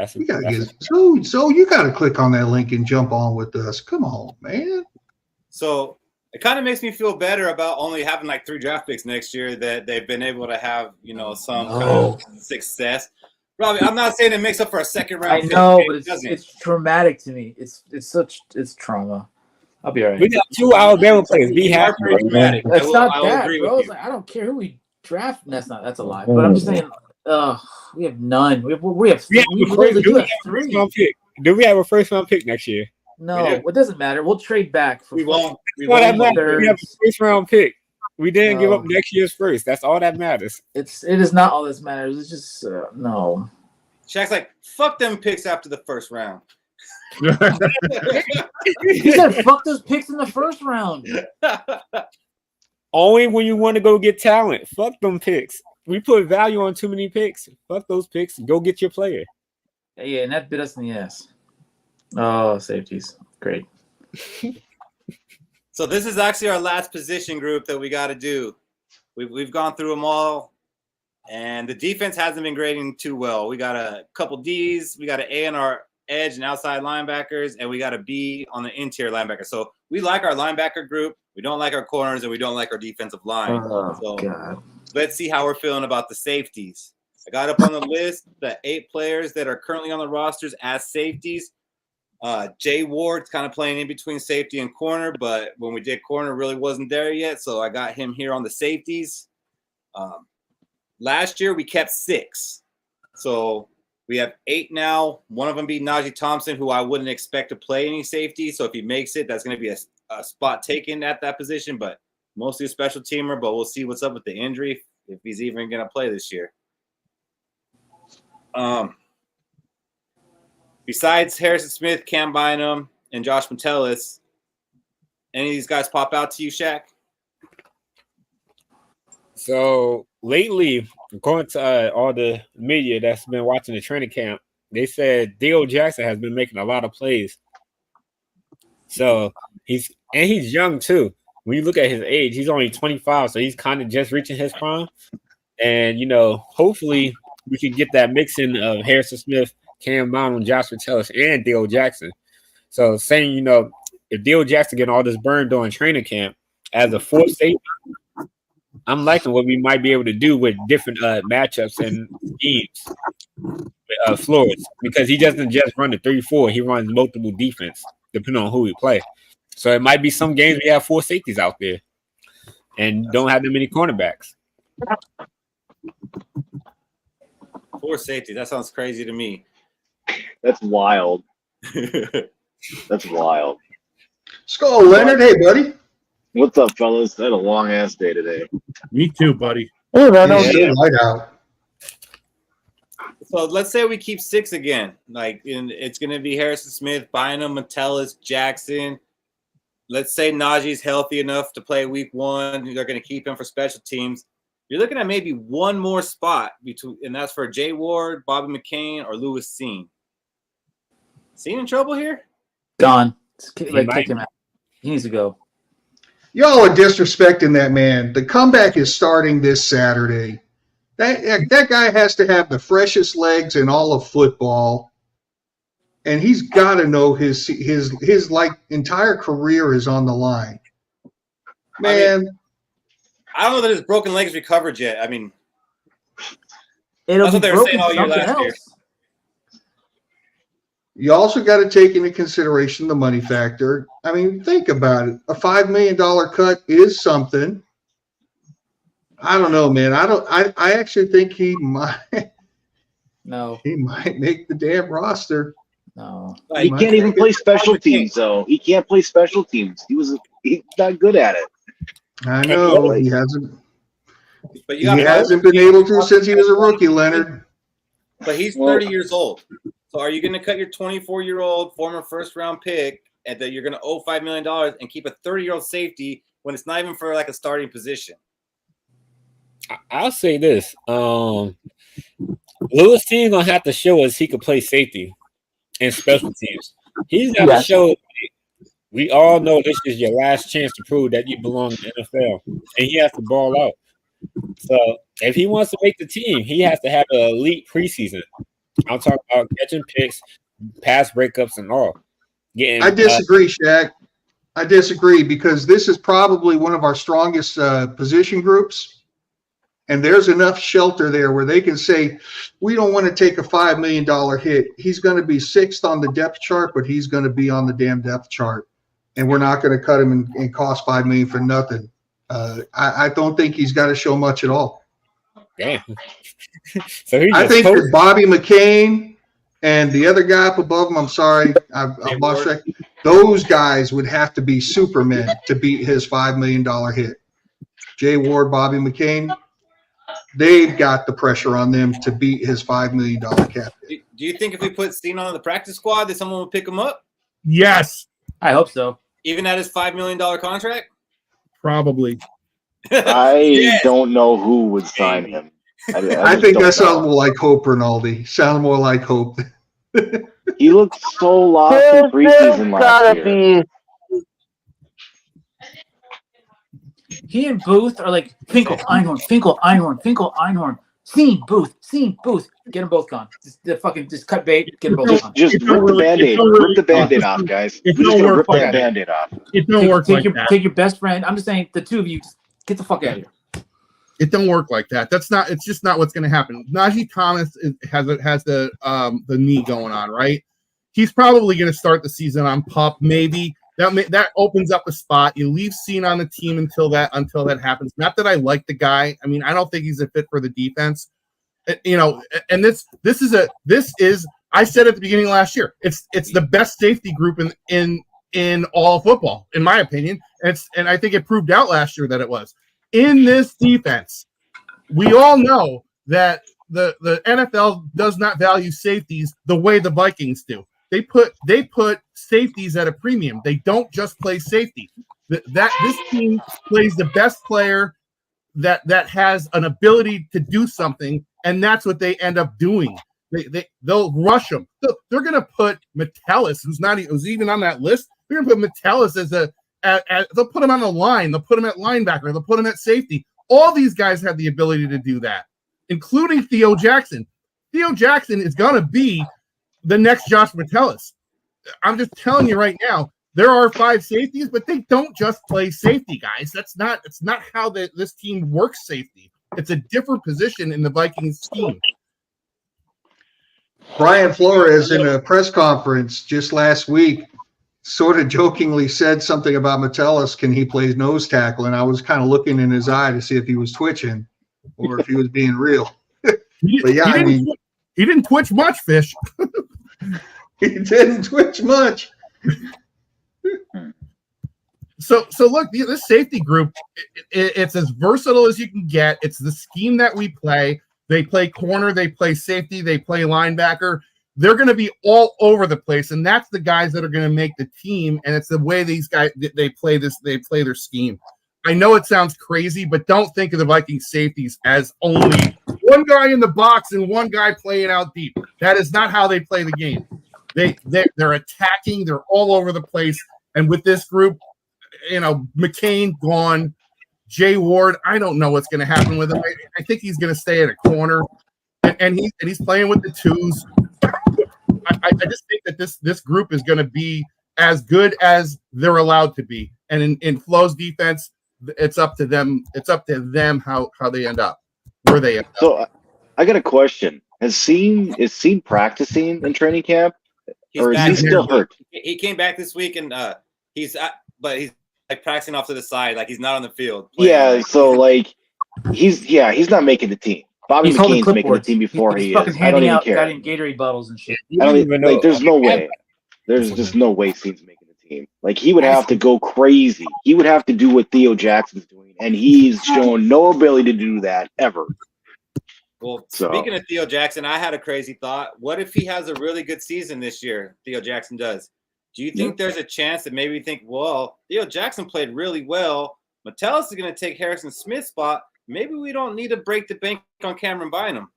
So you got to click on that link and jump on with us. Come on, man. So it kind of makes me feel better about only having like 3 draft picks next year, that they've been able to have, some kind of success. Robbie, I'm not saying it makes up for a 2nd round. I know, but it's traumatic to me. It's trauma. I'll be all right. We got 2 Alabama players. Be happy. It's not that, bro. It's like, I don't care who we draft. That's a lie. But I'm just saying, we have none. We have 3. Do we have a 1st round pick next year? No, it doesn't matter. We'll trade back. We won't. We have a 1st round pick. We didn't give up next year's 1st. That's all that matters. It is not all that matters. It's just no. Shaq's like, fuck them picks after the 1st round. He said, fuck those picks in the 1st round. Only when you want to go get talent. Fuck them picks. We put value on too many picks. Fuck those picks. Go get your player. Yeah, and that bit us in the ass. Oh, safeties. Great. So this is actually our last position group that we got to do. We've gone through them all, and the defense hasn't been grading too well. We got a couple Ds. We got an A in our edge and outside linebackers, and we got a B on the interior linebacker. So we like our linebacker group. We don't like our corners, and we don't like our defensive line. God. Let's see how we're feeling about the safeties. I got up on the list the 8 players that are currently on the rosters as safeties. Jay Ward's kind of playing in between safety and corner, but when we did corner, really wasn't there yet, so I got him here on the safeties. Last year, we kept 6. So we have 8 now. One of them being Najee Thompson, who I wouldn't expect to play any safety. So if he makes it, that's going to be a spot taken at that position, but mostly a special teamer. But we'll see what's up with the injury, if he's even going to play this year. Besides Harrison Smith, Cam Bynum, and Josh Metellus, any of these guys pop out to you, Shaq? So lately, according to all the media that's been watching the training camp, they said Dale Jackson has been making a lot of plays. So he's young too. When you look at his age, he's only 25, so he's kind of just reaching his prime. And hopefully we can get that mix in of Harrison Smith, Cam Bynum, Josh Metellus, and Dale Jackson. So saying, if Dale Jackson getting all this burn during training camp as a 4th safety, I'm liking what we might be able to do with different matchups and schemes with Flores, because he doesn't just run the 3-4. He runs multiple defense depending on who we play. So it might be some games we have 4 safeties out there and don't have that many cornerbacks. 4 safeties. That sounds crazy to me. That's wild. That's wild. Skol, Leonard. Hey, buddy. What's up, fellas? I had a long ass day today. Me too, buddy. Hey, man, Light out. So let's say we keep 6 again. It's going to be Harrison Smith, Bynum, Metellus, Jackson. Let's say Najee's healthy enough to play week 1. They're going to keep him for special teams. You're looking at maybe one more spot between, and that's for Jay Ward, Bobby McCain, or Lewis Seen. Seen in trouble here? Gone. Kick him out. He needs to go. Y'all are disrespecting that man. The comeback is starting this Saturday. That guy has to have the freshest legs in all of football. and he's got to know his like entire career is on the line. Man, I don't know that his broken legs recovered yet. I mean, It'll that's what be they were broken saying all year something last year. else. you also got to take into consideration the money factor. I mean, think about it. A $5 million cut is something. I don't know, man. I actually think he might make the damn roster. No. He can't even play special teams, though. He can't play special teams. He's not good at it. I know he hasn't. But He hasn't been able to since he was a rookie, Leonard. But he's 30 years old. So are you going to cut your 24-year-old former first-round pick and that you're going to owe $5 million and keep a 30-year-old safety when it's not even for like a starting position? I'll say this. Lewis Team's going to have to show us he can play safety in special teams. He's got to show. We all know this is your last chance to prove that you belong in the NFL, and he has to ball out. So if he wants to make the team, he has to have an elite preseason. I'm talking about catching picks, pass breakups, and all. I disagree, Shaq. I disagree because this is probably one of our strongest position groups. And there's enough shelter there where they can say, we don't want to take a $5 million hit. He's going to be 6th on the depth chart, but he's going to be on the damn depth chart. And we're not going to cut him and cost $5 million for nothing. I don't think he's got to show much at all. Damn. So I think that Bobby McCain and the other guy up above him, I'm sorry, I've lost track. Those guys would have to be supermen to beat his $5 million hit. Jay Ward, Bobby McCain, they've got the pressure on them to beat his $5 million cap. Do you think if we put Cena on the practice squad that someone would pick him up? Yes. I hope so. Even at his $5 million contract? Probably. I don't know who would sign him. I think that sounds more like Hope Rinaldi. Sound more like Hope. He looked so lost in preseason last year. He and Booth are like Finkel, Einhorn, Finkel, Einhorn, Finkel, Einhorn. Scene, Booth. Get them both gone. Just cut bait. Get them both gone. Just rip the Band-Aid. Rip the Band-Aid off, guys. We're just gonna rip the Band-Aid off. It don't work like that. Take your best friend. I'm just saying, the two of you, just get the fuck out of here. It don't work like that. It's just not what's going to happen. Najee Thomas has the knee going on, right? He's probably going to start the season on PUP. Maybe that opens up a spot. You leave Cena on the team until that happens. Not that I like the guy. I mean, I don't think he's a fit for the defense. And this is I said at the beginning of last year. It's the best safety group in all of football, in my opinion. And I think it proved out last year that it was. In this defense, we all know that the NFL does not value safeties the way the Vikings do. They put safeties at a premium. They don't just play safety. This team plays the best player that has an ability to do something, and that's what they end up doing. They'll rush them. They're going to put Metellus, who's even on that list. They're going to put Metellus they'll put him on the line. They'll put him at linebacker. They'll put him at safety. All these guys have the ability to do that, including Theo Jackson. Theo Jackson is going to be the next Josh Metellus. I'm just telling you right now, there are 5 safeties, but they don't just play safety, guys. It's not how this team works safety. It's a different position in the Vikings scheme. Brian Flores in a press conference just last week sort of jokingly said something about Metellus. Can he play nose tackle? And I was kind of looking in his eye to see if he was twitching or if he was being real. But yeah, he didn't twitch much, Fish. He didn't twitch much. So look, this safety group, it's as versatile as you can get. It's the scheme that we play. They play corner, they play safety, they play linebacker. They're going to be all over the place, and that's the guys that are going to make the team. And it's the way these guys they play their scheme. I know it sounds crazy, but don't think of the Vikings safeties as only one guy in the box and one guy playing out deep. That is not how they play the game. They're attacking. They're all over the place. And with this group, McCain gone, Jay Ward, I don't know what's going to happen with him. I think he's going to stay at a corner, and he's playing with the twos. I just think that this group is going to be as good as they're allowed to be. And in Flo's defense, it's up to them. It's up to them how they end up, where they end up. So I got a question. Is Scene practicing in training camp, or is he still hurt? He came back this week, and he's like practicing off to the side, like he's not on the field. Yeah, so like he's not making the team. Bobby McCain's making the team before he is. I don't even care. Gatorade bottles and shit. I don't even like. There's no way. There's just no way Scene's making the team. Like he would have to go crazy. He would have to do what Theo Jackson's doing, and he's shown no ability to do that ever. Well, speaking of Theo Jackson, I had a crazy thought. What if he has a really good season this year? Theo Jackson does. Do you think there's a chance that maybe you think, well, Theo Jackson played really well. Metellus is going to take Harrison Smith's spot. Maybe we don't need to break the bank on Cameron Bynum.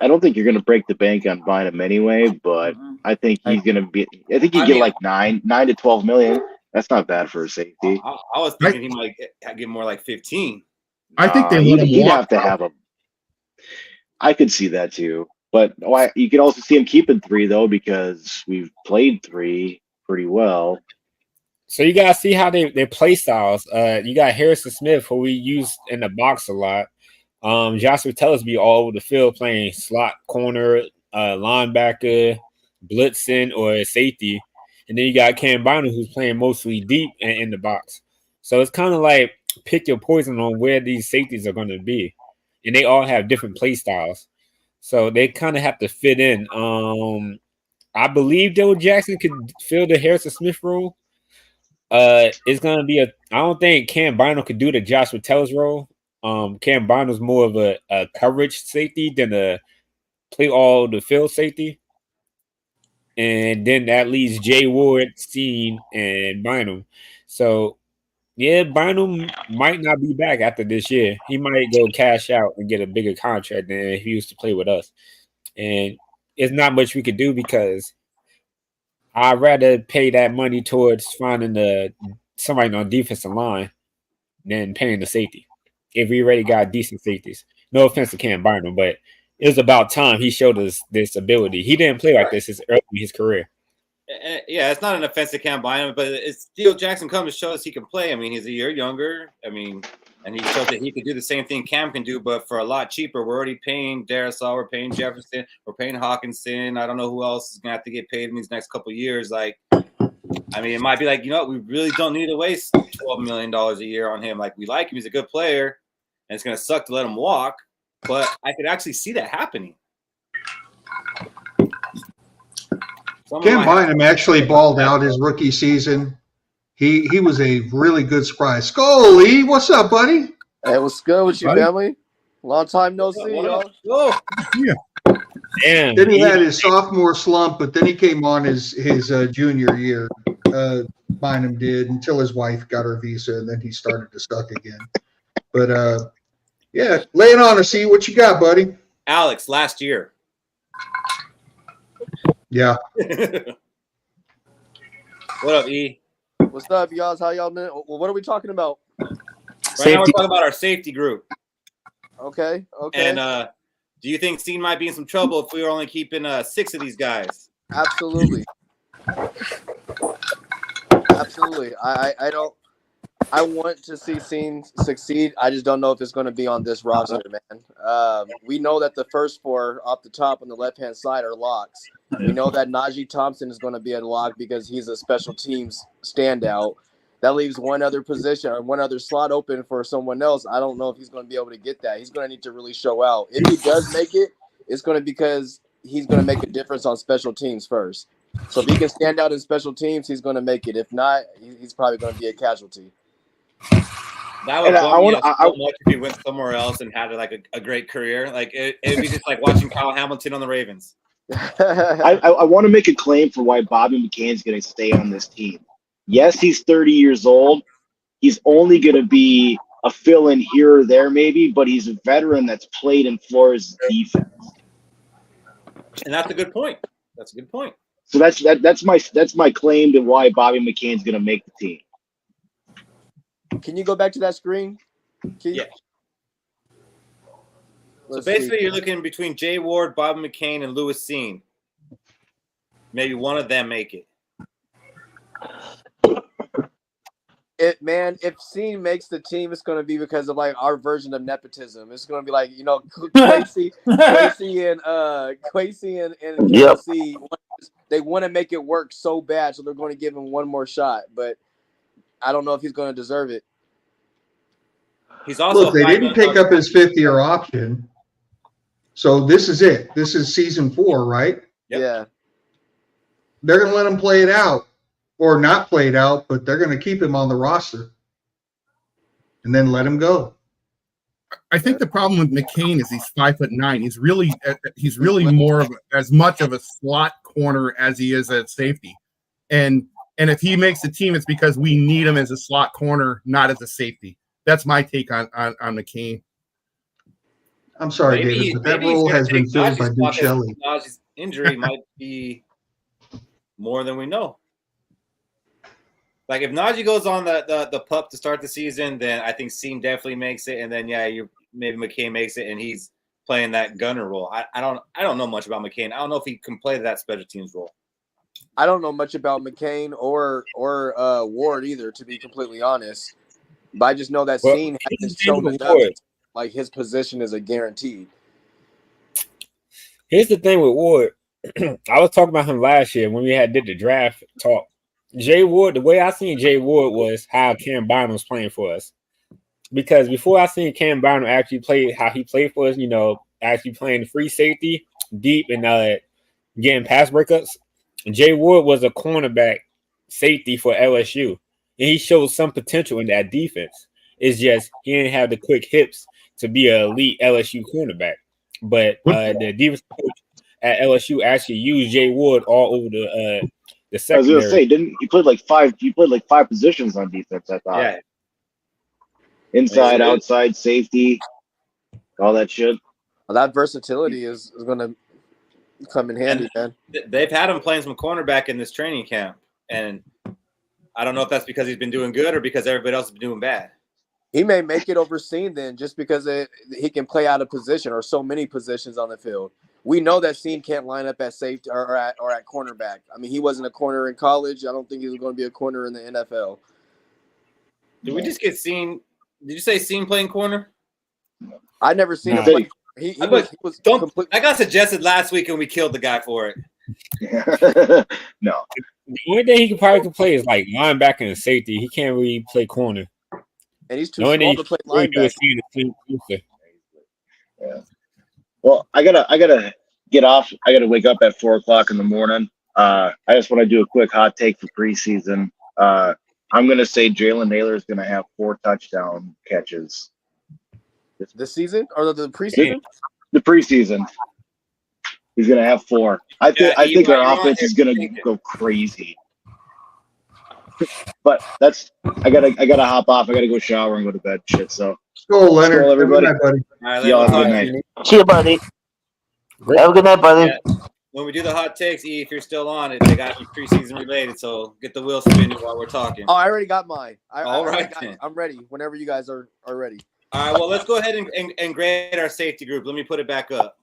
I don't think you're going to break the bank on Bynum anyway, but I think he's going to be. I think you get like 9 to 12 million. That's not bad for a safety. I was thinking he might get more like 15. I think he'd have to have a. I could see that too, but you could also see him keeping 3 though because we've played 3 pretty well. So you gotta see how their play styles. You got Harrison Smith, who we use in the box a lot. Joshua Tellers be all over the field playing slot corner, linebacker, blitzing, or safety. And then you got Cam Bynum, who's playing mostly deep and in the box. So it's kind of like pick your poison on where these safeties are going to be. And they all have different play styles. So they kind of have to fit in. I believe Joe Jackson could fill the Harrison Smith role. It's going to be I don't think Cam Bynum could do the Joshua Tellers role. Cam Bynum's more of a coverage safety than a play all the field safety. And then that leaves Jay Ward, Steen, and Bynum. So, yeah, Bynum might not be back after this year. He might go cash out and get a bigger contract than if he used to play with us. And it's not much we could do because I'd rather pay that money towards finding somebody on defensive line than paying the safety. If we already got decent safeties. No offense to Cam Bynum, but it was about time he showed us this ability. He didn't play like this early in his career. Yeah, it's not an offense to Cam Bynum, but it's Theo Jackson comes to show us he can play. I mean, he's a year younger. I mean, and he showed that he could do the same thing Cam can do, but for a lot cheaper. We're already paying Darisaw, we're paying Jefferson, we're paying Hawkinson. I don't know who else is going to have to get paid in these next couple of years. Like, I mean, it might be like, you know what, we really don't need to waste $12 million a year on him. Like, we like him. He's a good player, and it's going to suck to let him walk, but I could actually see that happening. Cam Bynum actually balled out his rookie season. He was a really good surprise. Skol, what's up, buddy? Hey, what's good with you, family? Long time no see, y'all. Yeah. Damn. Then he had his sophomore slump, but then he came on his junior year. Bynum did until his wife got her visa, and then he started to suck again. But yeah, lay it on us. See what you got, buddy. Alex, last year. Yeah. What up, E? What's up, y'all? How y'all doing? Well, what are we talking about? Right now we're talking about our safety group. Okay. And do you think Steen might be in some trouble if we were only keeping 6 of these guys? Absolutely. Absolutely. I don't. I want to see Steen succeed. I just don't know if it's going to be on this roster, man. We know that the first 4 off the top on the left-hand side are locks. We know that Najee Thompson is going to be a lock because he's a special teams standout. That leaves one other position or one other slot open for someone else. I don't know if he's going to be able to get that. He's going to need to really show out. If he does make it, it's going to be because he's going to make a difference on special teams first. So if he can stand out in special teams, he's going to make it. If not, he's probably going to be a casualty. That would bum me out so much if he went somewhere else and had like a great career. Like it'd be just like watching Kyle Hamilton on the Ravens. I want to make a claim for why Bobby McCain's going to stay on this team. Yes, he's 30 years old. He's only going to be a fill-in here or there maybe, but he's a veteran that's played in Flores' defense. And that's a good point. That's a good point. So that's my claim to why Bobby McCain's going to make the team. Can you go back to that screen? Yeah. So basically, you're looking between Jay Ward, Bob McCain, and Lewis Seen. Maybe one of them make it. If Scene makes the team, it's going to be because of like our version of nepotism. It's going to be like, you know, Quasi and Yep. KC, they want to make it work so bad, so they're going to give him one more shot. But I don't know if he's going to deserve it. He's also Look, they didn't pick up his fifth-year option, so this is it. This is season 4, right? Yep. Yeah. They're going to let him play it out, or not play it out, but they're going to keep him on the roster and then let him go. I think the problem with McCain is he's 5'9". He's really more of as much of a slot corner as he is at safety, and if he makes the team, it's because we need him as a slot corner, not as a safety. That's my take on McCain. I'm sorry, David, but that role has been filled by Duke Shelley. Najee's injury might be more than we know. Like if Najee goes on the pup to start the season, then I think Seam definitely makes it, and then maybe McCain makes it, and he's playing that gunner role. I don't know much about McCain. I don't know if he can play that special teams role. I don't know much about McCain or Ward either, to be completely honest. But I just know that Scene hasn't shown enough. Like his position is a guaranteed. Here's the thing with Ward. I was talking about him last year when we did the draft talk. Jay Ward, the way I seen Jay Ward was how Cam Bynum was playing for us. Because before I seen Cam Bynum actually play how he played for us, you know, actually playing free safety deep and getting pass breakups, Jay Ward was a cornerback safety for LSU. And he showed some potential in that defense. It's just he didn't have the quick hips to be an elite LSU cornerback. But the defense coach at LSU actually used Jay Ward all over the secondary. I was gonna say, didn't he played like five? He played like 5 positions on defense. I thought. Yeah. Inside, outside, safety, all that shit. Well, that versatility is going to come in handy, man. They've had him playing some cornerback in this training camp, and I don't know if that's because he's been doing good or because everybody else has been doing bad. He may make it overseen then just because he can play out of position or so many positions on the field. We know that Scene can't line up at safety or at cornerback. I mean, he wasn't a corner in college. I don't think he's going to be a corner in the NFL. Did we just get Scene? Did you say Scene playing corner? I never seen him play. He was I got suggested last week and we killed the guy for it. No. The only thing he probably play is like linebacker and safety. He can't really play corner. And he's too small to play linebacker. Yeah. Well, I gotta get off. I gotta wake up at 4:00 in the morning. I just want to do a quick hot take for preseason. I'm gonna say Jalen Naylor is gonna have 4 touchdown catches this season or the preseason. The preseason, he's gonna have 4. I think our offense is gonna go crazy. But I gotta hop off. I gotta go shower and go to bed. Shit. So Skol, Leonard. Skol, everybody. Good night, buddy. All right, Y'all have a good night. See you, buddy. Have a good night, buddy. Yeah. When we do the hot takes, E, if you're still on it, they got to be preseason related. So get the wheel spinning while we're talking. Oh, I already got mine. All right, I'm ready. Whenever you guys are ready. All right. Well, let's go ahead and grade our safety group. Let me put it back up.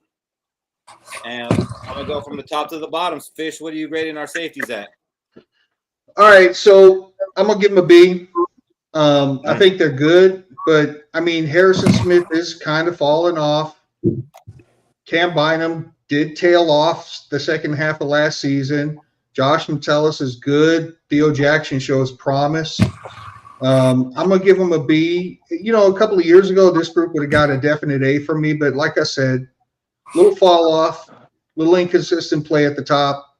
And I'm gonna go from the top to the bottom. Fish, what are you grading our safeties at? All right, so I'm gonna give them a B. I think they're good, but I mean Harrison Smith is kind of falling off. Cam Bynum did tail off the second half of last season. Josh Metellus is good. Theo Jackson shows promise. I'm gonna give him a B. You know, a couple of years ago, this group would have got a definite A from me, but like I said, little fall off, little inconsistent play at the top,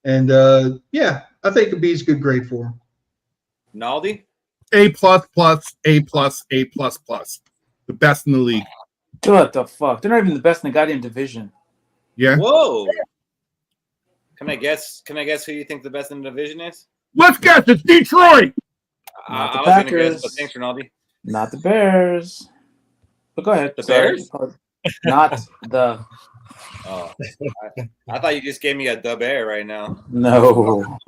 and yeah. I think a B is a good grade for him. Naldi? A++, A+, A++. The best in the league. What the fuck? They're not even the best in the goddamn division. Yeah. Whoa. Can I guess who you think the best in the division is? Let's guess. It's Detroit. Not the I was going to Packers. guess, but thanks, Ronaldo. Not the Bears. But go ahead. The Bears? Not the. Oh, I thought you just gave me a dub air right now. No.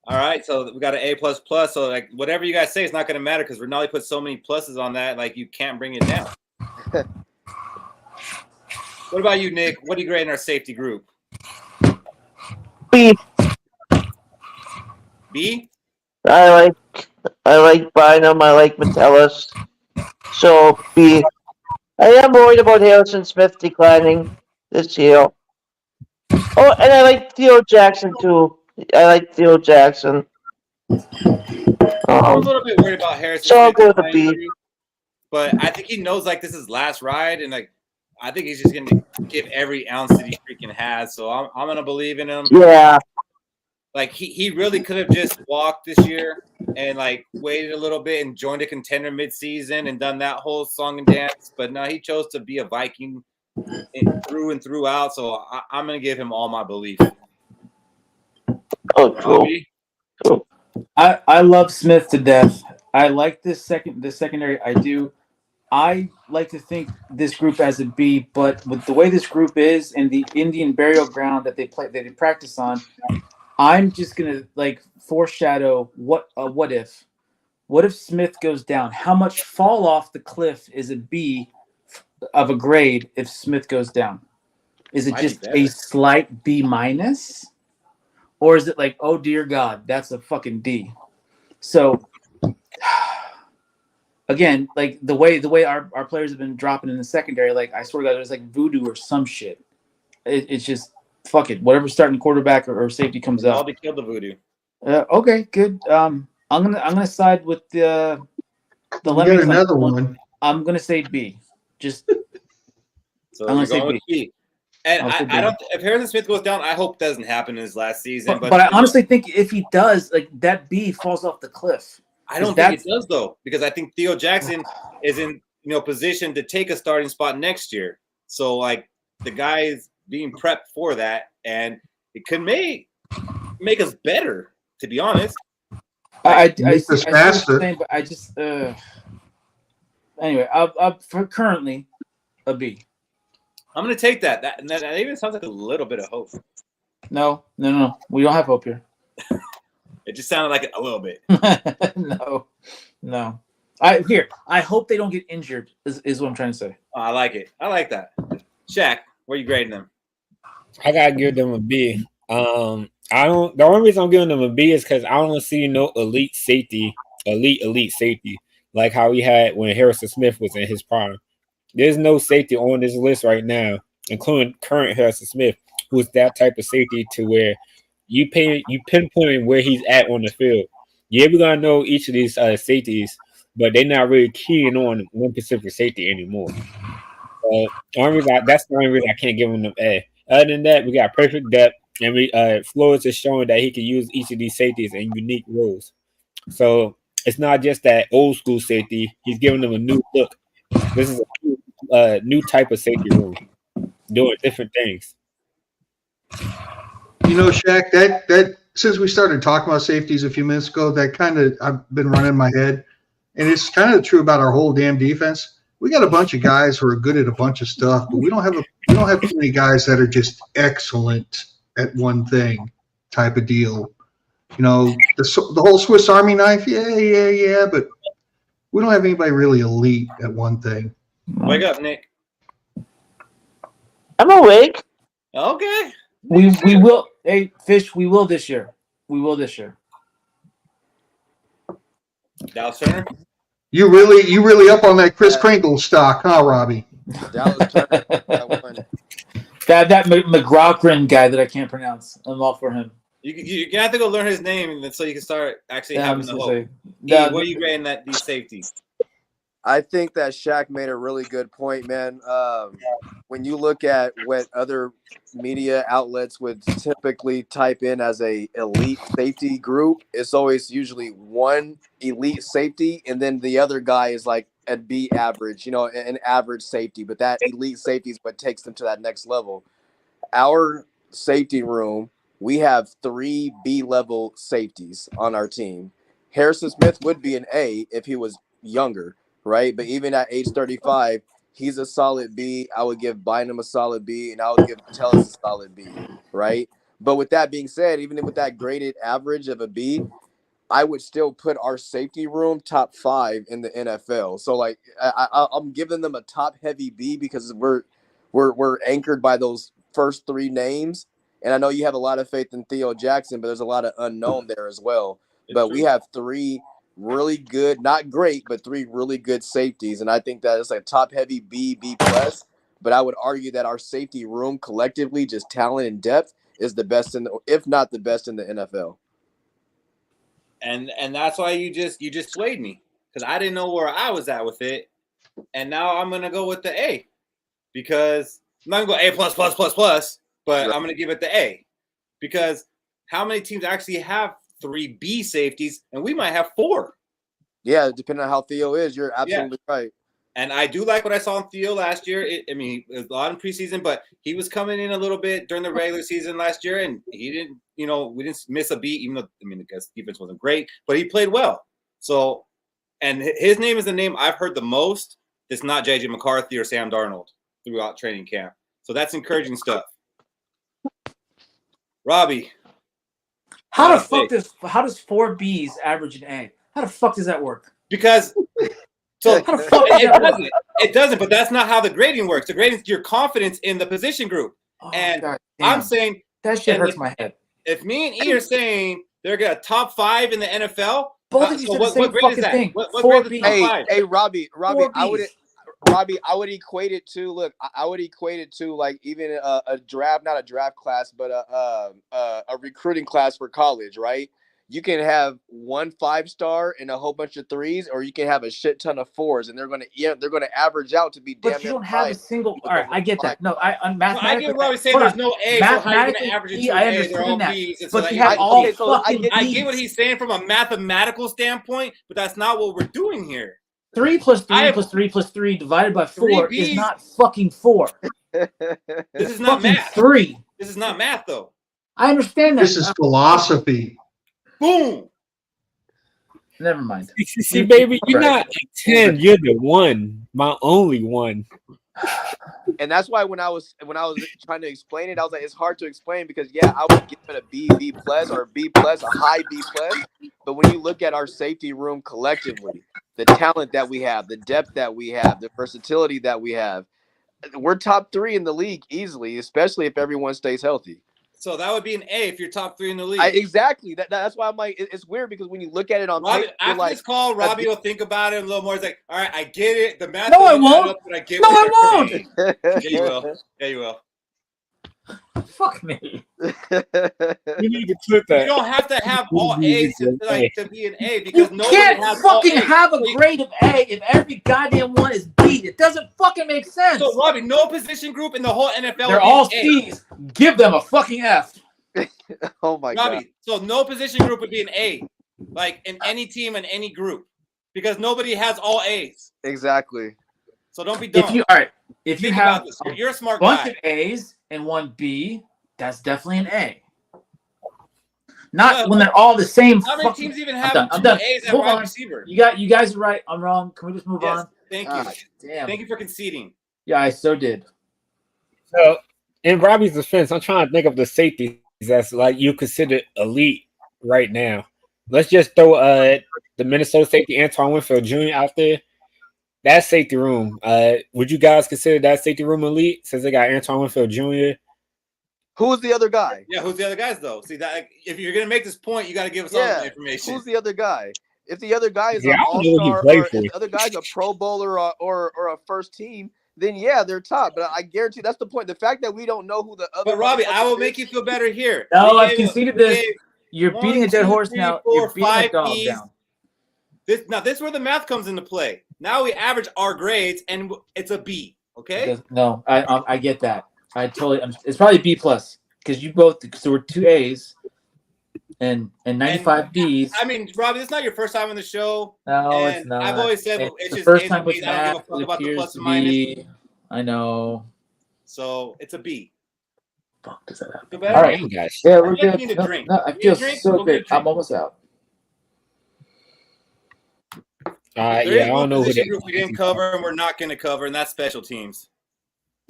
All right, so we got an A++. So like whatever you guys say is not going to matter because Ronaldo put so many pluses on that, like you can't bring it down. What about you, Nick? What are you grading our safety group? B. B? I like Bynum. I like Metellus. So B. I am worried about Harrison Smith declining this year. Oh, and I like Theo Jackson too. I like Theo Jackson. I'm a little bit worried about Harrison So I'll Smith go with a declining B. too, but I think he knows like this is his last ride, and like I think he's just gonna give every ounce that he freaking has. So I'm gonna believe in him. Yeah. Like he really could have just walked this year and like waited a little bit and joined a contender midseason and done that whole song and dance. But no, he chose to be a Viking through and throughout. So I'm gonna give him all my belief. Oh, true. I love Smith to death. I like this secondary. I do. I like to think this group as a B, but with the way this group is and the Indian burial ground that they practice on, I'm just gonna like foreshadow what if. What if Smith goes down? How much fall off the cliff is a B of a grade if Smith goes down? Is it just a slight B minus? Or is it like, oh dear God, that's a fucking D? So again, like the way our players have been dropping in the secondary, like I swear to God, there's like voodoo or some shit. It's just fuck it. Whatever starting quarterback or safety comes out. I'll be killed the voodoo. Okay, good. I'm gonna side with the Get another one. I'm gonna say B. Just so I'm you're gonna say going with B. And I don't. If Harrison Smith goes down, I hope it doesn't happen in his last season. But I honestly think if he does, like that B falls off the cliff. I don't think it does though, because I think Theo Jackson is in position to take a starting spot next year. So like the guy is being prepped for that, and it could make us better. To be honest, I see what you're saying, but I just anyway. I'll for currently a B. I'm gonna take that. That even sounds like a little bit of hope. No. We don't have hope here. It just sounded like a little bit. No. I hope they don't get injured. Is what I'm trying to say. Oh, I like it. I like that. Shaq, where are you grading them? I gotta give them a B. I don't. The only reason I'm giving them a B is because I don't see no elite safety like how we had when Harrison Smith was in his prime. There's no safety on this list right now, including current Harrison Smith, who is that type of safety to where you pinpoint where he's at on the field. Yeah, we're gonna know each of these safeties, but they're not really keying on one specific safety anymore. That's the only reason I can't give him an A. Other than that, we got perfect depth, and Flores is showing that he can use each of these safeties in unique roles. So it's not just that old school safety; he's giving them a new look. This is a new type of safety room, doing different things. You know, Shaq, that since we started talking about safeties a few minutes ago, that kind of I've been running in my head, and it's kind of true about our whole damn defense. We got a bunch of guys who are good at a bunch of stuff, but we don't have too many guys that are just excellent at one thing, type of deal. You know, the whole Swiss Army knife, yeah, but we don't have anybody really elite at one thing. Wake up, Nick. I'm awake. Okay. We will. Hey, Fish. We will this year. Dallas Turner. You really up on that Chris Kringle stock, huh, Robbie? Dallas Turner. That one. That McGraughren guy that I can't pronounce. I'm all for him. You have to go learn his name so you can start actually having the hope. What are you grading these safeties? I think that Shaq made a really good point, man. When you look at what other media outlets would typically type in as a elite safety group, it's always usually one elite safety, and then the other guy is like a B average, an average safety. But that elite safety is what takes them to that next level. Our safety room, we have 3 B-level safeties on our team. Harrison Smith would be an A if he was younger, right? But even at age 35, he's a solid B. I would give Bynum a solid B, and I would give Tellus a solid B, right? But with that being said, even with that graded average of a B, I would still put our safety room top 5 in the NFL. So, like, I'm giving them a top-heavy B because we're we're anchored by those first three names. And I know you have a lot of faith in Theo Jackson, but there's a lot of unknown there as well. But we have three really good, not great, but three really good safeties. And I think that it's like top heavy B plus. But I would argue that our safety room collectively, just talent and depth, is the best if not the best in the NFL. And that's why you just swayed me, because I didn't know where I was at with it. And now I'm gonna go with the A, because I'm not gonna go A plus, but I'm gonna give it the A, because how many teams actually have 3 B safeties, and we might have 4. Yeah, depending on how Theo is, you're absolutely right. And I do like what I saw in Theo last year. It was a lot in preseason, but he was coming in a little bit during the regular season last year, and he didn't, we didn't miss a beat, even though, the defense wasn't great, but he played well. So, and his name is the name I've heard the most. It's not J.J. McCarthy or Sam Darnold throughout training camp. So that's encouraging stuff. Robbie. How does 4 Bs average an A? How the fuck does that work? Because so how the fuck it doesn't, but that's not how the grading works. The grading is your confidence in the position group. And God, I'm saying that shit hurts my head. If me and E are saying they're gonna top 5 in the NFL, both of you said the same fucking thing. What grade is top 5? Hey, Robbie, I would equate it to like even a draft, not a draft class, but a recruiting class for college, right? You can have 1 5-star and a whole bunch of 3s, or you can have a shit ton of 4s, and they're gonna average out to be damn. But you don't have a single. All right, I get that. No, mathematically. I get what Robbie's saying. There's no A. So how are you gonna average it to I A? They're all understand that. B's. But you have all fucking B's. I get what he's saying from a mathematical standpoint, but that's not what we're doing here. 3 plus 3 plus 3 plus 3 divided by 4 is not fucking 4. This is not math. 3. This is not math, though. I understand that. This is philosophy. Boom. Never mind. See, baby, you're not a 10. You're the one, my only one. And that's why when I was trying to explain it, I was like, it's hard to explain because I would give it a B plus or a B plus, a high B plus. But when you look at our safety room collectively, the talent that we have, the depth that we have, the versatility that we have, we're top 3 in the league easily, especially if everyone stays healthy. So that would be an A if you're top 3 in the league. Exactly. That's why I'm like, it's weird because when you look at it on Robbie, paper, after this call, Robbie will think about it a little more. He's like, all right, I get it. The math. No, I won't. But I get no, what I won't. Yeah, you will. Yeah, you will. Fuck me. You need to put that. You don't have to have all A's to be an A because you nobody can't has fucking all A's. have a grade of A if every goddamn one is B. It doesn't fucking make sense. So Robbie, no position group in the whole NFL. They're all C's. Give them a fucking F. Oh my God. Robbie, so no position group would be an A, like in any team in any group, because nobody has all A's. Exactly. So don't be dumb. If you Think have about this. You're a smart bunch guy. of A's and 1 B, that's definitely an A. Not when they're all the same. How many teams even have I'm 2 done. A's at Move wide on. receiver? You guys are right. I'm wrong. Can we just move on? Thank you. Damn. Thank you for conceding. Yeah, I so did. So, in Robbie's defense, I'm trying to think of the safeties that's like you consider elite right now. Let's just throw the Minnesota safety Antoine Winfield Jr. out there. That safety room, would you guys consider that safety room elite since they got Antoine Winfield Jr.? Who's the other guy? Yeah, who's the other guys though? See that if you're gonna make this point, you got to give us all the information. Who's the other guy? If the other guy is an I don't know who he all-star, played or for. if the other guy's a Pro Bowler or a first team, then they're top. But I guarantee that's the point. The fact that we don't know who the other. But Robbie, I will make you feel better here. No, I've conceded this. You're beating a dead horse now. You're beating a dog down. This is where the math comes into play. Now we average our grades, and it's a B. Okay. No, I get that. I totally. It's probably B plus because you both. So we're 2 A's and 95 B's. I mean, Robbie, it's not your first time on the show. No, it's not. I've always said it's it's the just first A's time and with B's. I don't give a fuck about the plus and minus. I know. So it's a B. Fuck does that happen? All right, guys. Yeah, we're I'm good. getting a drink. No, I feel so good. I'm almost out. There Yeah, is I don't know who position they group we didn't cover, and we're not going to cover, and that's special teams.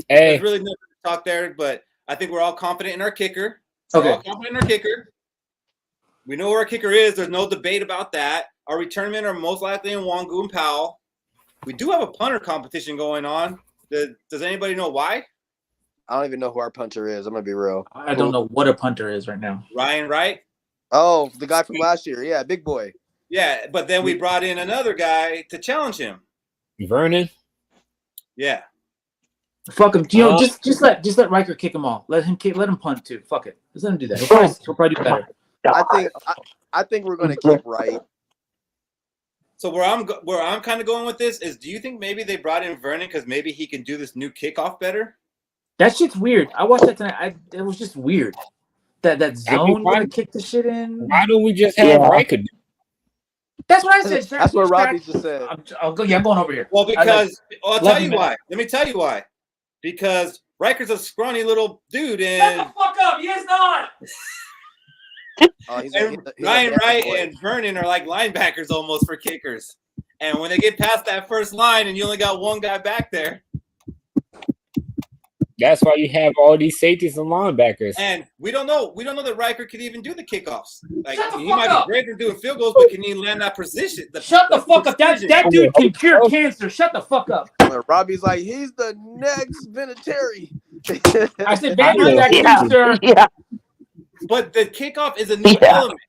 Hey, There's really nothing to talk there, but I think we're all confident in our kicker. Okay. We're all confident in our kicker. We know where our kicker is. There's no debate about that. Our returnmen are most likely in Wangu and Powell. We do have a punter competition going on. Does anybody know why? I don't even know who our punter is. I'm gonna be real. I don't know what a punter is right now. Ryan Wright. Oh, the guy from last year. Yeah, big boy. Yeah, but then we brought in another guy to challenge him. Vernon. Yeah. Fuck him. You know, just let Riker kick them all. Let him punt too. Fuck it. Just let him do that. He'll probably do better. I think we're gonna keep Wright. So where I'm kind of going with this is, do you think maybe they brought in Vernon because maybe he can do this new kickoff better? That shit's weird. I watched that tonight. It was just weird. That zone where they kick the shit in. Why don't we just have Riker? That's what I said. That's what Robbie just said. I'm going over here. Well, because I'll tell you why. Let me tell you why. Because Riker's a scrawny little dude, and shut the fuck up. He is not. Ryan Wright and Vernon are like linebackers almost for kickers. And when they get past that first line, and you only got one guy back there. That's why you have all these safeties and linebackers. And we don't know that Riker could even do the kickoffs. Like he might be great at doing field goals, but can he land that position? Shut the fuck up. That dude can cure cancer. Shut the fuck up. Robbie's like, he's the next Vinatieri. I said that sir. Yeah. But the kickoff is a new element.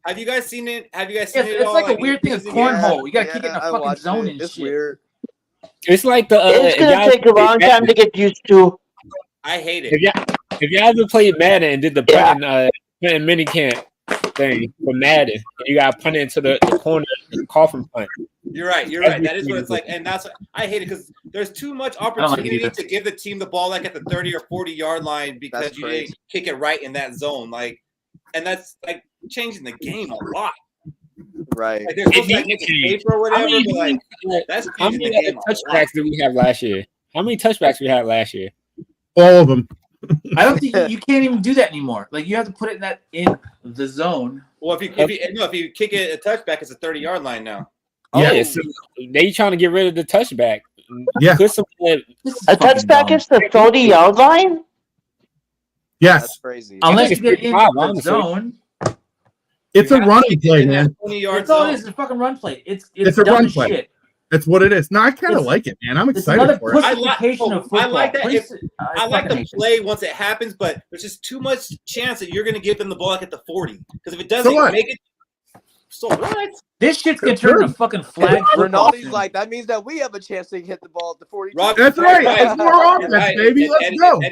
Have you guys seen it? It's like a weird thing of cornhole. You gotta kick it in a fucking zone and it's shit. Weird. It's like it's gonna take a long time to get used to. I hate it. If y'all ever played Madden and did the punting mini camp thing for Madden, and you got punted into the corner, the coffin punt. You're right. That is what it's like, and that's what I hate it because there's too much opportunity to give the team the ball like at the 30 or 40-yard line because you didn't kick it right in that zone, like, and that's like changing the game a lot. Right. Like, there's supposed to like make a paper or whatever, but like that's how many touchbacks did we have last year? How many touchbacks we had last year? All of them. I don't think you can't even do that anymore. Like you have to put it in the zone. Well, if you kick it a touchback, it's a 30-yard line now. Yeah, so they trying to get rid of the touchback. Yeah, a touchback is the 30-yard line. Yes, that's crazy. Unless you get into the zone. It's a running play, man. It's all it is. It's a fucking run play. It's a run play. Shit. That's what it is. No, I kind of like it, man. I'm excited for it. I like that. I like the play once it happens, but there's just too much chance that you're going to give them the ball like at the 40. Because if it doesn't make it, so what? This shit's going to turn a fucking flag. Rinaldi's like, that means that we have a chance to hit the ball at the 40. That's right. That's more on that, baby. Let's go.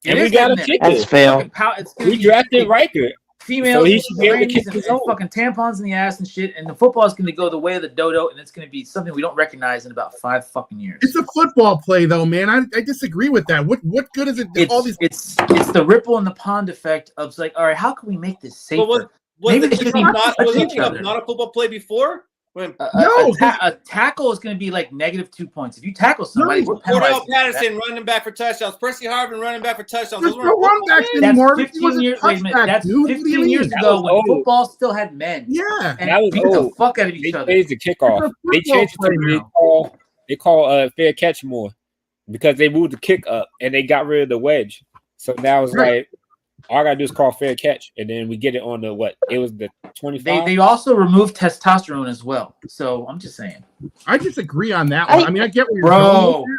And we got a kicker. That's fair. We drafted Riker. Females, so he should be able to kick and fucking tampons in the ass and shit, and the football is going to go the way of the dodo, and it's going to be something we don't recognize in about 5 fucking years. It's a football play, though, man. I disagree with that. What good is it? It's the ripple in the pond effect of like, all right, how can we make this safer? Was it not a football play before? A tackle is going to be like -2 points. If you tackle somebody, Cordell Patterson running back for touchdowns. Percy Harvin running back for touchdowns. There's no run backs anymore. That's 15 years. Wait a minute. That's 15 years ago when football still had men. Yeah, and that was beat the fuck out of each other. They changed the kickoff. They changed it to they call fair catch more because they moved the kick up and they got rid of the wedge. So now it's like. All I gotta do is call fair catch, and then we get it on the what? It was the 25. They also removed testosterone as well. So I'm just saying. I disagree on that one. I mean, I get what you're going.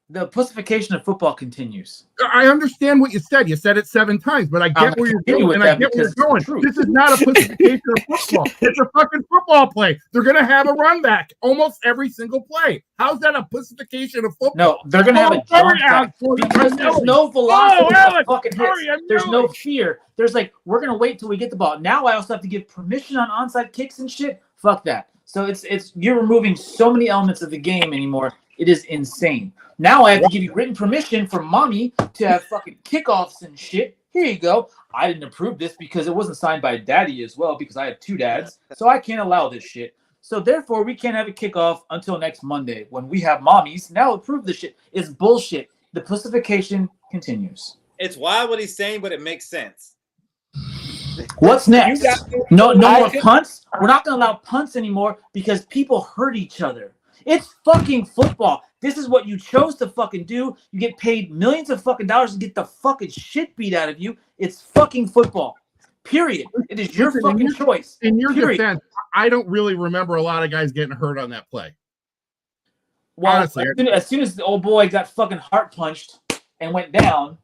The pussification of football continues. I understand what you said. You said it 7 times, but I get where you're going, and I get where you're going. This is not a pussification of football. It's a fucking football play. They're going to have a run back almost every single play. How's that a pussification of football? No, they're going to have a jump back because there's no velocity fucking hits. There's no fear. There's like, we're going to wait till we get the ball. Now I also have to give permission on onside kicks and shit. Fuck that. So it's you're removing so many elements of the game anymore. It is insane. Now I have to give you written permission from mommy to have fucking kickoffs and shit. Here you go. I didn't approve this because it wasn't signed by daddy as well because I have 2 dads. So I can't allow this shit. So therefore, we can't have a kickoff until next Monday when we have mommies now approve this shit. It's bullshit. The pussification continues. It's wild what he's saying, but it makes sense. What's next? No more punts. We're not going to allow punts anymore because people hurt each other. It's fucking football. This is what you chose to fucking do. You get paid millions of fucking dollars to get the fucking shit beat out of you. It's fucking football. Period. It is your fucking choice. In your defense, I don't really remember a lot of guys getting hurt on that play. Well, honestly, as soon as the old boy got fucking heart punched, and went down,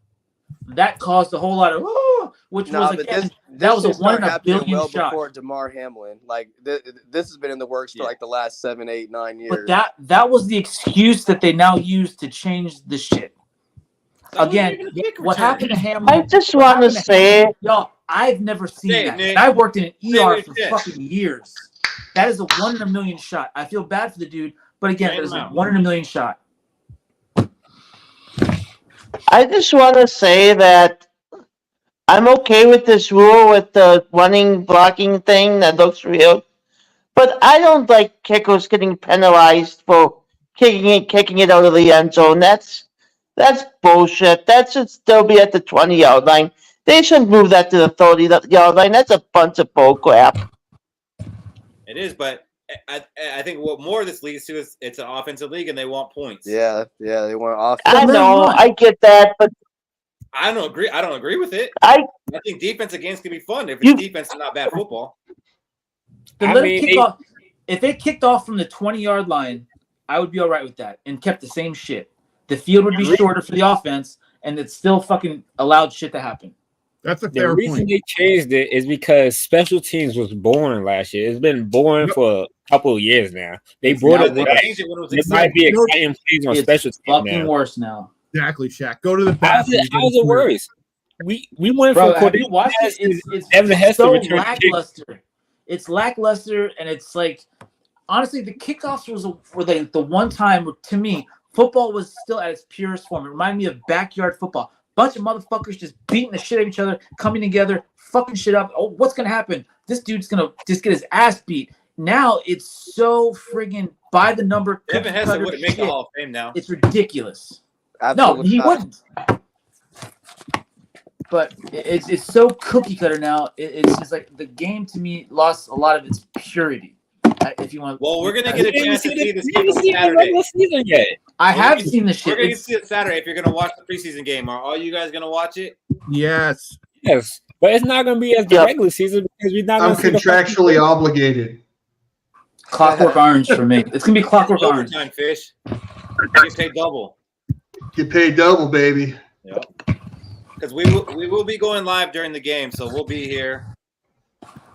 that caused a whole lot of which was again that was a 1 in a billion well shot. Before DeMar Hamlin, like this has been in the works for like the last 7, 8, 9 years. But that was the excuse that they now use to change the shit. Again, what happened to Hamlin? I just want to say, y'all, I've never seen that. And I worked in an ER for fucking years. That is a 1 in a million shot. I feel bad for the dude, but again, that is a 1 in a million shot. I just want to say that I'm okay with this rule with the running blocking thing that looks real, but I don't like kickers getting penalized for kicking it out of the end zone. That's bullshit. That should still be at the 20-yard line. They shouldn't move that to the 30-yard line. That's a bunch of bull crap. It is, but I think what more this leads to is it's an offensive league and they want points. Yeah, they want offense. I know, I get that, but I don't agree with it. I think defensive games can be fun if it's defense and not bad football. If they kicked off from the 20-yard line, I would be all right with that and kept the same shit. The field would be shorter for the offense, and it's still fucking allowed shit to happen. That's a fair point. The reason they changed it is because special teams was boring last year. It's been boring for a couple of years now. They brought it back. It might be exciting plays on special teams fucking worse now. Exactly, Shaq. Go to the bathroom. How's it worse? We went Bro, from have you watched it? It's so lackluster. It's lackluster, and it's like honestly, the kickoffs were the one time to me football was still at its purest form. It reminded me of backyard football. Bunch of motherfuckers just beating the shit out of each other, coming together, fucking shit up. Oh, what's gonna happen? This dude's gonna just get his ass beat. Now it's so friggin' by the number. Devin Hester wouldn't make the Hall of Fame now. It's ridiculous. Absolutely no, he not. wouldn't. But it's so cookie cutter now. It's just like the game to me lost a lot of its purity. If you want, we're gonna get a chance to see this game on Saturday. Season yet? I have seen the shit. We're gonna see it Saturday. If you're gonna watch the preseason game, are all you guys gonna watch it? Yes, but it's not gonna be as the regular season because we're not. I'm contractually obligated. Clockwork Orange for me. It's gonna be Clockwork Orange. Overtime, Fish. You get paid double. Get paid double, baby. Yep. Because we will be going live during the game, so we'll be here.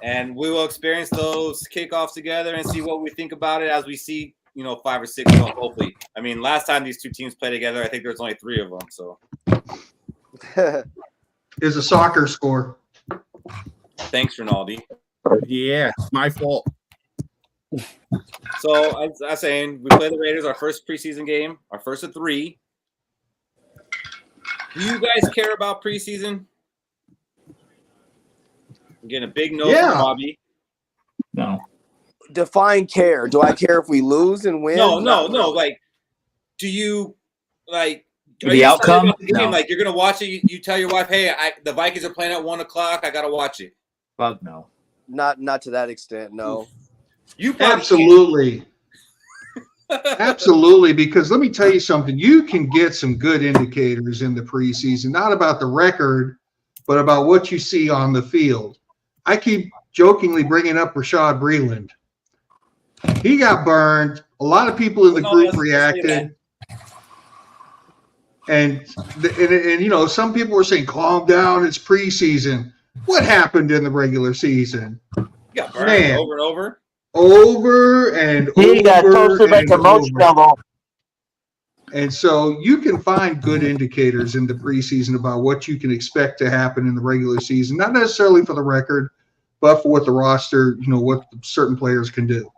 And we will experience those kickoffs together and see what we think about it as we see, 5 or 6 of them, hopefully. I mean, last time these two teams played together, I think there was only 3 of them. So, is a soccer score. Thanks, Rinaldi. Yeah, it's my fault. So, as I was saying, we play the Raiders, our first preseason game, our first of 3. Do you guys care about preseason? I'm getting a big no from Bobby. No. Define care. Do I care if we lose and win? No. Like, do you like the outcome? The game? Like, you're gonna watch it. You tell your wife, "Hey, the Vikings are playing at 1:00. I gotta watch it." Fuck no. Not to that extent. No. You absolutely. Absolutely, because let me tell you something. You can get some good indicators in the preseason, not about the record, but about what you see on the field. I keep jokingly bringing up Rashad Breeland. He got burned. A lot of people in the group reacted. And some people were saying, calm down, it's preseason. What happened in the regular season? You got burned over and over. Over and over. He got toasted like a marshmallow. And so you can find good indicators in the preseason about what you can expect to happen in the regular season, not necessarily for the record, but for what the roster, what certain players can do.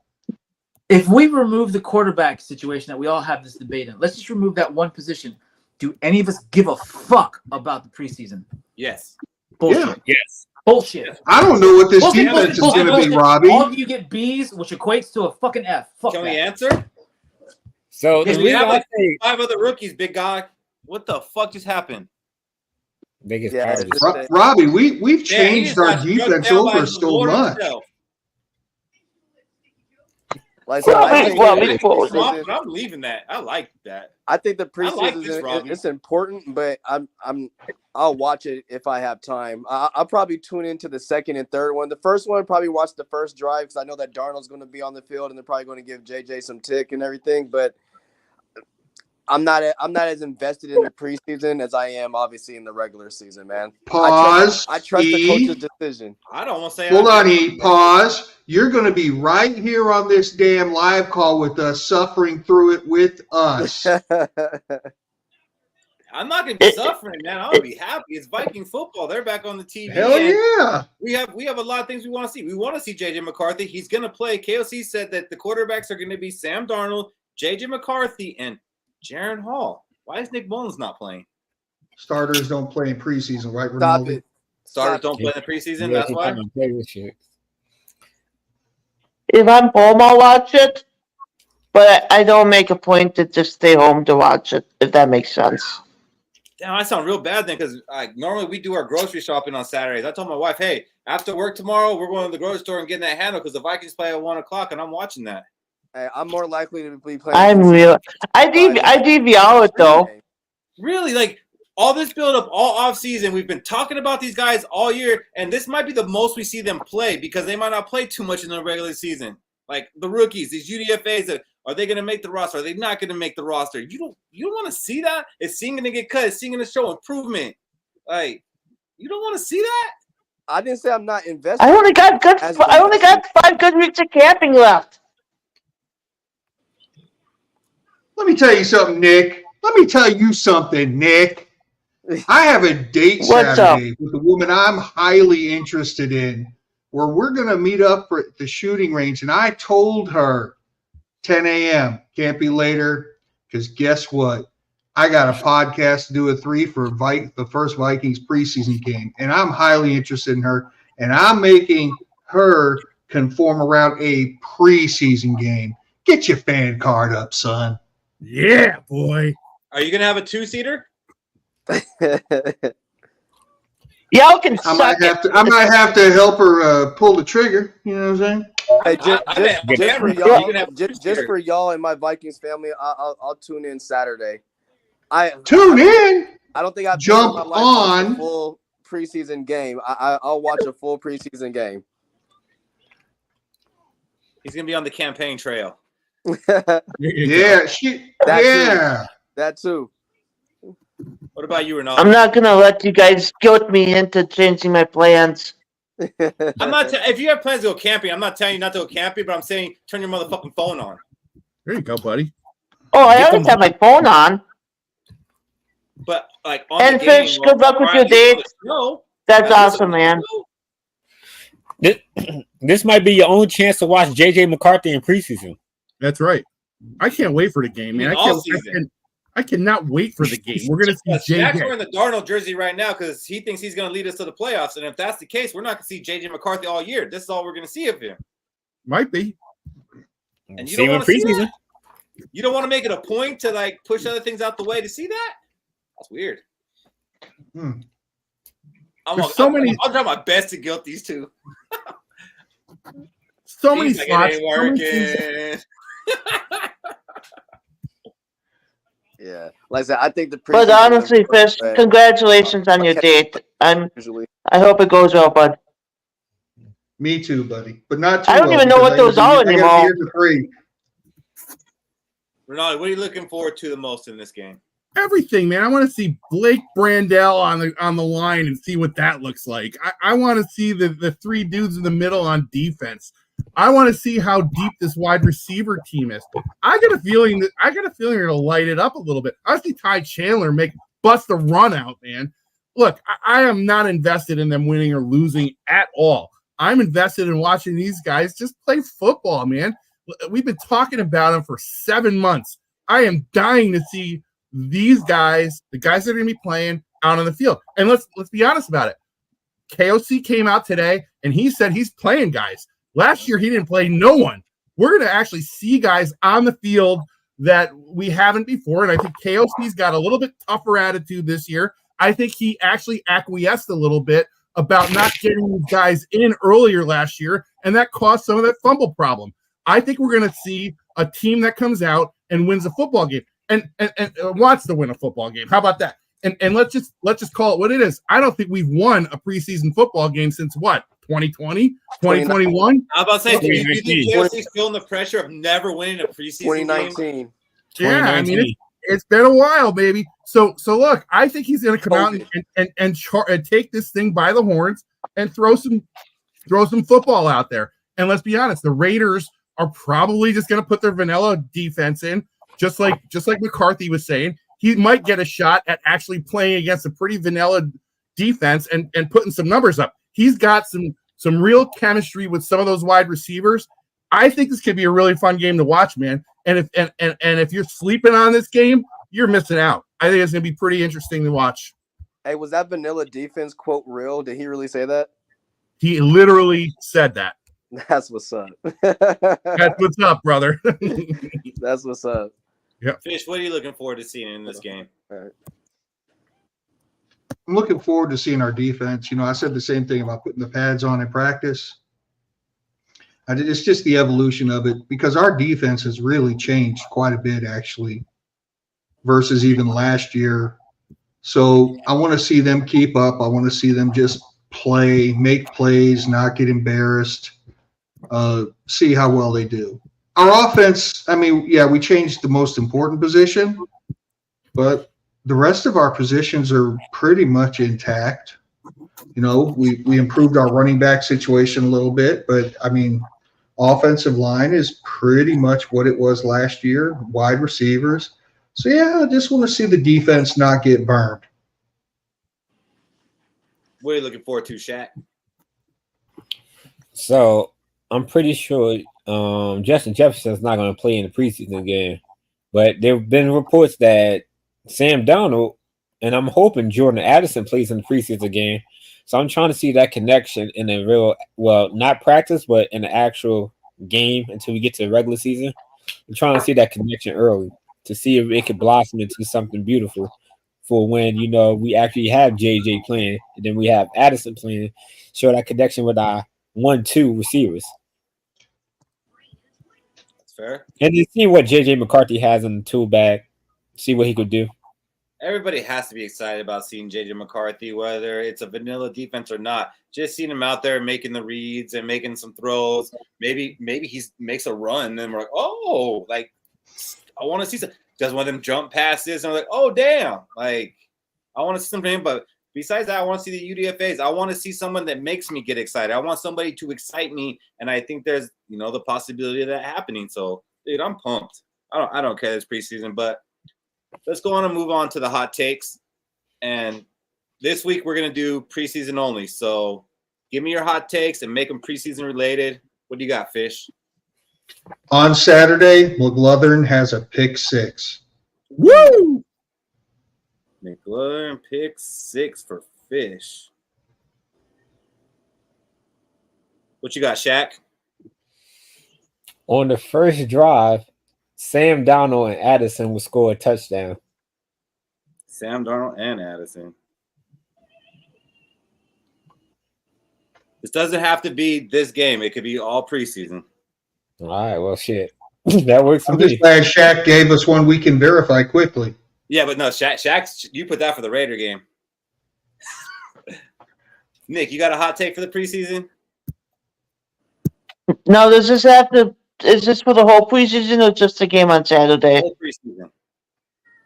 If we remove the quarterback situation that we all have this debate in, let's just remove that one position. Do any of us give a fuck about the preseason? Yes. Bullshit. Yeah. Yes. Bullshit. I don't know what this defense is going to be, Robbie. All of you get B's, which equates to a fucking F. Fuck Can that. we answer? So we have like 5 other rookies, big guy. What the fuck just happened? Robbie, we've changed our defense over so much. Like, I'm leaving that. I like that. I think the preseason it's important, but I'll watch it if I have time. I'll probably tune into the second and third one. The first one, probably watch the first drive because I know that Darnold's going to be on the field and they're probably going to give JJ some tick and everything. But I'm not as invested in the preseason as I am obviously in the regular season, man. Pause. I trust the E. coach's decision. I don't want to say. Hold on, E. Pause. You're going to be right here on this damn live call with us, suffering through it with us. I'm not gonna be suffering, man. I'm gonna be happy. It's Viking football. They're back on the TV. Hell yeah! We have a lot of things we want to see. We want to see JJ McCarthy. He's gonna play. KOC said that the quarterbacks are gonna be Sam Darnold, JJ McCarthy, and Jaron Hall. Why is Nick Mullins not playing? Starters don't play in preseason, right? Stop Ronaldo? it. Starters don't play in the preseason. That's why. If I'm home, I'll watch it. But I don't make a point to just stay home to watch it, if that makes sense. Damn, I sound real bad then because normally we do our grocery shopping on Saturdays. I told my wife, hey, after work tomorrow, we're going to the grocery store and getting that handle because the Vikings play at 1 o'clock, and I'm watching that. Hey, I'm more likely to be playing. I DVR it, though. Really? Like, all this build-up, all offseason, we've been talking about these guys all year, and this might be the most we see them play because they might not play too much in the regular season. Like, the rookies, these UDFAs, are they going to make the roster? Are they not going to make the roster? You don't want to see that? Is Singh going to get cut? Is Singh going to show improvement? Like, you don't want to see that? I didn't say I'm not invested. I only got 5 good weeks of camping left. Let me tell you something, Nick. Let me tell you something, Nick. I have a date Saturday with a woman I'm highly interested in where we're going to meet up for the shooting range. And I told her 10 a.m. Can't be later because guess what? I got a podcast to do at 3 for the first Vikings preseason game. And I'm highly interested in her. And I'm making her conform around a preseason game. Get your fan card up, son. Yeah, boy. Are you going to have a 2-seater? Y'all can I might have to help her pull the trigger. You know what I'm saying? Hey, just for y'all and my Vikings family, I'll tune in Saturday. Tune in. I don't think I've jump on a full preseason game. I'll watch a full preseason game. He's gonna be on the campaign trail. That too. What about you, Ronaldo? I'm not gonna let you guys guilt me into changing my plans. I'm not. If you have plans to go camping, I'm not telling you not to go camping, but I'm saying turn your motherfucking phone on. There you go, buddy. Oh, I always have my phone on. But like on and the Fish, game, good luck with your date. That's awesome, man. This might be your only chance to watch JJ McCarthy in preseason. That's right. I can't wait for the game, man. I cannot wait for the game. We're going to see JJ. Shaq's wearing the Darnold jersey right now because he thinks he's going to lead us to the playoffs. And if that's the case, we're not going to see JJ McCarthy all year. This is all we're going to see of him. Might be. And you don't want to see that? You don't want to make it a point to like push other things out the way to see that? That's weird. I'll try my best to guilt these two. So many slots. It ain't working. Yeah, like I said, I think the. But honestly, Fish, congratulations on your date. I hope it goes well, bud. Me too, buddy. But not too. I don't even know what those are anymore. Ronaldo, what are you looking forward to the most in this game? Everything, man. I want to see Blake Brandel on the line and see what that looks like. I want to see the three dudes in the middle on defense. I want to see how deep this wide receiver team is. I got a feeling it'll light it up a little bit. I see Ty Chandler bust a run out, man. Look, I am not invested in them winning or losing at all. I'm invested in watching these guys just play football, man. We've been talking about them for 7 months. I am dying to see these guys, the guys that are going to be playing, out on the field. And let's be honest about it. KOC came out today, and he said he's playing guys. Last year, he didn't play no one. We're going to actually see guys on the field that we haven't before, and I think KOC's got a little bit tougher attitude this year. I think he actually acquiesced a little bit about not getting these guys in earlier last year, and that caused some of that fumble problem. I think we're going to see a team that comes out and wins a football game and wants to win a football game. How about that? And let's just call it what it is. I don't think we've won a preseason football game since what? 2020, 2021. I was about to say, do you think KOC's feeling the pressure of never winning a preseason 2019. game? Yeah, I mean, It's been a while, baby. So look, I think he's going to come out and take this thing by the horns and throw some football out there. And let's be honest, the Raiders are probably just going to put their vanilla defense in, just like McCarthy was saying. He might get a shot at actually playing against a pretty vanilla defense and putting some numbers up. He's got some real chemistry with some of those wide receivers. I think this could be a really fun game to watch, man. And if you're sleeping on this game, you're missing out. I think it's going to be pretty interesting to watch. Hey, was that vanilla defense quote real? Did he really say that? He literally said that. That's what's up. That's what's up, brother. That's what's up. Yeah. Fish, what are you looking forward to seeing in this game? All right. I'm looking forward to seeing our defense. I said the same thing about putting the pads on in practice. It's just the evolution of it because our defense has really changed quite a bit, actually, versus even last year. So I want to see them keep up. I want to see them just play, make plays, not get embarrassed, see how well they do. Our offense, we changed the most important position, but the rest of our positions are pretty much intact. We improved our running back situation a little bit, but offensive line is pretty much what it was last year, wide receivers. So, I just want to see the defense not get burned. What are you looking forward to, Shaq? So I'm pretty sure Justin Jefferson's not going to play in the preseason game, but there have been reports that Sam Darnold and I'm hoping Jordan Addison plays in the preseason game. So I'm trying to see that connection in a real, not practice, but in the actual game until we get to the regular season. I'm trying to see that connection early to see if it could blossom into something beautiful for when, we actually have JJ playing and then we have Addison playing, show that connection with our 1-2 receivers. That's fair. And then see what JJ McCarthy has in the tool bag, see what he could do. Everybody has to be excited about seeing JJ McCarthy, whether it's a vanilla defense or not. Just seeing him out there making the reads and making some throws. Maybe he makes a run, and we're like, I want to see some. Does one of them jump passes, and I'm like, oh damn! Like, I want to see something. But besides that, I want to see the UDFAs. I want to see someone that makes me get excited. I want somebody to excite me, and I think there's the possibility of that happening. So, dude, I'm pumped. I don't care this preseason, but. Let's go on and move on to the hot takes. And this week we're going to do preseason only. So give me your hot takes and make them preseason related. What do you got, Fish? On Saturday, McLovin has a pick six. Woo! McLovin pick six for Fish. What you got, Shaq? On the first drive, Sam Darnold and Addison will score a touchdown. Sam Darnold and Addison. This doesn't have to be this game. It could be all preseason. All right, well, shit. That works for I'm me. just glad Shaq gave us one we can verify quickly. Yeah, but no, Shaq, you put that for the Raider game. Nick, you got a hot take for the preseason? No, does this have to? Is this for the whole preseason or just the game on Saturday? Whole preseason.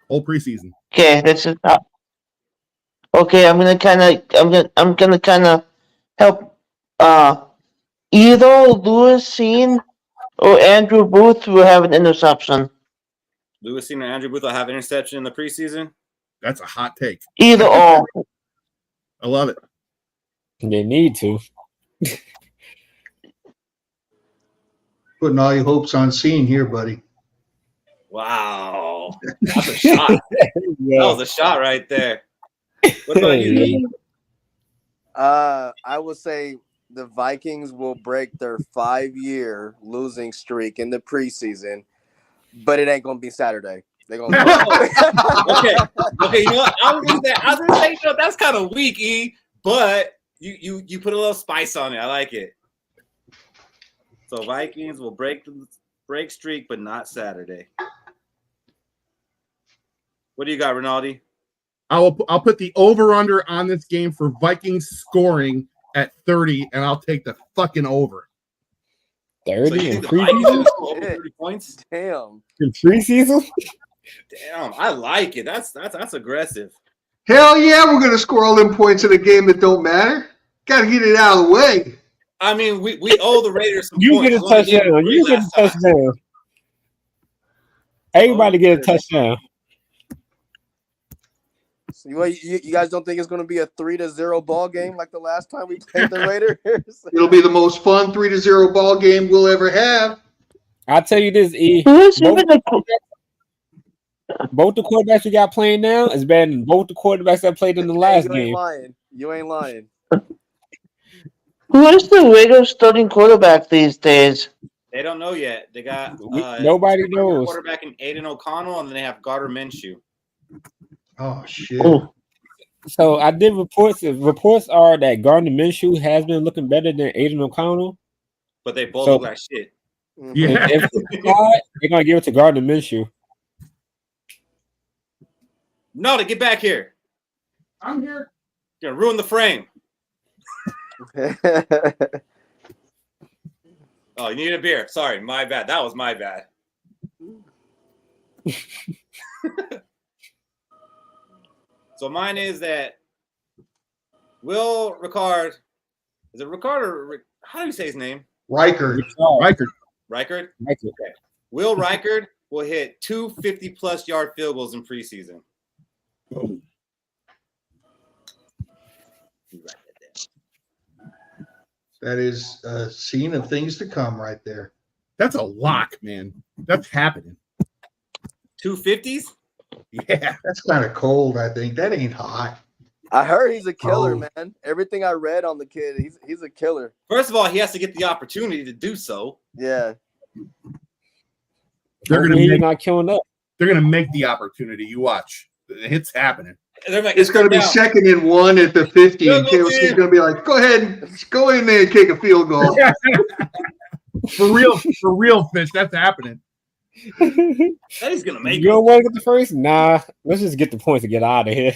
Whole preseason. Okay, this is not. Okay, I'm gonna kind of help. Either Lewis Seen or Andrew Booth will have an interception. Lewis Seen or Andrew Booth will have interception in the preseason. That's a hot take. Either or. I love it. They need to. Putting all your hopes on Seen here, buddy. Wow. That's a shot. That was a shot right there. What about you, Nick? I would say the Vikings will break their 5-year losing streak in the preseason, but it ain't gonna be Saturday. They're gonna Okay. You know what? I was gonna say, that's kind of weak, E, but you put a little spice on it. I like it. So Vikings will break streak, but not Saturday. What do you got, Rinaldi? I'll put the over-under on this game for Vikings scoring at 30, and I'll take the fucking over. 30 So in preseason? over 30 points? Damn. In preseason? Damn, I like it. That's aggressive. Hell yeah, we're gonna score all them points in a game that don't matter. Gotta get it out of the way. I mean, we owe the Raiders some You points. get a touchdown. You get a touchdown. Everybody get a touchdown. So you guys don't think it's going to be a 3-0 ball game like the last time we played the Raiders? It'll be the most fun 3-0 ball game we'll ever have. I'll tell you this, E. Both the quarterbacks we got playing now is better than both the quarterbacks that played in the last game. You ain't lying. Who is the Raiders starting quarterback these days? They don't know yet. They got nobody knows. Quarterback in Aiden O'Connell, and then they have Gardner Minshew. Oh shit! So I did reports. Reports are that Gardner Minshew has been looking better than Aiden O'Connell, but they both look like shit. Yeah, if they're gonna give it to Gardner Minshew. No, to get back here. I'm here. You're gonna ruin the frame. Oh, you need a beer. Sorry, my bad. That was my bad. So mine is that Will Ricard. Is it Ricard or how do you say his name? Reichard. Reichard? Okay. Will Reichard will hit 2 50-plus yard field goals in preseason. Oh. That is a scene of things to come right there. That's a lock, man. That's happening. 2 50s? Yeah. That's kind of cold, I think. That ain't hot. I heard he's a killer, man. Everything I read on the kid, he's a killer. First of all, he has to get the opportunity to do so. Yeah. He's not killing up. They're gonna make the opportunity. You watch. It's happening. It's going to be 2nd and 1 at the 50, and KOC's going to be like, go ahead and go in there and kick a field goal. For real, Fish. That's happening. That he's going to make You don't want to get the first? Nah. Let's just get the points to get out of here.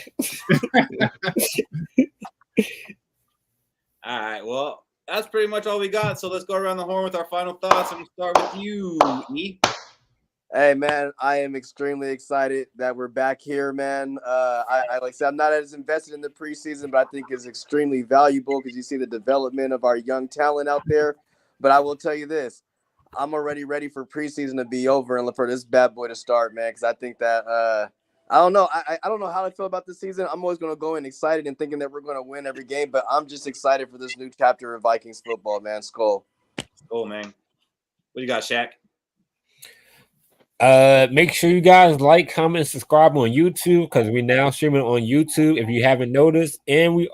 All right. Well, that's pretty much all we got. So let's go around the horn with our final thoughts. I'm going to start with you, E. Hey, man, I am extremely excited that we're back here, man. I like I said, I'm not as invested in the preseason, but I think it's extremely valuable because you see the development of our young talent out there. But I will tell you this, I'm already ready for preseason to be over and for this bad boy to start, man, because I think that I don't know. I don't know how I feel about this season. I'm always going to go in excited and thinking that we're going to win every game, but I'm just excited for this new chapter of Vikings football, man. Skol. Skol, man. What do you got, Shaq? Make sure you guys like, comment, and subscribe on YouTube because we're now streaming on YouTube if you haven't noticed. And we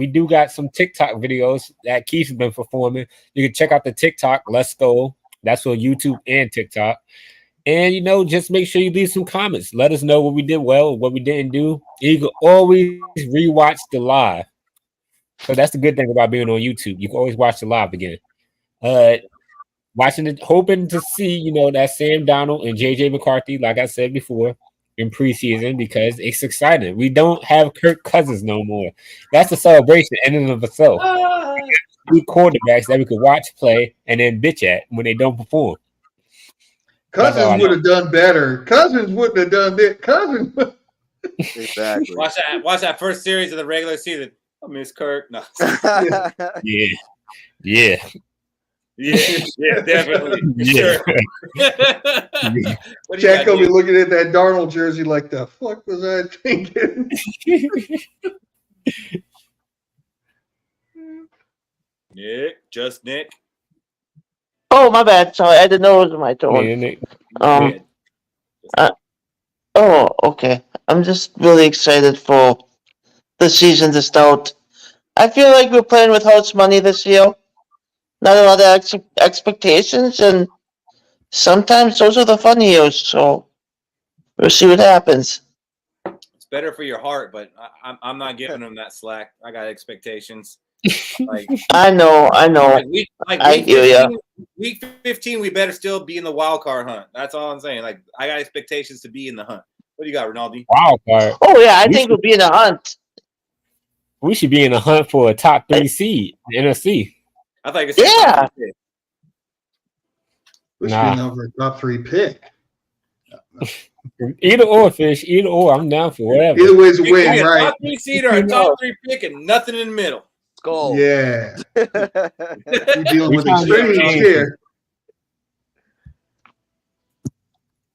do got some TikTok videos that Keith's been performing. You can check out the TikTok, Let's Go. That's on YouTube and TikTok. And just make sure you leave some comments. Let us know what we did well, what we didn't do. You can always rewatch the live. So that's the good thing about being on YouTube. You can always watch the live again. Watching it, hoping to see, that Sam Donald and JJ McCarthy, like I said before, in preseason because it's exciting. We don't have Kirk Cousins no more. That's a celebration in and of itself. Two quarterbacks that we could watch play and then bitch at when they don't perform. Cousins would have done better. Cousins wouldn't have done that. Cousins. Exactly. Watch that first series of the regular season. I miss Kirk. No. Yeah. Yeah, definitely. Sure. Jack will be looking at that Darnold jersey like, the fuck was I thinking? Nick. Oh, my bad. Sorry, I didn't know it was my turn. Okay. I'm just really excited for the season to start. I feel like we're playing with house money this year. Not a lot of expectations, and sometimes those are the fun years. So we'll see what happens. It's better for your heart, but I'm not giving them that slack. I got expectations. I know. I hear you. Week 15, we better still be in the wild card hunt. That's all I'm saying. I got expectations to be in the hunt. What do you got, Ronaldo? Wild card. Oh yeah, I think we'll be in the hunt. We should be in the hunt for a top 3 seed in the NFC. I thought you could say We should be over a top 3 pick. Either or, Fish. Either or. I'm down for whatever. Either way's a We win, can get a right? top 3 seed or a top 3 pick and nothing in the middle. Skol. Yeah. We're dealing with trying to get extremes changed. here.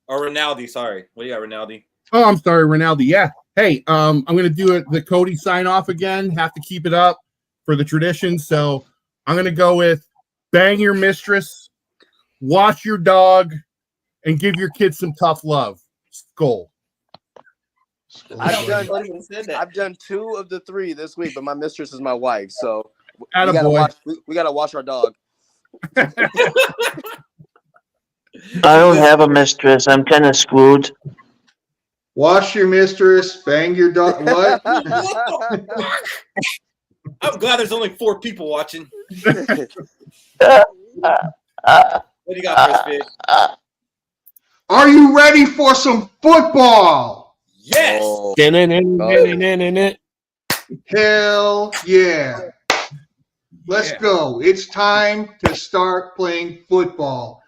Or Ronaldo, sorry. What do you got, Ronaldo? Oh, I'm sorry, Ronaldo. Yeah. Hey, I'm going to do it. The Cody sign off again. Have to keep it up for the tradition. So I'm going to go with bang your mistress, watch your dog, and give your kids some tough love. Skol. I've said that. I've done 2 of the 3 this week, but my mistress is my wife, so we Attaboy. gotta watch our dog. I don't have a mistress. I'm kind of screwed. Wash your mistress, bang your dog. What? I'm glad there's only 4 people watching. What do you got for us, Fish? Are you ready for some football? Yes. Oh. Hell yeah. Let's go. It's time to start playing football.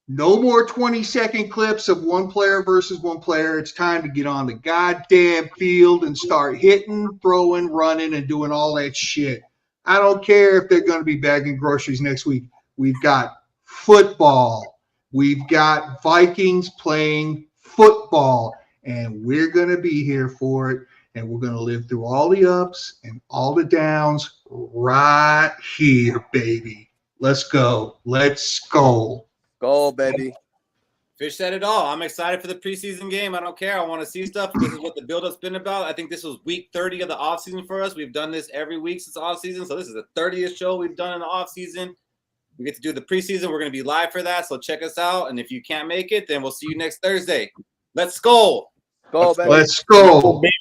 No more 20-second clips of one player versus one player. It's time to get on the goddamn field and start hitting, throwing, running, and doing all that shit. I don't care if they're going to be bagging groceries next week. We've got football. We've got Vikings playing football, and we're going to be here for it, and we're going to live through all the ups and all the downs right here, baby. Let's go. Let's go. Go, baby. Fish said it all. I'm excited for the preseason game. I don't care. I want to see stuff. This is what the build-up's been about. I think this was week 30 of the offseason for us. We've done this every week since the offseason, so this is the 30th show we've done in the offseason. We get to do the preseason. We're going to be live for that, so check us out. And if you can't make it, then we'll see you next Thursday. Let's go. Go, baby. Let's go. Baby.